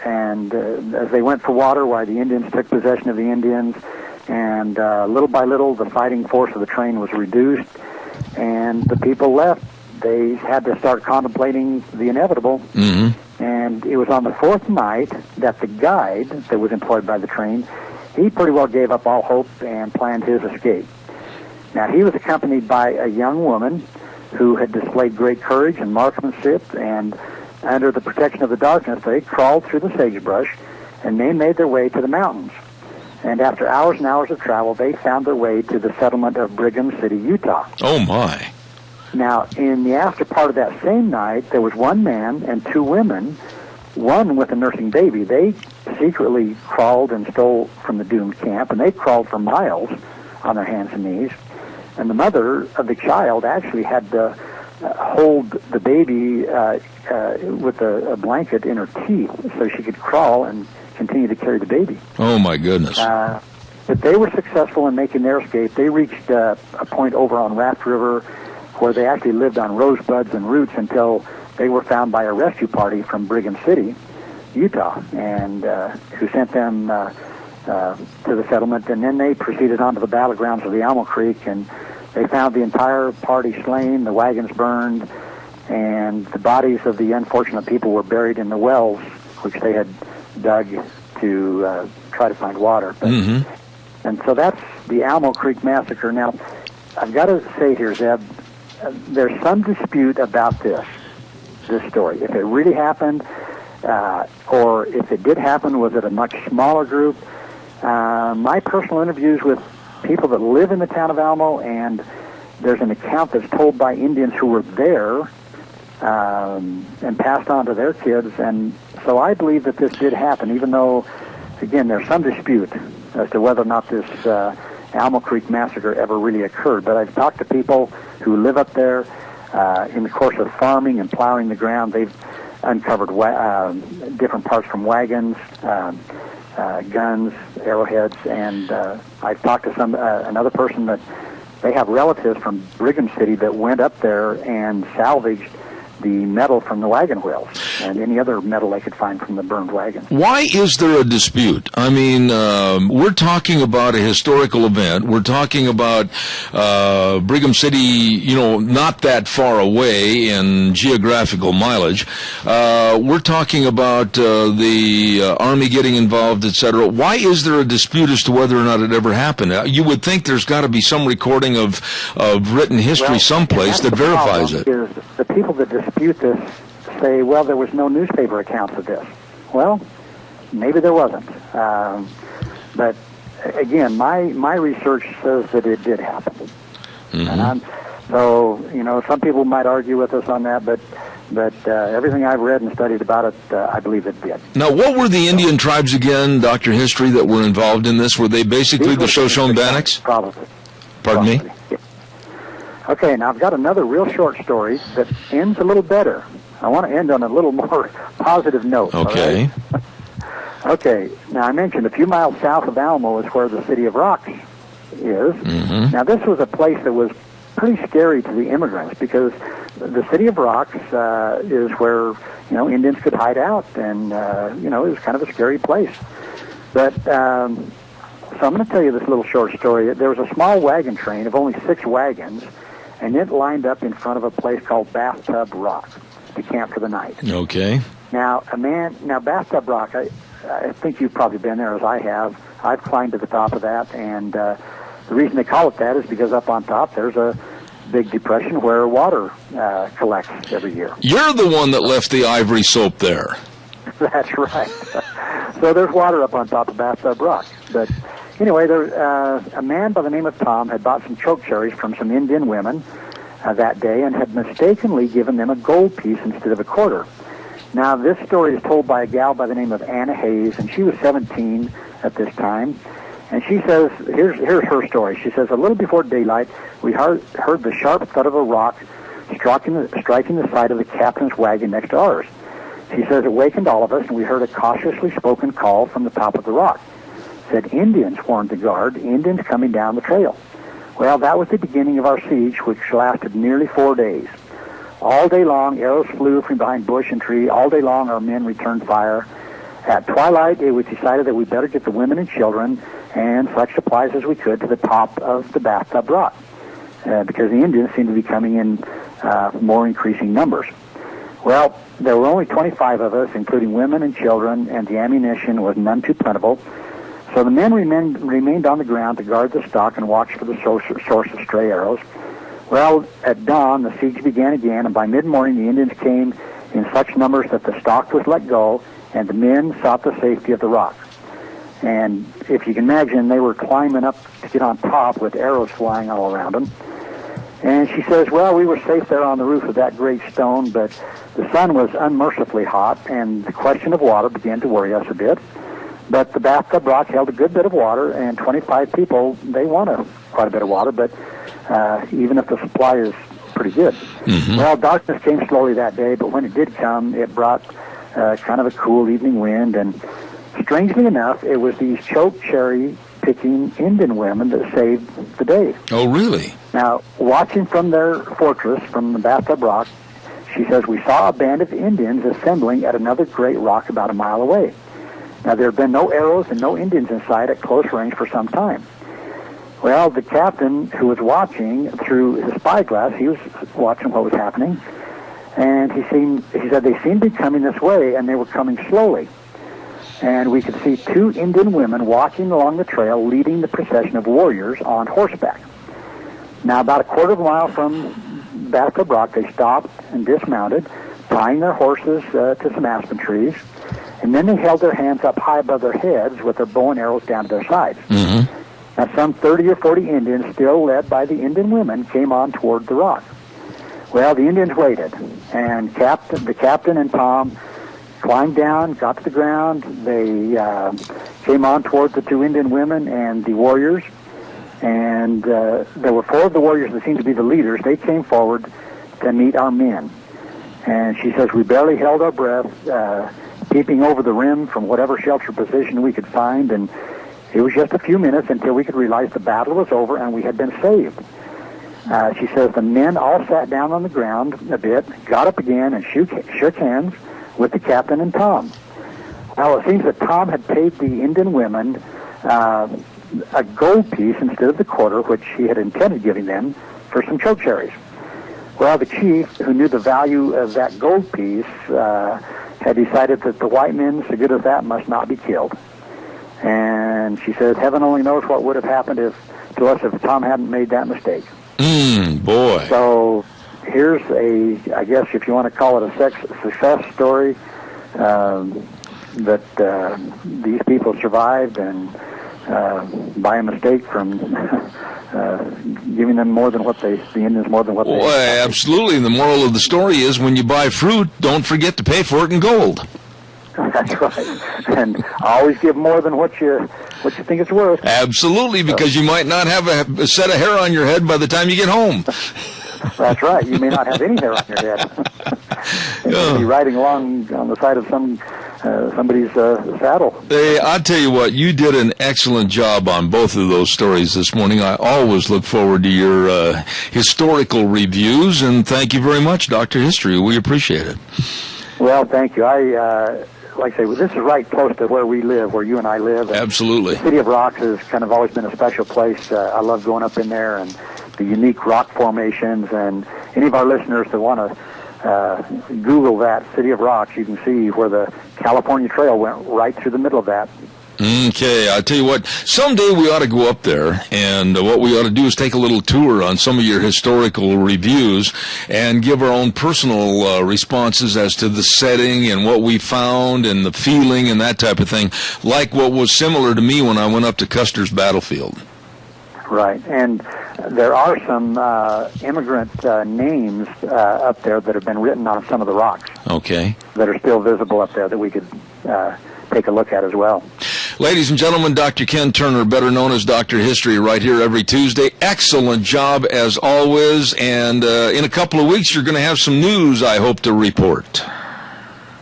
and as they went for water, while the Indians took possession of the Indians, and little by little, the fighting force of the train was reduced, and the people left. They had to start contemplating the inevitable. Mm-hmm. And it was on the fourth night that the guide that was employed by the train, he pretty well gave up all hope and planned his escape. Now, he was accompanied by a young woman who had displayed great courage and marksmanship, and under the protection of the darkness, they crawled through the sagebrush, and they made their way to the mountains. And after hours and hours of travel, they found their way to the settlement of Brigham City, Utah. Oh, my. Now, in the after part of that same night, there was one man and two women, one with a nursing baby. They secretly crawled and stole from the doomed camp, and they crawled for miles on their hands and knees. And the mother of the child actually had to hold the baby with a blanket in her teeth so she could crawl and continue to carry the baby. Oh, my goodness. But they were successful in making their escape. They reached a point over on Raft River where they actually lived on rosebuds and roots until they were found by a rescue party from Brigham City, Utah, and who sent them to the settlement. And then they proceeded on to the battlegrounds of the Almo Creek, and they found the entire party slain, the wagons burned, and the bodies of the unfortunate people were buried in the wells, which they had dug to try to find water. But, and so that's the Alamo Creek Massacre. Now, I've got to say here, Zeb, there's some dispute about this story. If it really happened, or if it did happen, was it a much smaller group? My personal interviews with people that live in the town of Alamo, and there's an account that's told by Indians who were there and passed on to their kids, and so I believe that this did happen, even though, again, there's some dispute as to whether or not this Alamo Creek Massacre ever really occurred. But I've talked to people who live up there. In the course of farming and plowing the ground, they've uncovered different parts from wagons, guns, arrowheads, and I've talked to another person that they have relatives from Brigham City that went up there and salvaged the metal from the wagon wheels and any other metal they could find from the burned wagon. Why is there a dispute? I mean, we're talking about a historical event. We're talking about Brigham City, not that far away in geographical mileage. We're talking about the Army getting involved, etc. Why is there a dispute as to whether or not it ever happened? You would think there's got to be some recording of written history someplace that verifies it. The people that dispute this say, well, there was no newspaper accounts of this. Well, maybe there wasn't. But again, my research says that it did happen. And some people might argue with us on that, but everything I've read and studied about it, I believe it did. Now, what were the Indian tribes again, Dr. History, that were involved in this? Were they basically the Shoshone-Bannocks? Probably. Pardon me? Yeah. Okay, now I've got another real short story that ends a little better. I want to end on a little more positive note. Okay. Right? Okay, now I mentioned a few miles south of Alamo is where the City of Rocks is. Now this was a place that was pretty scary to the immigrants because the City of Rocks is where, Indians could hide out, and, it was kind of a scary place. But, so I'm going to tell you this little short story. There was a small wagon train of only 6 wagons, and it lined up in front of a place called Bathtub Rock to camp for the night. Okay. Now, Bathtub Rock, I think you've probably been there as I have. I've climbed to the top of that, and the reason they call it that is because up on top there's a big depression where water collects every year. You're the one that left the ivory soap there. That's right. So there's water up on top of Bathtub Rock. But anyway, a man by the name of Tom had bought some choke cherries from some Indian women that day and had mistakenly given them a gold piece instead of a quarter. Now, this story is told by a gal by the name of Anna Hayes, and she was 17 at this time. And she says, here's her story. She says, a little before daylight, we heard the sharp thud of a rock striking the side of the captain's wagon next to ours. She says, it wakened all of us, and we heard a cautiously spoken call from the top of the rock. Said, Indians, warned the guard, Indians coming down the trail. Well, that was the beginning of our siege, which lasted nearly 4 days. All day long, arrows flew from behind bush and tree. All day long, our men returned fire. At twilight, it was decided that we better get the women and children and such supplies as we could to the top of the Bathtub Rock, because the Indians seemed to be coming in more increasing numbers. Well, there were only 25 of us, including women and children, and the ammunition was none too plentiful. So the men remained on the ground to guard the stock and watch for the source of stray arrows. Well, at dawn, the siege began again, and by mid-morning, the Indians came in such numbers that the stock was let go, and the men sought the safety of the rock. And if you can imagine, they were climbing up to get on top with arrows flying all around them. And she says, well, we were safe there on the roof of that great stone, but the sun was unmercifully hot, and the question of water began to worry us a bit. But the Bathtub Rock held a good bit of water, and 25 people, they wanted quite a bit of water, but even if the supply is pretty good. Well, darkness came slowly that day, but when it did come, it brought kind of a cool evening wind, and strangely enough, it was these choke cherry picking Indian women that saved the day. Oh, really? Now, watching from their fortress, from the Bathtub Rock, she says, we saw a band of Indians assembling at another great rock about a mile away. Now, there had been no arrows and no Indians in sight at close range for some time. Well, the captain, who was watching through his spyglass, he was watching what was happening, And he said they seemed to be coming this way, and they were coming slowly. And we could see 2 Indian women walking along the trail, leading the procession of warriors on horseback. Now, about a quarter of a mile from Bathtub Rock, they stopped and dismounted, tying their horses to some aspen trees, and then they held their hands up high above their heads with their bow and arrows down to their sides. Mm-hmm. Now, some 30 or 40 Indians, still led by the Indian women, came on toward the rock. Well, the Indians waited, and the captain and Tom climbed down, got to the ground. They came on toward the 2 Indian women and the warriors, and there were 4 of the warriors that seemed to be the leaders. They came forward to meet our men. And she says, we barely held our breath, peeping over the rim from whatever shelter position we could find, and it was just a few minutes until we could realize the battle was over and we had been saved. She says the men all sat down on the ground a bit, got up again, and shook hands with the captain and Tom. Well, it seems that Tom had paid the Indian women a gold piece instead of the quarter, which he had intended giving them, for some choke cherries. Well, the chief, who knew the value of that gold piece, had decided that the white men, so good as that, must not be killed. And she says, heaven only knows what would have happened to us if Tom hadn't made that mistake. Boy. So here's I guess if you want to call it a success story, that these people survived, and by a mistake from giving them more than what the Indians more than what they. Well, absolutely. And the moral of the story is, when you buy fruit, don't forget to pay for it in gold. That's right. And always give more than what you think it's worth. Absolutely, because you might not have a set of hair on your head by the time you get home. That's right. You may not have any hair on your head. You'll be riding along on the side of somebody's saddle. Hey, I'll tell you what, you did an excellent job on both of those stories this morning. I always look forward to your historical reviews, and thank you very much, Dr. History. We appreciate it. Well, thank you. Like I say, this is right close to where we live, where you and I live. Absolutely. The City of Rocks has kind of always been a special place. I love going up in there and the unique rock formations. And any of our listeners that want to Google that, City of Rocks, you can see where the California Trail went right through the middle of that. Okay, I'll tell you what, someday we ought to go up there, and what we ought to do is take a little tour on some of your historical reviews and give our own personal responses as to the setting and what we found and the feeling and that type of thing, like what was similar to me when I went up to Custer's Battlefield. Right, and there are some immigrant names up there that have been written on some of the rocks. Okay. That are still visible up there that we could take a look at as well. Ladies and gentlemen, Dr. Ken Turner, better known as Dr. History, right here every Tuesday. Excellent job as always, and in a couple of weeks you're going to have some news, I hope, to report.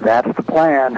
That's the plan.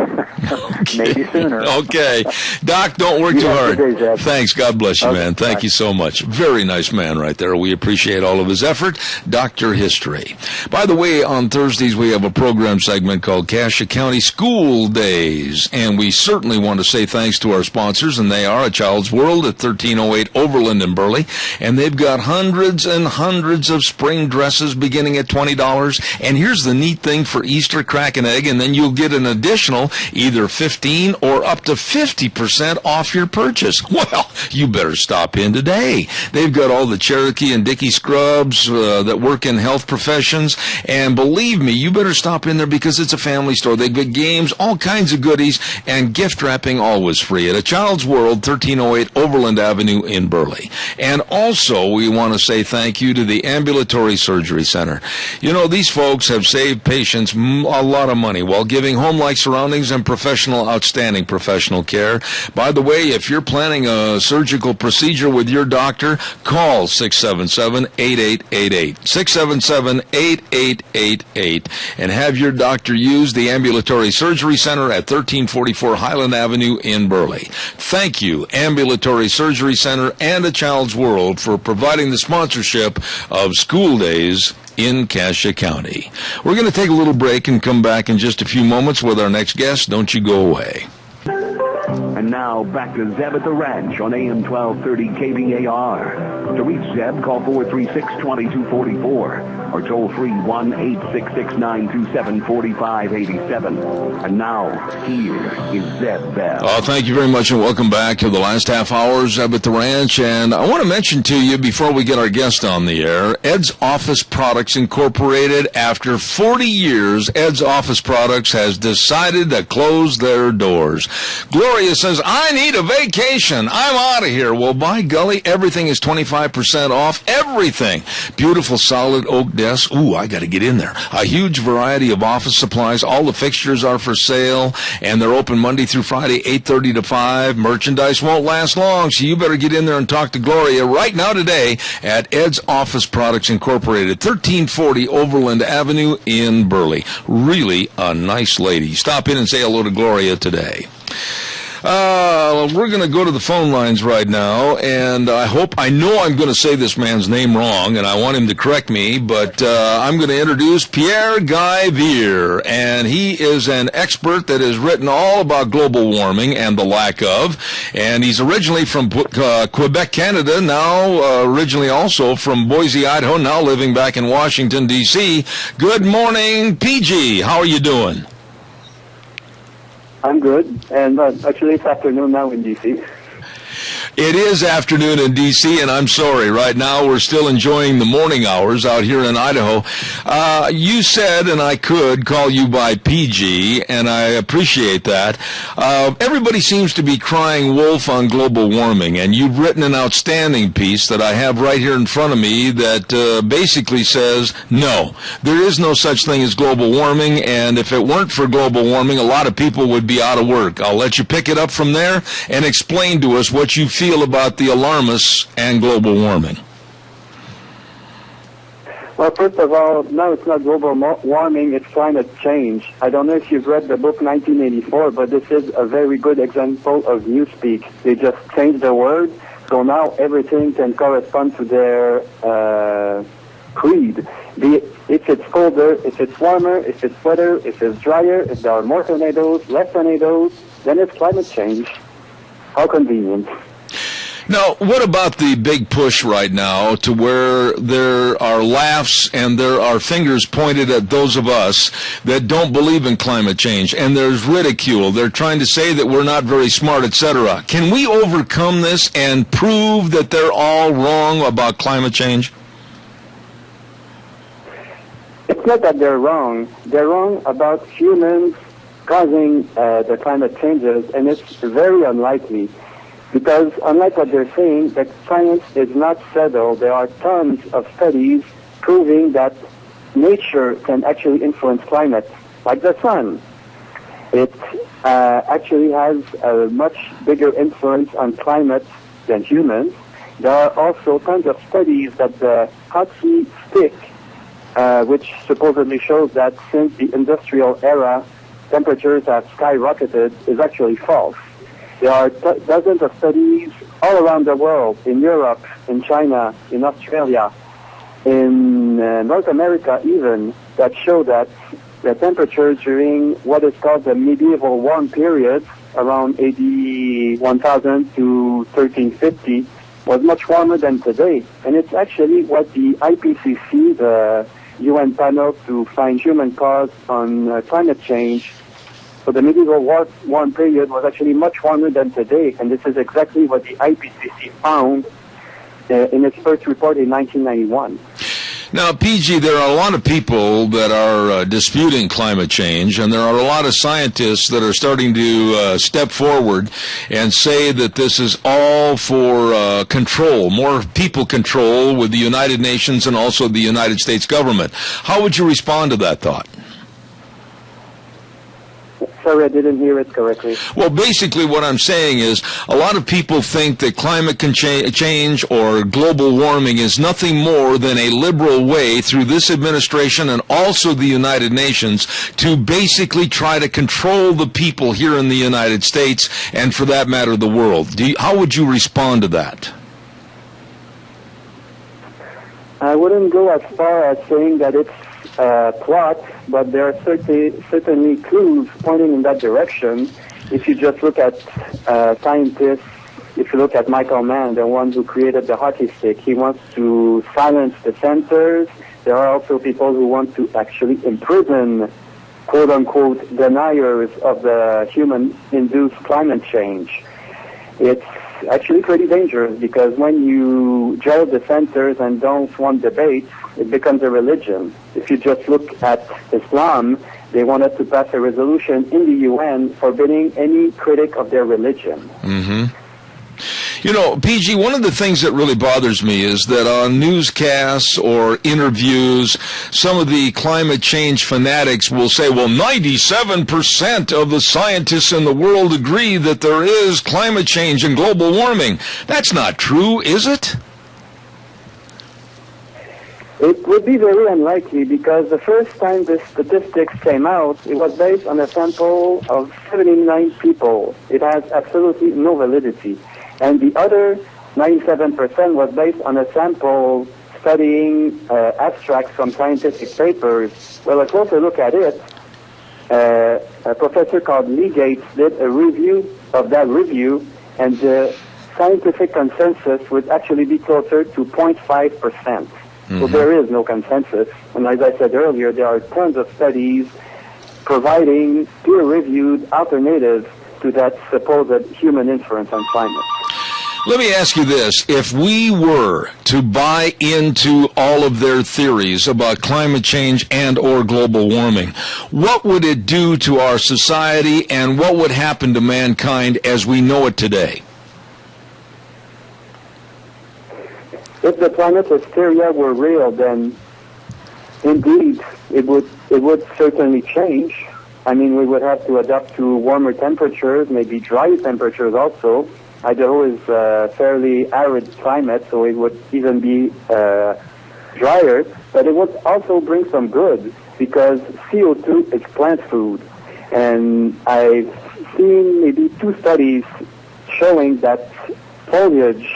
Okay. Maybe sooner. Okay. Doc, don't work too hard. Thanks. God bless you, man. Thank you so much. Very nice man right there. We appreciate all of his effort. Dr. History. By the way, on Thursdays we have a program segment called Cassia County School Days, and we certainly want to say thanks to our sponsors, and they are A Child's World at 1308 Overland in Burley, and they've got hundreds and hundreds of spring dresses beginning at $20. And here's the neat thing for Easter: crack an egg, and then you'll get an additional either 15 or up to 50% off your purchase. Well, you better stop in today. They've got all the Cherokee and Dickey scrubs that work in health professions, and believe me, you better stop in there because it's a family store. They've got games, all kinds of goodies, and gift wrapping always free at A Child's World, 1308 Overland Avenue in Burley. And also, we want to say thank you to the Ambulatory Surgery Center. You know, these folks have saved patients a lot of money while giving home-like surroundings and outstanding professional care. By the way, if you're planning a surgical procedure with your doctor, call 677-8888. 677-8888 and have your doctor use the Ambulatory Surgery Center at 1344 Highland Avenue in Burley. Thank you, Ambulatory Surgery Center and A Child's World, for providing the sponsorship of School Days in Cassia County. We're going to take a little break and come back in just a few moments with our next guest. Don't you go away. And now, Now back to Zeb at the Ranch on AM 1230 KBAR. To reach Zeb, call 436-2244 or toll free 1-866-927-4587. And now, here is Zeb Bell. Thank you very much, and welcome back to the last half hour, Zeb at the Ranch. And I want to mention to you, before we get our guest on the air, Ed's Office Products Incorporated. After 40 years, Ed's Office Products has decided to close their doors. Gloria says, I need a vacation. I'm out of here. Well, by golly, everything is 25% off. Everything. Beautiful solid oak desks. Ooh, I got to get in there. A huge variety of office supplies. All the fixtures are for sale, and they're open Monday through Friday, 8:30 to 5. Merchandise won't last long, so you better get in there and talk to Gloria right now today at Ed's Office Products Incorporated, 1340 Overland Avenue in Burley. Really a nice lady. Stop in and say hello to Gloria today. We're going to go to the phone lines right now, and I know I'm going to say this man's name wrong, and I want him to correct me, but I'm going to introduce Pierre Guy Veer, and he is an expert that has written all about global warming and the lack of, and he's originally from Quebec, Canada, now originally also from Boise, Idaho, now living back in Washington, D.C. Good morning, PG. How are you doing? I'm good, and actually it's afternoon now in D.C. It is afternoon in D.C., and I'm sorry. Right now we're still enjoying the morning hours out here in Idaho. You said, and I could call you by PG, and I appreciate that. Everybody seems to be crying wolf on global warming, and you've written an outstanding piece that I have right here in front of me that basically says, no, there is no such thing as global warming, and if it weren't for global warming, a lot of people would be out of work. I'll let you pick it up from there and explain to us what you feel about the alarmists and global warming. Well, first of all, no, it's not global warming, it's climate change. I don't know if you've read the book 1984, but this is a very good example of Newspeak. They just changed the word, so now everything can correspond to their creed. If it's colder, if it's warmer, if it's wetter, if it's drier, if there are more tornadoes, less tornadoes, then it's climate change. How convenient. Now, what about the big push right now to where there are laughs and there are fingers pointed at those of us that don't believe in climate change, and there's ridicule. They're trying to say that we're not very smart, etc. Can we overcome this and prove that they're all wrong about climate change? It's not that they're wrong. They're wrong about humans causing the climate changes, and it's very unlikely. Because unlike what they're saying, that science is not settled. There are tons of studies proving that nature can actually influence climate, like the sun. It actually has a much bigger influence on climate than humans. There are also tons of studies that the Hoxsey stick, which supposedly shows that since the industrial era, temperatures have skyrocketed, is actually false. There are dozens of studies all around the world, in Europe, in China, in Australia, in North America even, that show that the temperatures during what is called the medieval warm period, around AD 1000 to 1350, was much warmer than today. And it's actually what the IPCC, the UN panel to find human cause on climate change, so the medieval warm period was actually much warmer than today, and this is exactly what the IPCC found in its first report in 1991. Now, PG, there are a lot of people that are disputing climate change, and there are a lot of scientists that are starting to step forward and say that this is all for control, more people control with the United Nations and also the United States government. How would you respond to that thought? Sorry, I didn't hear it correctly. Well, basically what I'm saying is a lot of people think that climate change or global warming is nothing more than a liberal way through this administration and also the United Nations to basically try to control the people here in the United States and, for that matter, the world. How would you respond to that? I wouldn't go as far as saying that it's plot, but there are certainly clues pointing in that direction. if you just look at scientists, if you look at Michael Mann, the one who created the hockey stick, he wants to silence dissenters. There are also people who want to actually imprison, quote-unquote, deniers of the human-induced climate change. It's actually pretty dangerous because when you jail dissenters and don't want debate, it becomes a religion. If you just look at Islam, they wanted to pass a resolution in the UN forbidding any critic of their religion. Mm-hmm. You know, PG, one of the things that really bothers me is that on newscasts or interviews, some of the climate change fanatics will say, well, 97% of the scientists in the world agree that there is climate change and global warming. That's not true, is it? It would be very unlikely because the first time the statistics came out, it was based on a sample of 79 people. It has absolutely no validity. And the other 97% was based on a sample studying abstracts from scientific papers. Well, a closer look at it, a professor called Lee Gates did a review of that review, and the scientific consensus would actually be closer to 0.5%. So there is no consensus. And as I said earlier, there are tons of studies providing peer-reviewed alternatives to that supposed human influence on climate. Let me ask you this. If we were to buy into all of their theories about climate change and or global warming, what would it do to our society and what would happen to mankind as we know it today? If the climate hysteria were real, then indeed it would certainly change. I mean, we would have to adapt to warmer temperatures, maybe drier temperatures also. Idaho is a fairly arid climate, so it would even be drier. But it would also bring some good because CO2 is plant food. And I've seen maybe 2 studies showing that foliage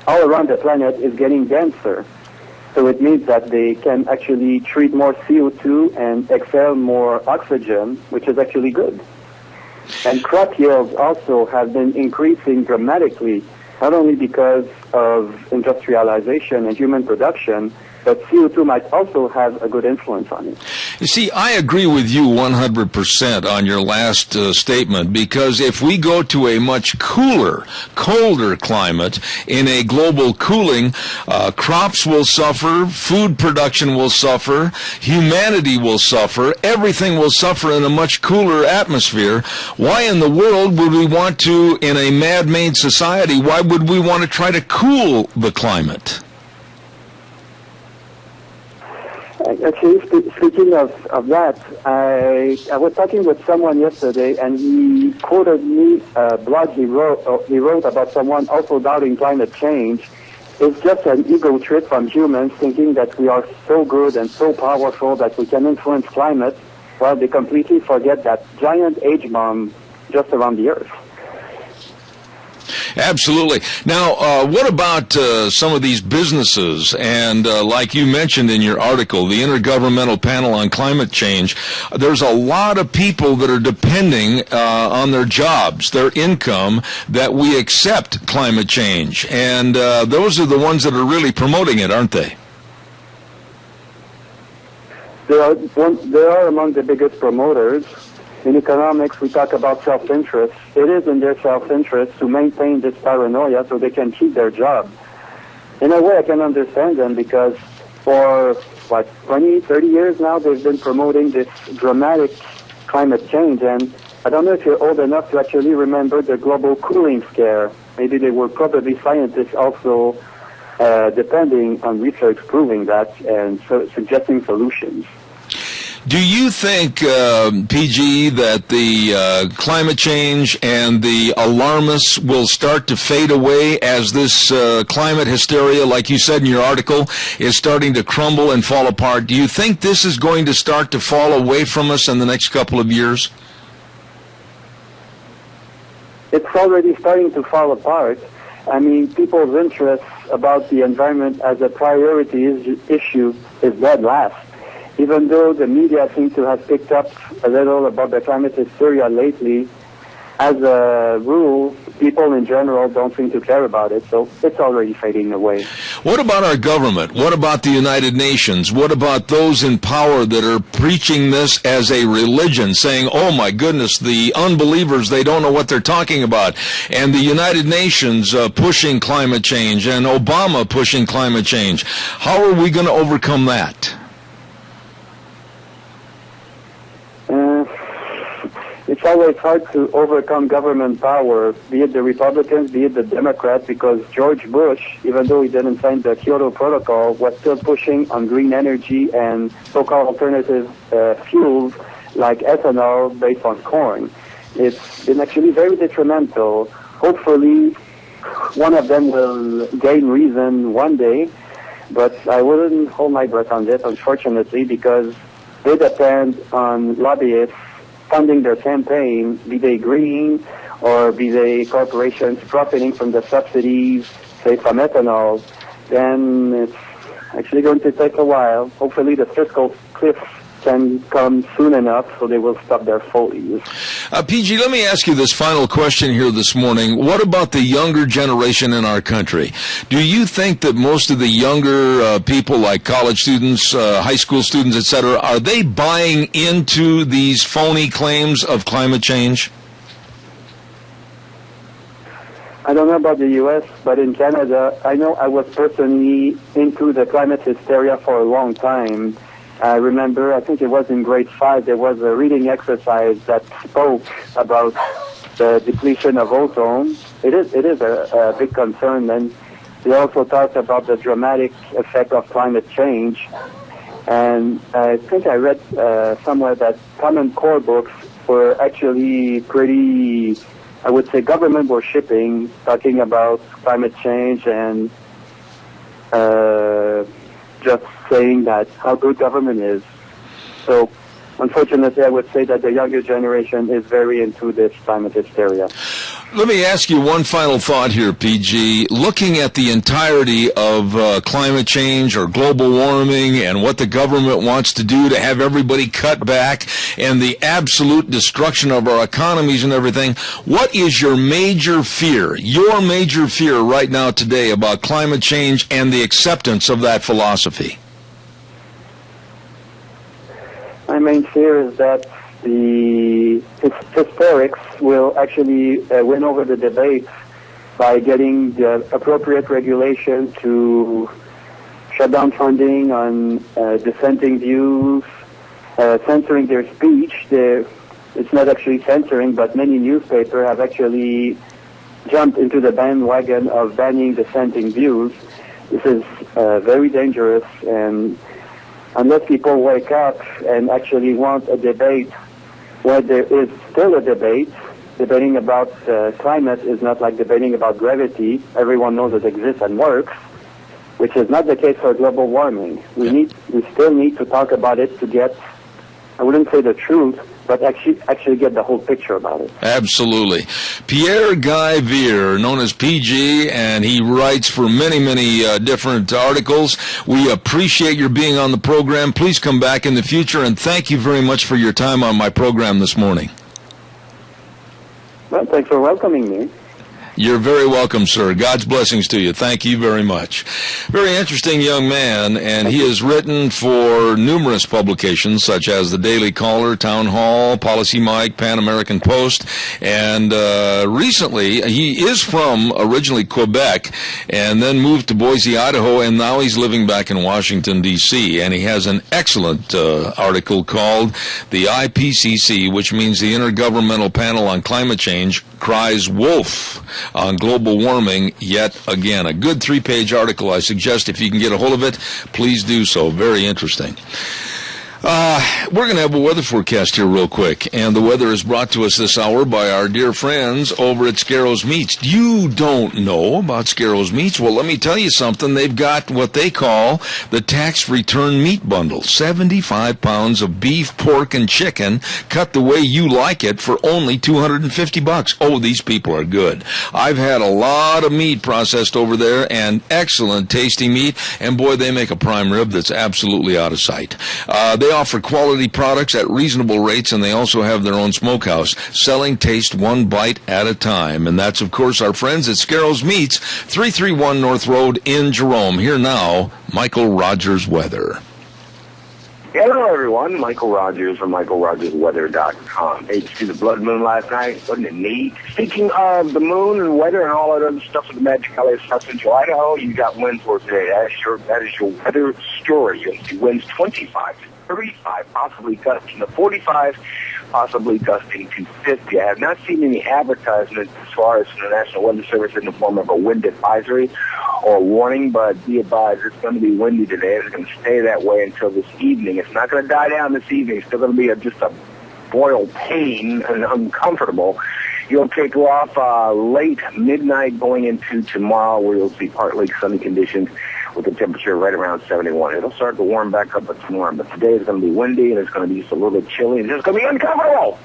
all around the planet is getting denser. So it means that they can actually treat more CO2 and exhale more oxygen, which is actually good. And crop yields also have been increasing dramatically, not only because of industrialization and human production, but CO2 might also have a good influence on it. You see, I agree with you 100% on your last statement, because if we go to a much cooler, colder climate in a global cooling, crops will suffer, food production will suffer, humanity will suffer, everything will suffer in a much cooler atmosphere. Why in the world would we want to, in a man-made society, why would we want to try to cool the climate? Actually, speaking of that, I was talking with someone yesterday, and he quoted me a blog he wrote about someone also doubting climate change. It's just an ego trip from humans thinking that we are so good and so powerful that we can influence climate, while they completely forget that giant age bomb just around the Earth. Absolutely. Now, what about some of these businesses? And like you mentioned in your article, the Intergovernmental Panel on Climate Change, there's a lot of people that are depending on their jobs, their income, that we accept climate change. And those are the ones that are really promoting it, aren't they? They are among the biggest promoters. In economics, we talk about self-interest. It is in their self-interest to maintain this paranoia so they can keep their job. In a way, I can understand them because for, 20, 30 years now, they've been promoting this dramatic climate change. And I don't know if you're old enough to actually remember the global cooling scare. Maybe they were probably scientists also depending on research proving that and suggesting solutions. Do you think, PG, that the climate change and the alarmists will start to fade away as this climate hysteria, like you said in your article, is starting to crumble and fall apart? Do you think this is going to start to fall away from us in the next couple of years? It's already starting to fall apart. I mean, people's interest about the environment as a priority issue is dead last. Even though the media seem to have picked up a little about the climate hysteria lately, as a rule, people in general don't seem to care about it, so it's already fading away. What about our government? What about the United Nations? What about those in power that are preaching this as a religion, saying, oh my goodness, the unbelievers, they don't know what they're talking about, and the United Nations pushing climate change, and Obama pushing climate change? How are we going to overcome that? It's always hard to overcome government power, be it the Republicans, be it the Democrats, because George Bush, even though he didn't sign the Kyoto Protocol, was still pushing on green energy and so-called alternative fuels like ethanol based on corn. It's been actually very detrimental. Hopefully, one of them will gain reason one day, but I wouldn't hold my breath on this, unfortunately, because they depend on lobbyists funding their campaign, be they green or be they corporations profiting from the subsidies, say from ethanol. Then it's actually going to take a while. Hopefully the fiscal cliff can come soon enough so they will stop their follies. PG, let me ask you this final question here this morning. What about the younger generation in our country? Do you think that most of the younger people, like college students, high school students, etc., are they buying into these phony claims of climate change? I don't know about the U.S., but in Canada, I know I was personally into the climate hysteria for a long time. I remember, I think it was in grade 5, there was a reading exercise that spoke about the depletion of ozone. It is a big concern, and they also talked about the dramatic effect of climate change. And I think I read somewhere that Common Core books were actually pretty, I would say, government worshipping, talking about climate change and just saying that how good government is. So, unfortunately, I would say that the younger generation is very into this climate hysteria. Let me ask you one final thought here, PG. Looking at the entirety of climate change or global warming and what the government wants to do to have everybody cut back and the absolute destruction of our economies and everything, what is your major fear right now today about climate change and the acceptance of that philosophy? My main fear is that the hysterics will actually win over the debate by getting the appropriate regulation to shut down funding on dissenting views, censoring their speech. It's not actually censoring, but many newspapers have actually jumped into the bandwagon of banning dissenting views. This is very dangerous, and unless people wake up and actually want a debate where there is still a debate, debating about climate is not like debating about gravity. Everyone knows it exists and works, which is not the case for global warming. We still need to talk about it to get, I wouldn't say the truth, but actually get the whole picture about it. Absolutely. Pierre Guy Veer, known as PG, and he writes for many, many different articles. We appreciate your being on the program. Please come back in the future, and thank you very much for your time on my program this morning. Well, thanks for welcoming me. You're very welcome, sir. God's blessings to you. Thank you very much. Very interesting young man, and he has written for numerous publications such as the Daily Caller, Town Hall, Policy Mike, Pan American Post, and recently he is from originally Quebec and then moved to Boise, Idaho, and now he's living back in Washington, D.C., and he has an excellent article called The IPCC, which means the Intergovernmental Panel on Climate Change, Cries Wolf on global warming yet again. A good 3-page article. I suggest if you can get a hold of it, please do so. Very interesting. We're going to have a weather forecast here real quick, and the weather is brought to us this hour by our dear friends over at Scarrows Meats. You don't know about Scarrows Meats? Well, let me tell you something. They've got what they call the tax return meat bundle. 75 pounds of beef, pork, and chicken cut the way you like it for only $250. Oh, these people are good. I've had a lot of meat processed over there, and excellent tasty meat, and boy, they make a prime rib that's absolutely out of sight. They offer quality products at reasonable rates, and they also have their own smokehouse, selling taste one bite at a time. And that's, of course, our friends at Scarrows Meats, 331 North Road in Jerome. Here now, Michael Rogers Weather. Hello, everyone. Michael Rogers from MichaelRogersWeather.com. Hey, did you see the blood moon last night? Wasn't it neat? Speaking of the moon and weather and all that other stuff with the Magic Valley of South Central Idaho, you got winds for today. That is your weather story. You'll see winds 25 to 35, possibly gusting to 45, possibly gusting to 50. I have not seen any advertisements as far as from the National Weather Service in the form of a wind advisory or warning, but be advised, it's going to be windy today. It's going to stay that way until this evening. It's not going to die down this evening. It's still going to be just a boil pain and uncomfortable. You'll kick off late midnight going into tomorrow, where you'll see partly sunny conditions with the temperature right around 71. It'll start to warm back up tomorrow, but today it's going to be windy and it's going to be just a little bit chilly and it's going to be uncomfortable.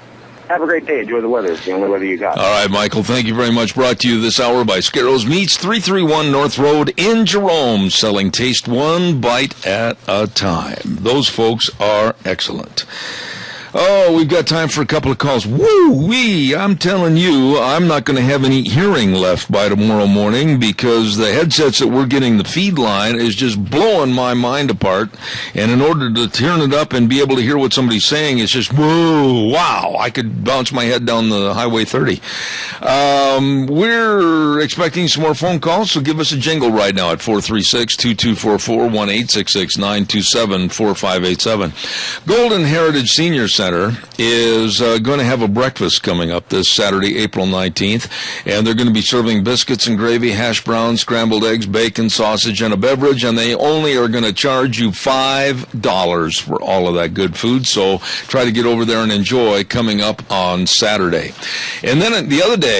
Have a great day. Enjoy the weather. It's the only weather you got. All right, Michael, thank you very much. Brought to you this hour by Scarrows Meats, 331 North Road in Jerome, selling taste one bite at a time. Those folks are excellent. Oh, we've got time for a couple of calls. Woo-wee! I'm telling you, I'm not going to have any hearing left by tomorrow morning because the headsets that we're getting, the feed line, is just blowing my mind apart. And in order to turn it up and be able to hear what somebody's saying, it's just, whoa, wow, I could bounce my head down the Highway 30. We're expecting some more phone calls, so give us a jingle right now at 436-2244, 1-866-927-4587. Golden Heritage Senior Center is going to have a breakfast coming up this Saturday, April 19th, and they're going to be serving biscuits and gravy, hash browns, scrambled eggs, bacon, sausage, and a beverage, and they only are going to charge you $5 for all of that good food, so try to get over there and enjoy coming up on Saturday. And then the other day,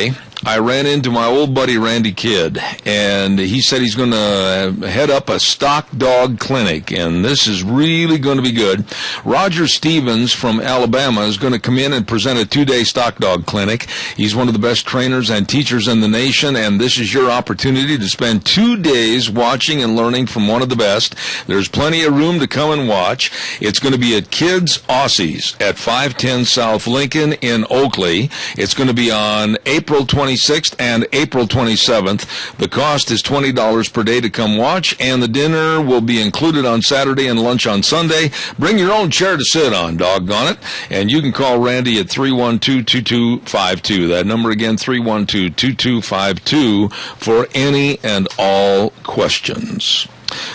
I ran into my old buddy Randy Kidd, and he said he's going to head up a stock dog clinic, and this is really going to be good. Roger Stevens from Alabama is going to come in and present a 2-day stock dog clinic. He's one of the best trainers and teachers in the nation, and this is your opportunity to spend 2 days watching and learning from one of the best. There's plenty of room to come and watch. It's going to be at Kids Aussies at 510 South Lincoln in Oakley. It's going to be on April 26th and April 27th. The cost is $20 per day to come watch, and the dinner will be included on Saturday and lunch on Sunday. Bring your own chair to sit on, doggone it. And you can call Randy at 312-2252. That number again, 312-2252, for any and all questions.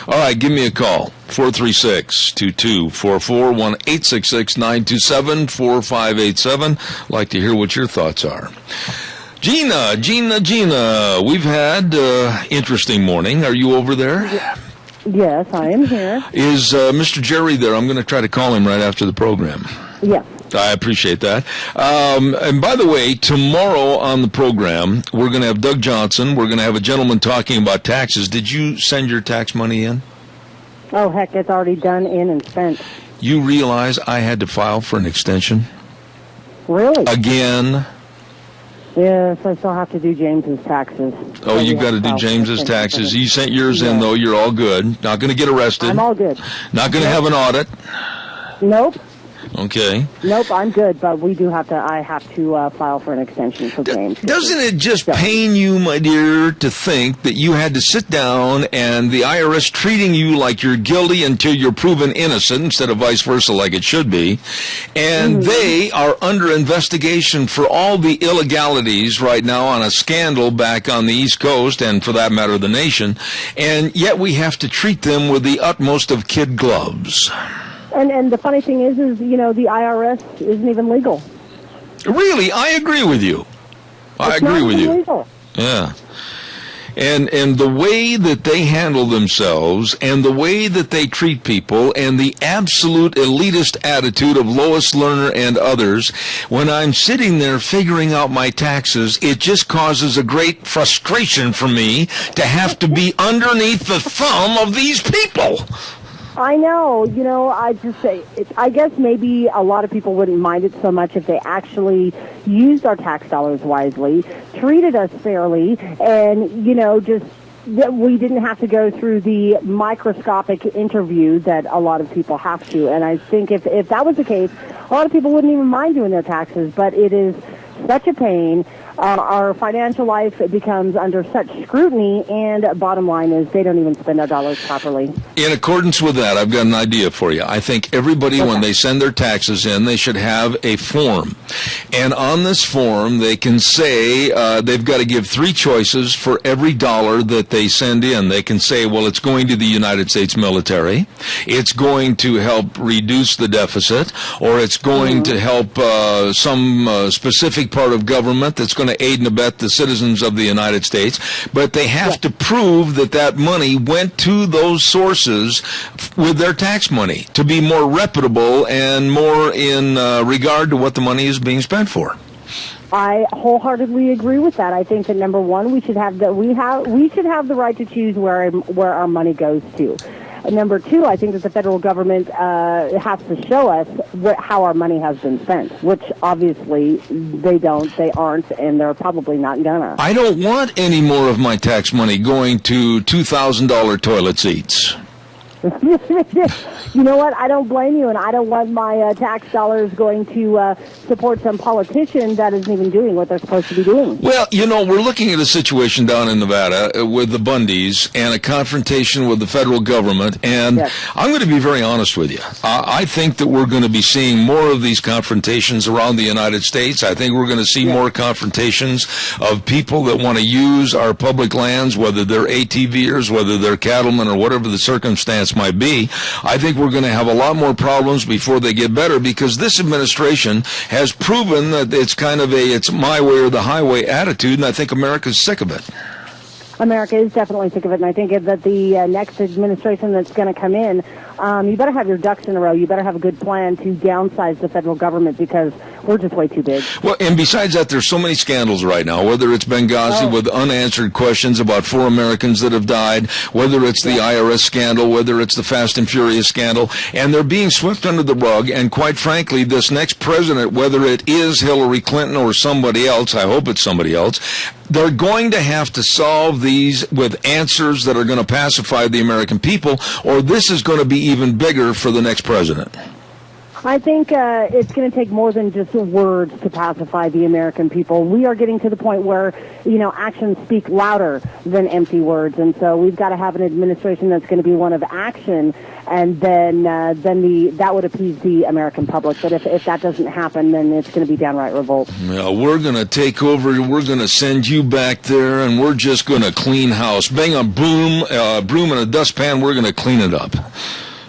All right, give me a call, 436-2244, 1-866-927-4587. Like to hear what your thoughts are. Gina, we've had interesting morning. Are you over there? Yes, I am here. Is Mr. Jerry there? I'm going to try to call him right after the program. Yes. I appreciate that. And by the way, tomorrow on the program, we're going to have Doug Johnson. We're going to have a gentleman talking about taxes. Did you send your tax money in? Oh, heck, it's already done, in, and spent. You realize I had to file for an extension? Really? Again? Yes, I still have to do James's taxes. Oh, you've got to do James's taxes. You sent yours in, though. You're all good. Not going to get arrested. I'm all good. Not going to have an audit. Nope. Okay. Nope, I'm good, but I have to file for an extension for James. Doesn't it just pain you, my dear, to think that you had to sit down and the IRS treating you like you're guilty until you're proven innocent instead of vice versa like it should be, and they are under investigation for all the illegalities right now on a scandal back on the East Coast and, for that matter, the nation, and yet we have to treat them with the utmost of kid gloves. And the funny thing is, the IRS isn't even legal. Really? I agree with you. I agree with you. Legal. Yeah. And the way that they handle themselves and the way that they treat people and the absolute elitist attitude of Lois Lerner and others, when I'm sitting there figuring out my taxes, it just causes a great frustration for me to have to be underneath the thumb of these people. I know, I just say, I guess maybe a lot of people wouldn't mind it so much if they actually used our tax dollars wisely, treated us fairly, and, just that we didn't have to go through the microscopic interview that a lot of people have to. And I think if that was the case, a lot of people wouldn't even mind doing their taxes, but it is such a pain. Our financial life becomes under such scrutiny, and bottom line is they don't even spend our dollars properly. In accordance with that, I've got an idea for you. I think everybody, when they send their taxes in, they should have a form. And on this form, they can say they've got to give 3 choices for every dollar that they send in. They can say, well, it's going to the United States military, it's going to help reduce the deficit, or it's going to help some specific part of government that's going to aid and abet the citizens of the United States, but they have to prove that that money went to those sources with their tax money to be more reputable and more in regard to what the money is being spent for. I wholeheartedly agree with that. I think that number one, we should have the right to choose where our money goes to. And number two, I think that the federal government has to show us how our money has been spent, which obviously they aren't, and they're probably not gonna. I don't want any more of my tax money going to $2,000 toilet seats. You know what? I don't blame you, and I don't want my tax dollars going to support some politician that isn't even doing what they're supposed to be doing. Well, you know, we're looking at a situation down in Nevada with the Bundys and a confrontation with the federal government, and I'm going to be very honest with you. I think that we're going to be seeing more of these confrontations around the United States. I think we're going to see more confrontations of people that want to use our public lands, whether they're ATVers, whether they're cattlemen, or whatever the circumstance might be. I think we're going to have a lot more problems before they get better, because this administration has proven that it's kind of it's my way or the highway attitude, and I think America's sick of it. America is definitely sick of it, and I think that the next administration that's going to come in, you better have your ducks in a row. You better have a good plan to downsize the federal government, because we're just way too big. Well, and besides that, there's so many scandals right now, whether it's Benghazi with unanswered questions about 4 Americans that have died, whether it's the IRS scandal, whether it's the Fast and Furious scandal, and they're being swept under the rug, and quite frankly, this next president, whether it is Hillary Clinton or somebody else, I hope it's somebody else, they're going to have to solve these with answers that are going to pacify the American people, or this is going to be even bigger for the next president. I think it's going to take more than just words to pacify the American people. We are getting to the point where, actions speak louder than empty words, and so we've got to have an administration that's going to be one of action, and then that would appease the American public. But if that doesn't happen, then it's going to be downright revolt. Yeah, we're going to take over. We're going to send you back there, and we're just going to clean house. Bang a broom and a dustpan. We're going to clean it up.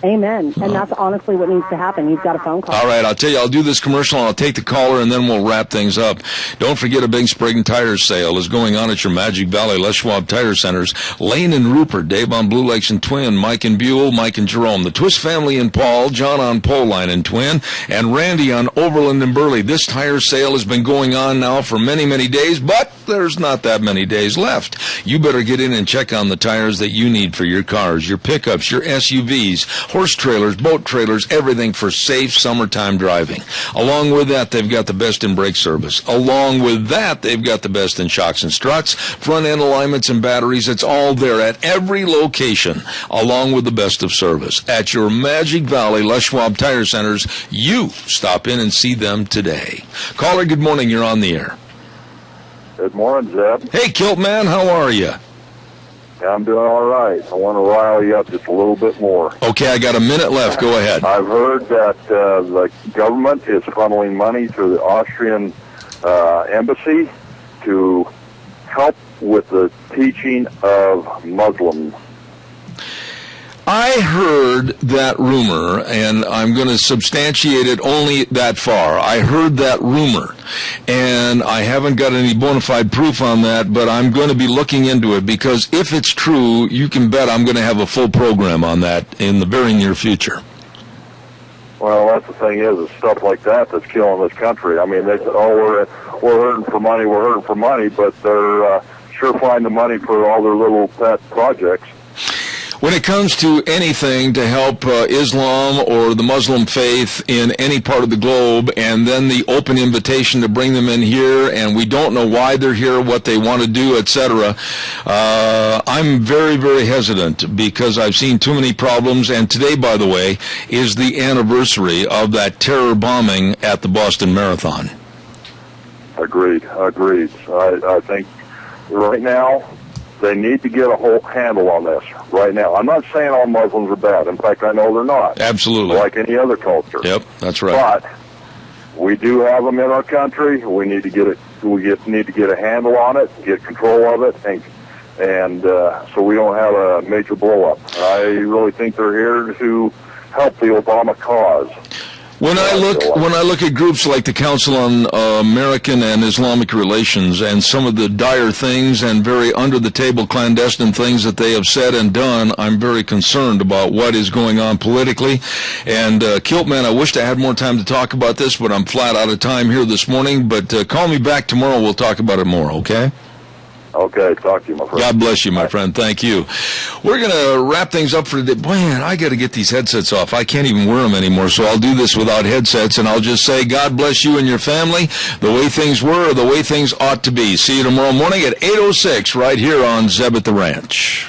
Amen. And that's honestly what needs to happen. You've got a phone call. All right, I'll tell you, I'll do this commercial, and I'll take the caller, and then we'll wrap things up. Don't forget, a big Sprague & Tire sale is going on at your Magic Valley Les Schwab Tire Centers. Lane and Rupert, Dave on Blue Lakes and Twin, Mike and Buell, Mike and Jerome, the Twist family in Paul, John on Pole Line and Twin, and Randy on Overland and Burley. This tire sale has been going on now for many, many days, but there's not that many days left. You better get in and check on the tires that you need for your cars, your pickups, your SUVs, horse trailers, boat trailers, everything for safe summertime driving. Along with that, they've got the best in brake service. Along with that, they've got the best in shocks and struts, front end alignments and batteries. It's all there at every location, along with the best of service. At your Magic Valley Les Schwab Tire Centers, you stop in and see them today. Caller, good morning. You're on the air. Good morning, Zeb. Hey, Kilt Man, how are you? I'm doing all right. I want to rile you up just a little bit more. Okay, I got a minute left. Go ahead. I've heard that the government is funneling money through the Austrian embassy to help with the teaching of Muslims. I heard that rumor, and I'm going to substantiate it only that far. I heard that rumor, and I haven't got any bona fide proof on that, but I'm going to be looking into it, because if it's true, you can bet I'm going to have a full program on that in the very near future. Well, that's the thing is stuff like that that's killing this country. I mean, they say, we're hurting for money, but they're sure finding the money for all their little pet projects. When it comes to anything to help Islam or the Muslim faith in any part of the globe, and then the open invitation to bring them in here, and we don't know why they're here, what they want to do, etc., I'm very, very hesitant because I've seen too many problems. And today, by the way, is the anniversary of that terror bombing at the Boston Marathon. Agreed. I think right now they need to get a whole handle on this right now. I'm not saying all Muslims are bad. In fact, I know they're not. Absolutely. Like any other culture. Yep, that's right. But we do have them in our country. We need to get it. Need to get a handle on it, get control of it, and so we don't have a major blow up. I really think they're here to help the Obama cause. When I look at groups like the Council on American and Islamic Relations and some of the dire things and very under-the-table clandestine things that they have said and done, I'm very concerned about what is going on politically. And Kiltman, I wished I had more time to talk about this, but I'm flat out of time here this morning. But call me back tomorrow. We'll talk about it more, okay? Okay, talk to you, my friend. God bless you, my friend. Thank you. We're going to wrap things up for today. Boy, man, I got to get these headsets off. I can't even wear them anymore, so I'll do this without headsets, and I'll just say God bless you and your family. The way things were, the way things ought to be. See you tomorrow morning at 8:06 right here on Zeb at the Ranch.